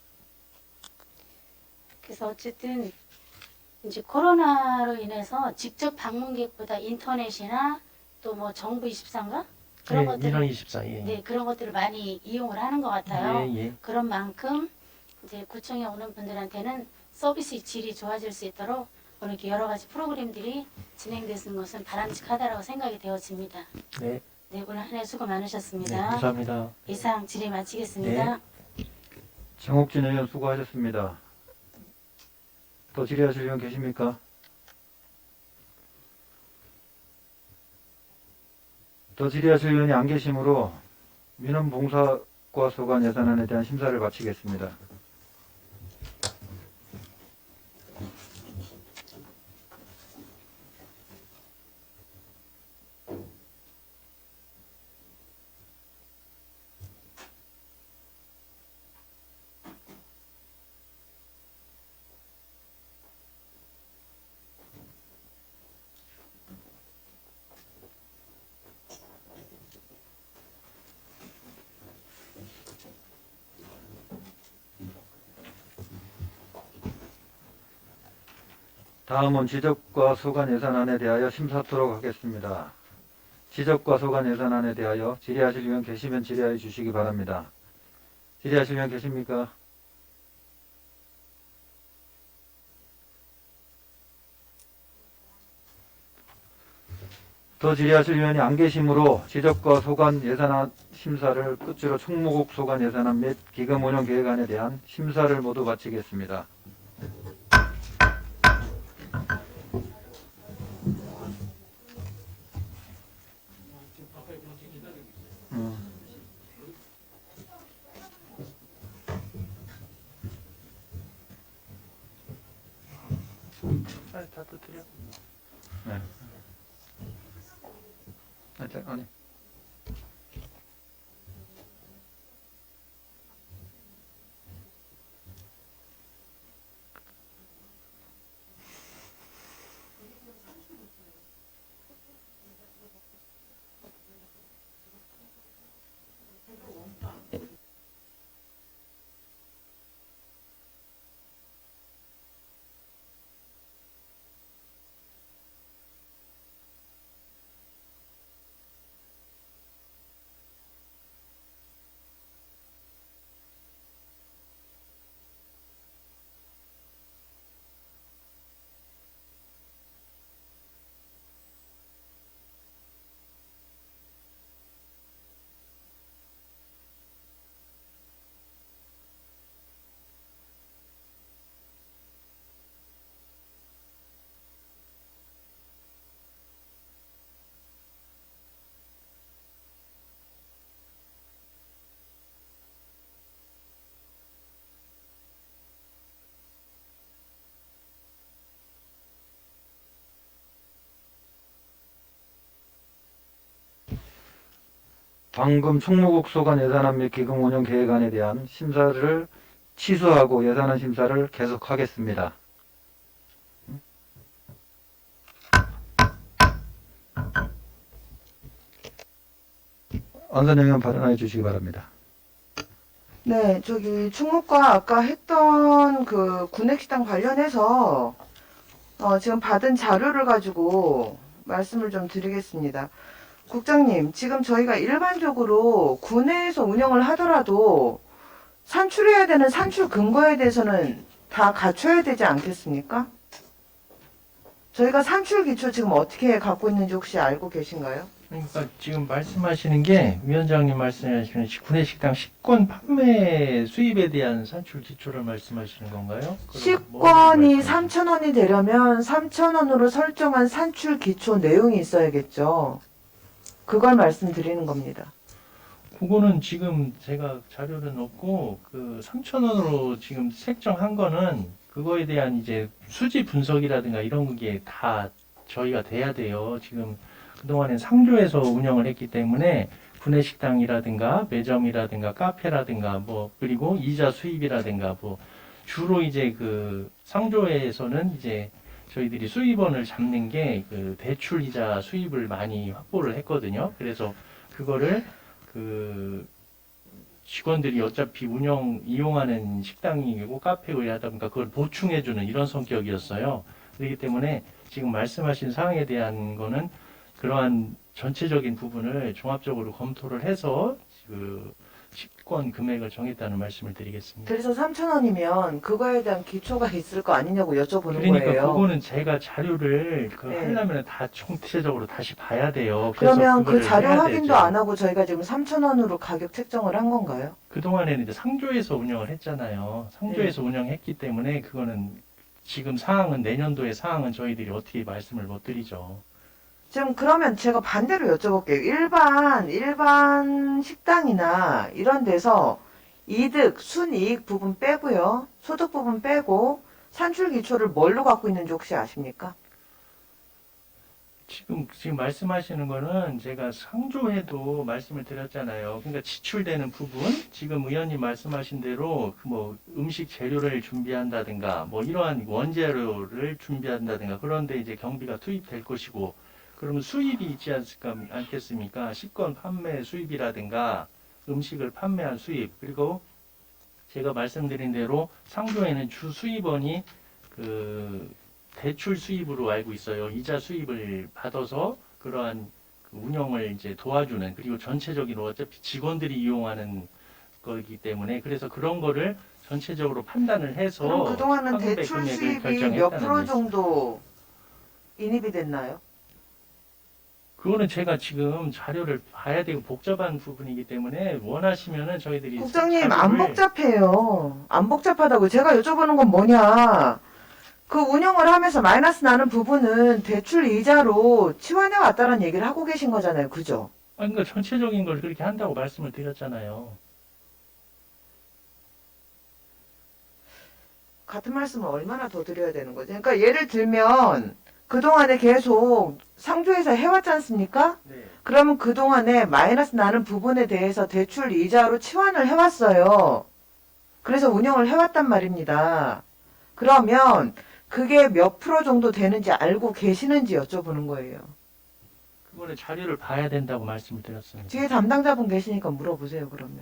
Speaker 2: 그래서 어쨌든 이제 코로나로 인해서 직접 방문객보다 인터넷이나 또 뭐 정부 24인가 그런
Speaker 7: 예,
Speaker 2: 것들
Speaker 7: 민원 24, 예,
Speaker 2: 네, 그런 것들을 많이 이용을 하는 것 같아요.
Speaker 7: 예, 예.
Speaker 2: 그런 만큼 이제 구청에 오는 분들한테는 서비스 질이 좋아질 수 있도록 이렇게 여러 가지 프로그램들이 진행되는 것은 바람직하다라고 생각이 되어집니다.
Speaker 7: 네,
Speaker 2: 네, 오늘 한 해 수고
Speaker 7: 네,
Speaker 2: 많으셨습니다.
Speaker 7: 감사합니다.
Speaker 2: 이상 질의 마치겠습니다.
Speaker 1: 정옥진 의원 수고하셨습니다. 더 질의하실 의원 계십니까? 더 질의하실 의원이 안 계시므로 민원봉사과 소관 예산안에 대한 심사를 마치겠습니다. 다음은 지적과 소관 예산안에 대하여 심사토록 하겠습니다. 지적과 소관 예산안에 대하여 질의하실 의원 계시면 질의하여 주시기 바랍니다. 질의하실 의원 계십니까? 더 질의하실 의원이 안 계시므로 지적과 소관 예산안 심사를 끝으로 총무국 소관 예산안 및 기금 운영 계획안에 대한 심사를 모두 마치겠습니다.
Speaker 7: 다 터뜨려.
Speaker 1: 네. 아니. 방금 충무국소관 예산안 및 기금 운영 계획안에 대한 심사를 취소하고 예산안 심사를 계속하겠습니다. 안선영 의원 발언해 주시기 바랍니다.
Speaker 8: 네, 저기 충무과 아까 했던 그 구내식당 관련해서 지금 받은 자료를 가지고 말씀을 좀 드리겠습니다. 국장님, 지금 저희가 일반적으로 구내에서 운영을 하더라도 산출해야 되는 산출 근거에 대해서는 다 갖춰야 되지 않겠습니까? 저희가 산출 기초 지금 어떻게 갖고 있는지 혹시 알고 계신가요?
Speaker 7: 그러니까 지금 말씀하시는 게 위원장님 말씀하시는 구내식당 식권 판매 수입에 대한 산출 기초를 말씀하시는 건가요? 그럼
Speaker 8: 식권이
Speaker 7: 뭐
Speaker 8: 3,000원이 되려면 3,000원으로 설정한 산출 기초 내용이 있어야겠죠. 그걸 말씀드리는 겁니다.
Speaker 7: 그거는 지금 제가 자료는 없고 그 3,000원으로 지금 책정한 거는 그거에 대한 이제 수지 분석이라든가 이런 게 다 저희가 돼야 돼요. 지금 그동안엔 상조에서 운영을 했기 때문에 구내식당이라든가 매점이라든가 카페라든가 뭐 그리고 이자 수입이라든가 뭐 주로 이제 그 상조에서는 이제 저희들이 수입원을 잡는 게 그 대출 이자 수입을 많이 확보를 했거든요. 그래서 그거를 그 직원들이 어차피 이용하는 식당이고 카페고 하다 보니까 그걸 보충해주는 이런 성격이었어요. 그렇기 때문에 지금 말씀하신 사항에 대한 거는 그러한 전체적인 부분을 종합적으로 검토를 해서 그 식권 금액을 정했다는 말씀을 드리겠습니다.
Speaker 8: 그래서 3,000원이면 그거에 대한 기초가 있을 거 아니냐고 여쭤보는
Speaker 7: 그러니까
Speaker 8: 거예요.
Speaker 7: 그거는 제가 자료를
Speaker 8: 네.
Speaker 7: 하려면 다 총체적으로 다시 봐야 돼요. 그래서
Speaker 8: 그러면 그
Speaker 7: 그거를
Speaker 8: 자료
Speaker 7: 해야
Speaker 8: 확인도
Speaker 7: 되죠.
Speaker 8: 안 하고 저희가 지금 3,000원으로 가격 책정을 한 건가요?
Speaker 7: 그동안에는 이제 상조에서 운영을 했잖아요. 상조에서 운영했기 때문에 그거는 지금 사항은 내년도의 사항은 저희들이 어떻게 말씀을 못 드리죠.
Speaker 8: 지금 그러면 제가 반대로 여쭤볼게요. 일반 식당이나 이런 데서 이득, 순이익 부분 빼고요. 소득 부분 빼고 산출 기초를 뭘로 갖고 있는지 혹시 아십니까?
Speaker 7: 지금 말씀하시는 거는 제가 상조에도 말씀을 드렸잖아요. 그러니까 지출되는 부분, 지금 의원님 말씀하신 대로 그 뭐 음식 재료를 준비한다든가 뭐 이러한 원재료를 준비한다든가 그런데 이제 경비가 투입될 것이고 그러면 수입이 있지 않겠습니까? 식권 판매 수입이라든가 음식을 판매한 수입 그리고 제가 말씀드린 대로 상조에는 주 수입원이 그 대출 수입으로 알고 있어요. 이자 수입을 받아서 그러한 그 운영을 이제 도와주는 그리고 전체적으로 어차피 직원들이 이용하는 거기 때문에 그래서 그런 거를 전체적으로 판단을 해서
Speaker 8: 그럼 그동안은
Speaker 7: 판매
Speaker 8: 대출
Speaker 7: 금액을
Speaker 8: 수입이 몇
Speaker 7: 결정했다는
Speaker 8: 프로
Speaker 7: 말씀.
Speaker 8: 정도 인입이 됐나요?
Speaker 7: 그거는 제가 지금 자료를 봐야 되고 복잡한 부분이기 때문에 원하시면은 저희들이
Speaker 8: 국장님 안
Speaker 7: 자료를
Speaker 8: 복잡해요. 안 복잡하다고 제가 여쭤보는 건 뭐냐. 그 운영을 하면서 마이너스 나는 부분은 대출 이자로 치환해 왔다는 얘기를 하고 계신 거잖아요. 그죠?
Speaker 7: 아니, 그러니까 전체적인 걸 그렇게 한다고 말씀을 드렸잖아요.
Speaker 8: 같은 말씀을 얼마나 더 드려야 되는 거죠? 그러니까 예를 들면 그동안에 계속 상조에서 해왔지 않습니까?
Speaker 7: 네.
Speaker 8: 그러면 그동안에 마이너스 나는 부분에 대해서 대출 이자로 치환을 해왔어요. 그래서 운영을 해왔단 말입니다. 그러면 그게 몇 프로 정도 되는지 알고 계시는지 여쭤보는 거예요.
Speaker 7: 그거는 자료를 봐야 된다고 말씀을 드렸습니다.
Speaker 8: 뒤에 담당자분 계시니까 물어보세요, 그러면.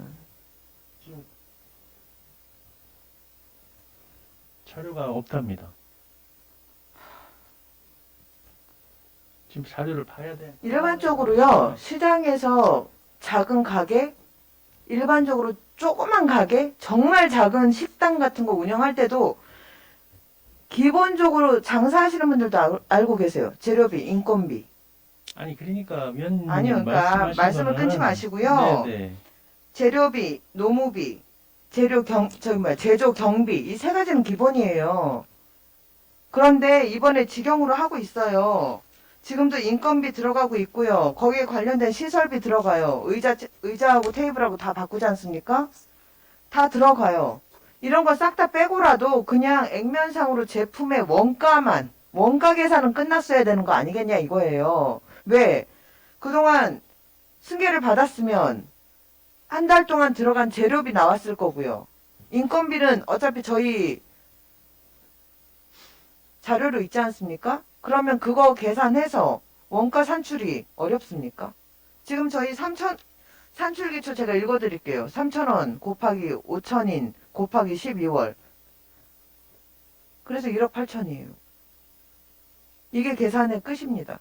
Speaker 7: 자료가 없답니다. 지금 자료를 봐야 돼.
Speaker 8: 일반적으로요, 시장에서 작은 가게, 일반적으로 조그만 가게, 정말 작은 식당 같은 거 운영할 때도 기본적으로 장사하시는 분들도 알고 계세요. 재료비, 인건비.
Speaker 7: 아니 그러니까 위원님
Speaker 8: 아니요, 그러니까 말씀을
Speaker 7: 거는-
Speaker 8: 끊지 마시고요.
Speaker 7: 네네.
Speaker 8: 재료비, 노무비, 제조 경비, 이 세 가지는 기본이에요. 그런데 이번에 직영으로 하고 있어요. 지금도 인건비 들어가고 있고요. 거기에 관련된 시설비 들어가요. 의자하고 테이블하고 다 바꾸지 않습니까? 다 들어가요. 이런 거 싹 다 빼고라도 그냥 액면상으로 제품의 원가 계산은 끝났어야 되는 거 아니겠냐 이거예요. 왜? 그동안 승계를 받았으면 한 달 동안 들어간 재료비 나왔을 거고요. 인건비는 어차피 저희 자료로 있지 않습니까? 그러면 그거 계산해서 원가 산출이 어렵습니까? 지금 저희 산출기초 제가 읽어드릴게요. 3,000원 곱하기 5,000인 곱하기 12월. 그래서 1억 8천이에요. 이게 계산의 끝입니다.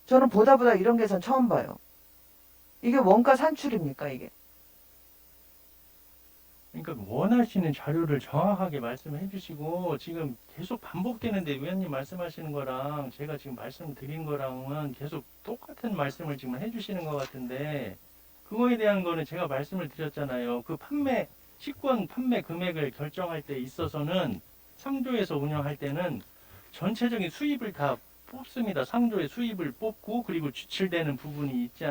Speaker 8: 저는 보다 이런 계산 처음 봐요. 이게 원가 산출입니까, 이게?
Speaker 7: 그러니까 원하시는 자료를 정확하게 말씀해 주시고 지금 계속 반복되는데 위원님 말씀하시는 거랑 제가 지금 말씀드린 거랑은 계속 똑같은 말씀을 지금 해 주시는 것 같은데 그거에 대한 거는 제가 말씀을 드렸잖아요. 그 식권 판매 금액을 결정할 때 있어서는 상조에서 운영할 때는 전체적인 수입을 다 뽑습니다. 상조의 수입을 뽑고 그리고 지출되는 부분이 있지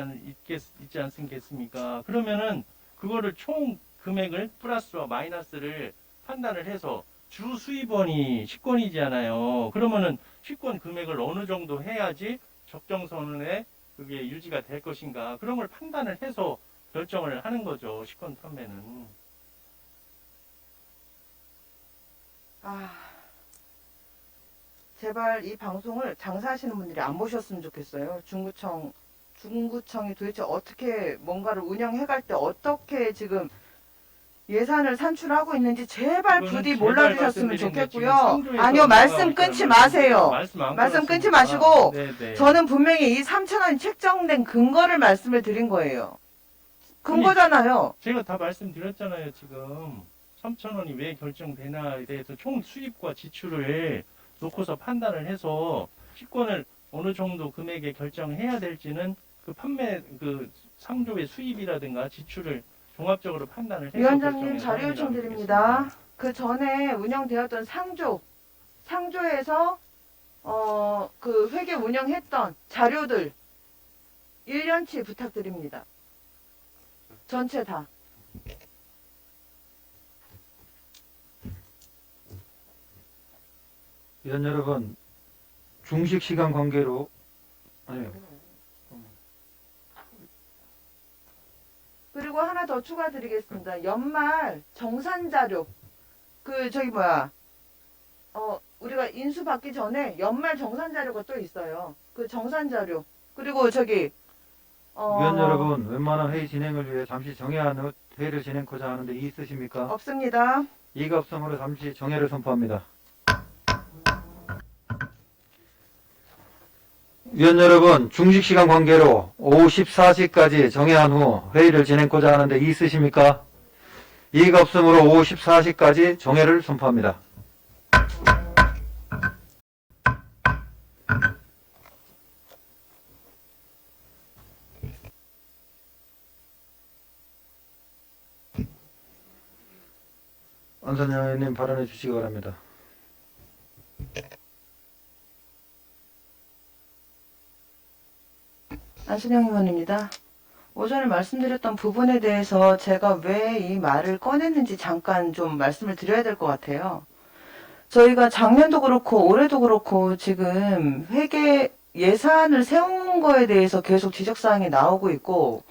Speaker 7: 않겠습니까? 그러면은 그거를 총 금액을 플러스와 마이너스를 판단을 해서 주 수입원이 식권이잖아요. 그러면은 식권 금액을 어느 정도 해야지 적정선에 그게 유지가 될 것인가 그런 걸 판단을 해서 결정을 하는 거죠. 식권 판매는.
Speaker 8: 제발 이 방송을 장사하시는 분들이 안 보셨으면 좋겠어요. 중구청이 도대체 어떻게 뭔가를 운영해갈 때 어떻게 지금 예산을 산출하고 있는지 제발 부디 몰라주셨으면 좋겠고요. 아니요, 말씀 끊지 마세요. 말씀 끊지 마시고
Speaker 7: 네네.
Speaker 8: 저는 분명히 이 3,000원이 책정된 근거를 말씀을 드린 거예요. 근거잖아요.
Speaker 7: 제가 다 말씀드렸잖아요. 지금 3,000원이 왜 결정되나에 대해서 총 수입과 지출을 놓고서 판단을 해서 식권을 어느 정도 금액에 결정해야 될지는 그 상조의 수입이라든가 지출을 종합적으로 판단을 해서
Speaker 8: 위원장님
Speaker 7: 결정해야
Speaker 8: 자료 요청
Speaker 7: 합니다.
Speaker 8: 드립니다. 그 전에 운영되었던 상조에서 그 회계 운영했던 자료들 1년치 부탁드립니다. 전체 다.
Speaker 1: 위원 여러분, 중식 시간 관계로 아니요.
Speaker 8: 그리고 하나 더 추가드리겠습니다. 연말 정산 자료. 우리가 인수 받기 전에 연말 정산 자료가 또 있어요. 그 정산 자료. 그리고
Speaker 1: 위원 여러분, 웬만한 회의 진행을 위해 잠시 정회한 후 회의를 진행하고자 하는데 이의 있으십니까?
Speaker 8: 없습니다.
Speaker 1: 이의가 없으므로 잠시 정회를 선포합니다. 위원 여러분, 중식 시간 관계로 오후 14시까지 정회한 후 회의를 진행하고자 하는데 이의 있으십니까? 이의가 없으므로 오후 14시까지 정회를 선포합니다. 안선영 의원님 발언해 주시기 바랍니다.
Speaker 8: 안순영 의원입니다. 오전에 말씀드렸던 부분에 대해서 제가 왜 이 말을 꺼냈는지 잠깐 좀 말씀을 드려야 될 것 같아요. 저희가 작년도 그렇고 올해도 그렇고 지금 회계 예산을 세운 거에 대해서 계속 지적사항이 나오고 있고,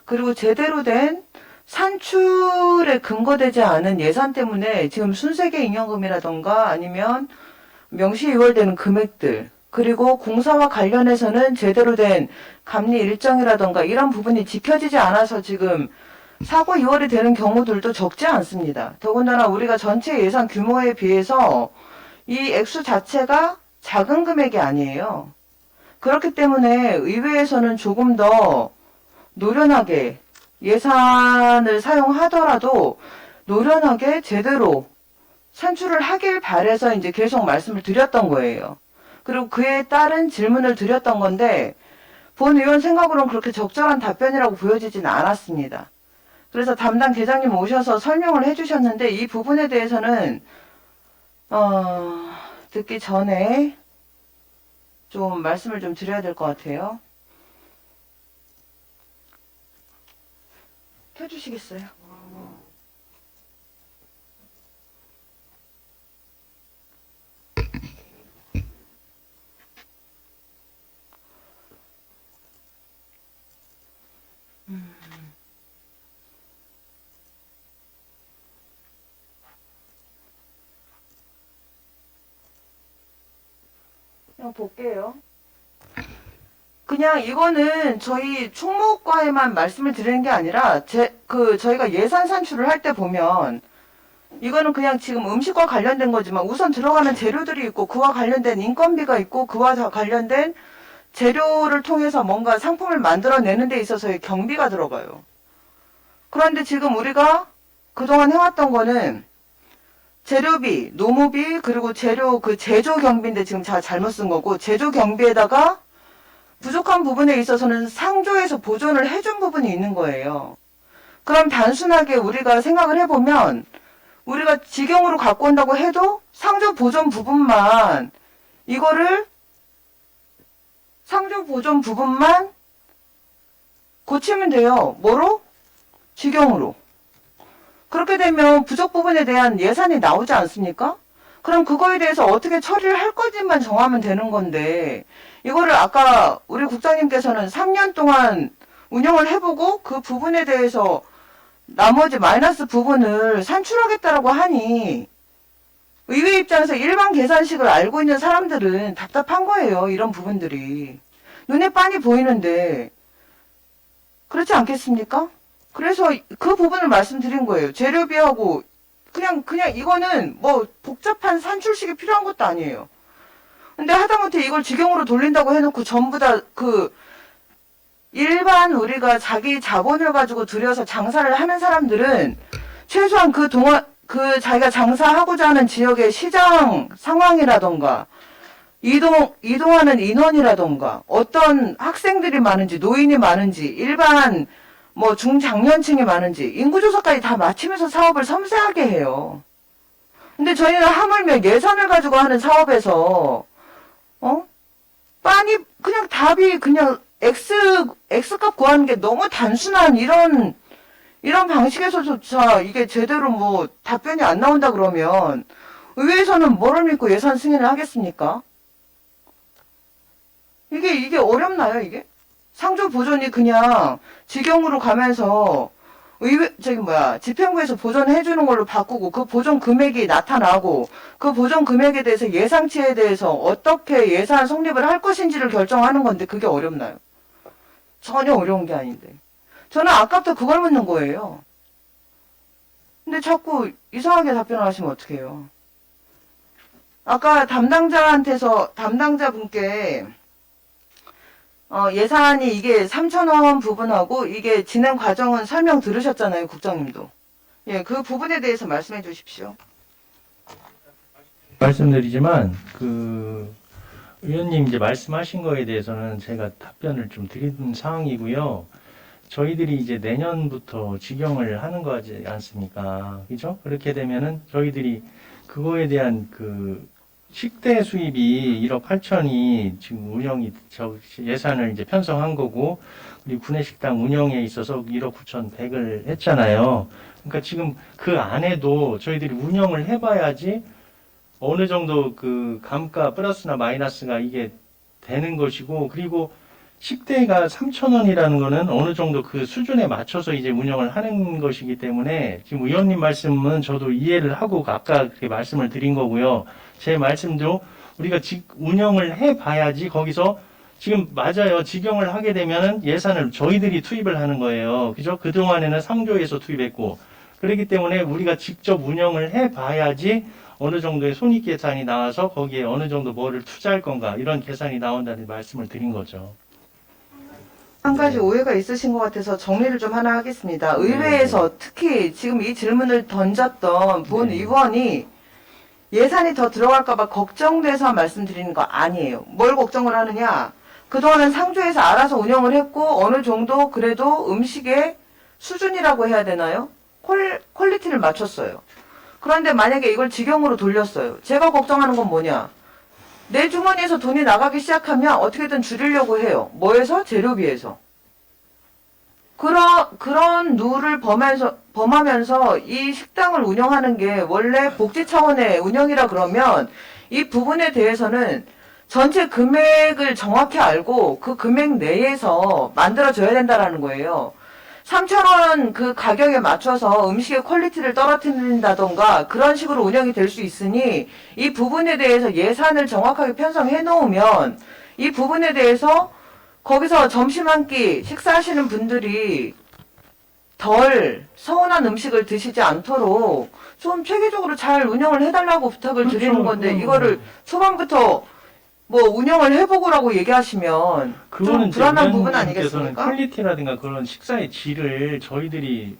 Speaker 8: 그리고 제대로 된 산출에 근거되지 않은 예산 때문에 지금 순세계 인연금이라던가 아니면 명시유월되는 금액들, 그리고 공사와 관련해서는 제대로 된 감리 일정이라던가 이런 부분이 지켜지지 않아서 지금 사고 이월이 되는 경우들도 적지 않습니다. 더군다나 우리가 전체 예산 규모에 비해서 이 액수 자체가 작은 금액이 아니에요. 그렇기 때문에 의회에서는 조금 더 노련하게 예산을 사용하더라도 노련하게 제대로 산출을 하길 바래서 이제 계속 말씀을 드렸던 거예요. 그리고 그에 따른 질문을 드렸던 건데 본 의원 생각으로는 그렇게 적절한 답변이라고 보여지진 않았습니다. 그래서 담당 계장님 오셔서 설명을 해주셨는데 이 부분에 대해서는 듣기 전에 좀 말씀을 좀 드려야 될 것 같아요. 켜주시겠어요? 그냥 볼게요. 그냥 이거는 저희 총무과에만 말씀을 드리는 게 아니라 저희가 예산 산출을 할 때 보면 이거는 그냥 지금 음식과 관련된 거지만 우선 들어가는 재료들이 있고 그와 관련된 인건비가 있고 그와 관련된 재료를 통해서 뭔가 상품을 만들어내는 데 있어서의 경비가 들어가요. 그런데 지금 우리가 그동안 해왔던 거는 재료비, 노무비, 그리고 재료 제조 경비인데 지금 제가 잘못 쓴 거고 제조 경비에다가 부족한 부분에 있어서는 상조에서 보존을 해준 부분이 있는 거예요. 그럼 단순하게 우리가 생각을 해보면 우리가 직영으로 갖고 온다고 해도 상조 보존 부분만 이거를 상조 보존 부분만 고치면 돼요. 뭐로? 직영으로. 그렇게 되면 부족 부분에 대한 예산이 나오지 않습니까? 그럼 그거에 대해서 어떻게 처리를 할 건지만 정하면 되는 건데 이거를 아까 우리 국장님께서는 3년 동안 운영을 해보고 그 부분에 대해서 나머지 마이너스 부분을 산출하겠다라고 하니 의회 입장에서 일반 계산식을 알고 있는 사람들은 답답한 거예요. 이런 부분들이. 눈에 빤히 보이는데 그렇지 않겠습니까? 그래서 그 부분을 말씀드린 거예요. 재료비하고 그냥 이거는 뭐 복잡한 산출식이 필요한 것도 아니에요. 근데 하다못해 이걸 직영으로 돌린다고 해놓고 전부 다 일반 우리가 자기 자본을 가지고 들여서 장사를 하는 사람들은 최소한 자기가 장사하고자 하는 지역의 시장 상황이라던가 이동하는 인원이라던가 어떤 학생들이 많은지 노인이 많은지 일반 뭐 중장년층이 많은지 인구조사까지 다 맞추면서 사업을 섬세하게 해요. 근데 저희는 하물며 예산을 가지고 하는 사업에서 빤히 그냥 답이 그냥 X값 구하는 게 너무 단순한 이런 방식에서조차 이게 제대로 뭐 답변이 안 나온다 그러면 의회에서는 뭐를 믿고 예산 승인을 하겠습니까? 이게 어렵나요, 이게? 상조 보존이 그냥 직영으로 가면서 집행부에서 보존해주는 걸로 바꾸고 그 보존 금액이 나타나고 그 보존 금액에 대해서 예상치에 대해서 어떻게 예산 성립을 할 것인지를 결정하는 건데 그게 어렵나요? 전혀 어려운 게 아닌데. 저는 아까부터 그걸 묻는 거예요. 근데 자꾸 이상하게 답변을 하시면 어떡해요. 아까 담당자분께 예산이 이게 3,000원 부분하고 이게 진행 과정은 설명 들으셨잖아요, 국장님도. 예, 그 부분에 대해서 말씀해 주십시오.
Speaker 7: 말씀드리지만 의원님 이제 말씀하신 거에 대해서는 제가 답변을 좀 드린 상황이고요. 저희들이 이제 내년부터 직영을 하는 거지 않습니까? 그죠? 그렇게 되면은 저희들이 그거에 대한 식대 수입이 1억 8천이 지금 예산을 이제 편성한 거고, 그리고 구내식당 운영에 있어서 1억 9,100을 했잖아요. 그러니까 지금 그 안에도 저희들이 운영을 해봐야지 어느 정도 감가 플러스나 마이너스가 이게 되는 것이고, 그리고 식대가 3,000원이라는 거는 어느 정도 그 수준에 맞춰서 이제 운영을 하는 것이기 때문에 지금 의원님 말씀은 저도 이해를 하고 아까 그렇게 말씀을 드린 거고요. 제 말씀도 우리가 운영을 해봐야지 거기서 지금 맞아요. 직영을 하게 되면은 예산을 저희들이 투입을 하는 거예요. 그죠? 그동안에는 상조에서 투입했고, 그렇기 때문에 우리가 직접 운영을 해봐야지 어느 정도의 손익 계산이 나와서 거기에 어느 정도 뭐를 투자할 건가 이런 계산이 나온다는 말씀을 드린 거죠.
Speaker 8: 한 가지 오해가 있으신 것 같아서 정리를 좀 하나 하겠습니다. 의회에서 특히 지금 이 질문을 던졌던 본 의원이 예산이 더 들어갈까봐 걱정돼서 말씀드리는 거 아니에요. 뭘 걱정을 하느냐? 그동안은 상조에서 알아서 운영을 했고 어느 정도 그래도 음식의 수준이라고 해야 되나요? 퀄리티를 맞췄어요. 그런데 만약에 이걸 직영으로 돌렸어요. 제가 걱정하는 건 뭐냐? 내 주머니에서 돈이 나가기 시작하면 어떻게든 줄이려고 해요. 뭐에서? 재료비에서. 그런 룰을 범하면서 이 식당을 운영하는 게 원래 복지 차원의 운영이라 그러면 이 부분에 대해서는 전체 금액을 정확히 알고 그 금액 내에서 만들어져야 된다라는 거예요. 3,000원 그 가격에 맞춰서 음식의 퀄리티를 떨어뜨린다던가 그런 식으로 운영이 될 수 있으니 이 부분에 대해서 예산을 정확하게 편성해 놓으면 이 부분에 대해서 거기서 점심 한 끼 식사하시는 분들이 덜 서운한 음식을 드시지 않도록 좀 체계적으로 잘 운영을 해달라고 부탁을
Speaker 7: 그렇죠.
Speaker 8: 드리는 건데 이거를 초반부터 뭐 운영을 해보고라고 얘기하시면 좀
Speaker 7: 그거는
Speaker 8: 불안한 부분
Speaker 7: 께서는
Speaker 8: 아니겠습니까?
Speaker 7: 퀄리티라든가 그런 식사의 질을 저희들이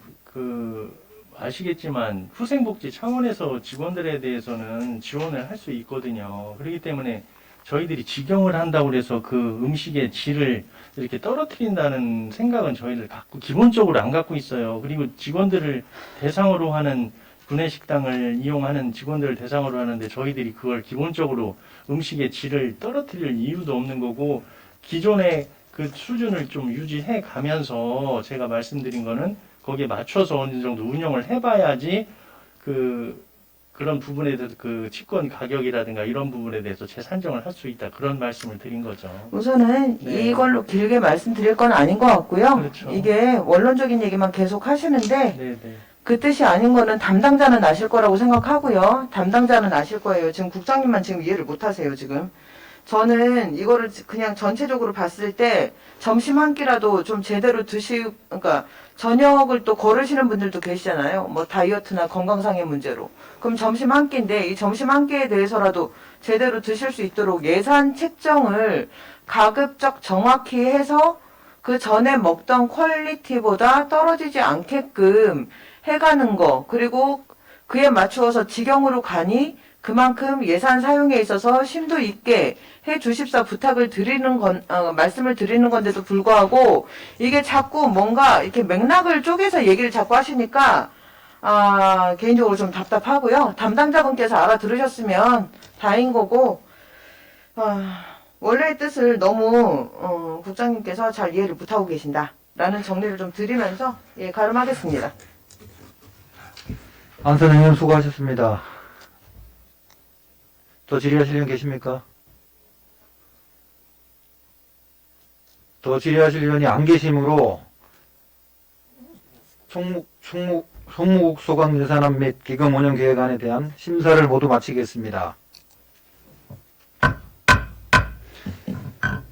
Speaker 7: 아시겠지만 후생복지 차원에서 직원들에 대해서는 지원을 할 수 있거든요. 그렇기 때문에 저희들이 직영을 한다고 해서 그 음식의 질을 이렇게 떨어뜨린다는 생각은 저희들 기본적으로 안 갖고 있어요. 그리고 직원들을 대상으로 하는 구내식당을 이용하는 직원들을 대상으로 하는데 저희들이 그걸 기본적으로 음식의 질을 떨어뜨릴 이유도 없는 거고 기존의 그 수준을 좀 유지해 가면서 제가 말씀드린 거는 거기에 맞춰서 어느 정도 운영을 해봐야지 그런 부분에 대해서 그 치권 가격이라든가 이런 부분에 대해서 재산정을 할 수 있다 그런 말씀을 드린 거죠.
Speaker 8: 우선은
Speaker 7: 네.
Speaker 8: 이걸로 길게 말씀드릴 건 아닌 것 같고요.
Speaker 7: 그렇죠.
Speaker 8: 이게 원론적인 얘기만 계속 하시는데
Speaker 7: 네네.
Speaker 8: 그 뜻이 아닌 거는 담당자는 아실 거라고 생각하고요. 담당자는 아실 거예요. 지금 국장님만 지금 이해를 못 하세요, 지금. 저는 이거를 그냥 전체적으로 봤을 때 점심 한 끼라도 좀 제대로 그러니까 저녁을 또 거르시는 분들도 계시잖아요. 뭐 다이어트나 건강상의 문제로. 그럼 점심 한 끼인데 이 점심 한 끼에 대해서라도 제대로 드실 수 있도록 예산 책정을 가급적 정확히 해서 그 전에 먹던 퀄리티보다 떨어지지 않게끔 해가는 거, 그리고 그에 맞추어서 직영으로 가니 그만큼 예산 사용에 있어서 심도 있게 해 주십사 부탁을 말씀을 드리는 건데도 불구하고 이게 자꾸 뭔가 이렇게 맥락을 쪼개서 얘기를 자꾸 하시니까 개인적으로 좀 답답하고요. 담당자분께서 알아들으셨으면 다행인 거고, 원래의 뜻을 너무 국장님께서 잘 이해를 못하고 계신다라는 정리를 좀 드리면서 가름하겠습니다.
Speaker 1: 안 선생님 수고하셨습니다. 더 질의하실 분 계십니까? 더 질의하실 의원이 안 계시므로 총무국 소강 예산안 및 기금 운영 계획안에 대한 심사를 모두 마치겠습니다.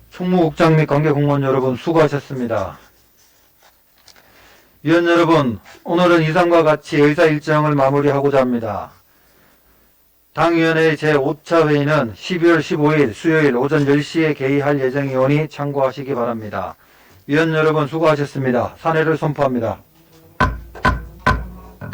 Speaker 1: 총무국장 및 관계 공무원 여러분 수고하셨습니다. 위원 여러분, 오늘은 이상과 같이 의사 일정을 마무리하고자 합니다. 당위원회의 제5차 회의는 12월 15일 수요일 오전 10시에 개의할 예정이오니 참고하시기 바랍니다. 위원 여러분 수고하셨습니다. 사내를 선포합니다.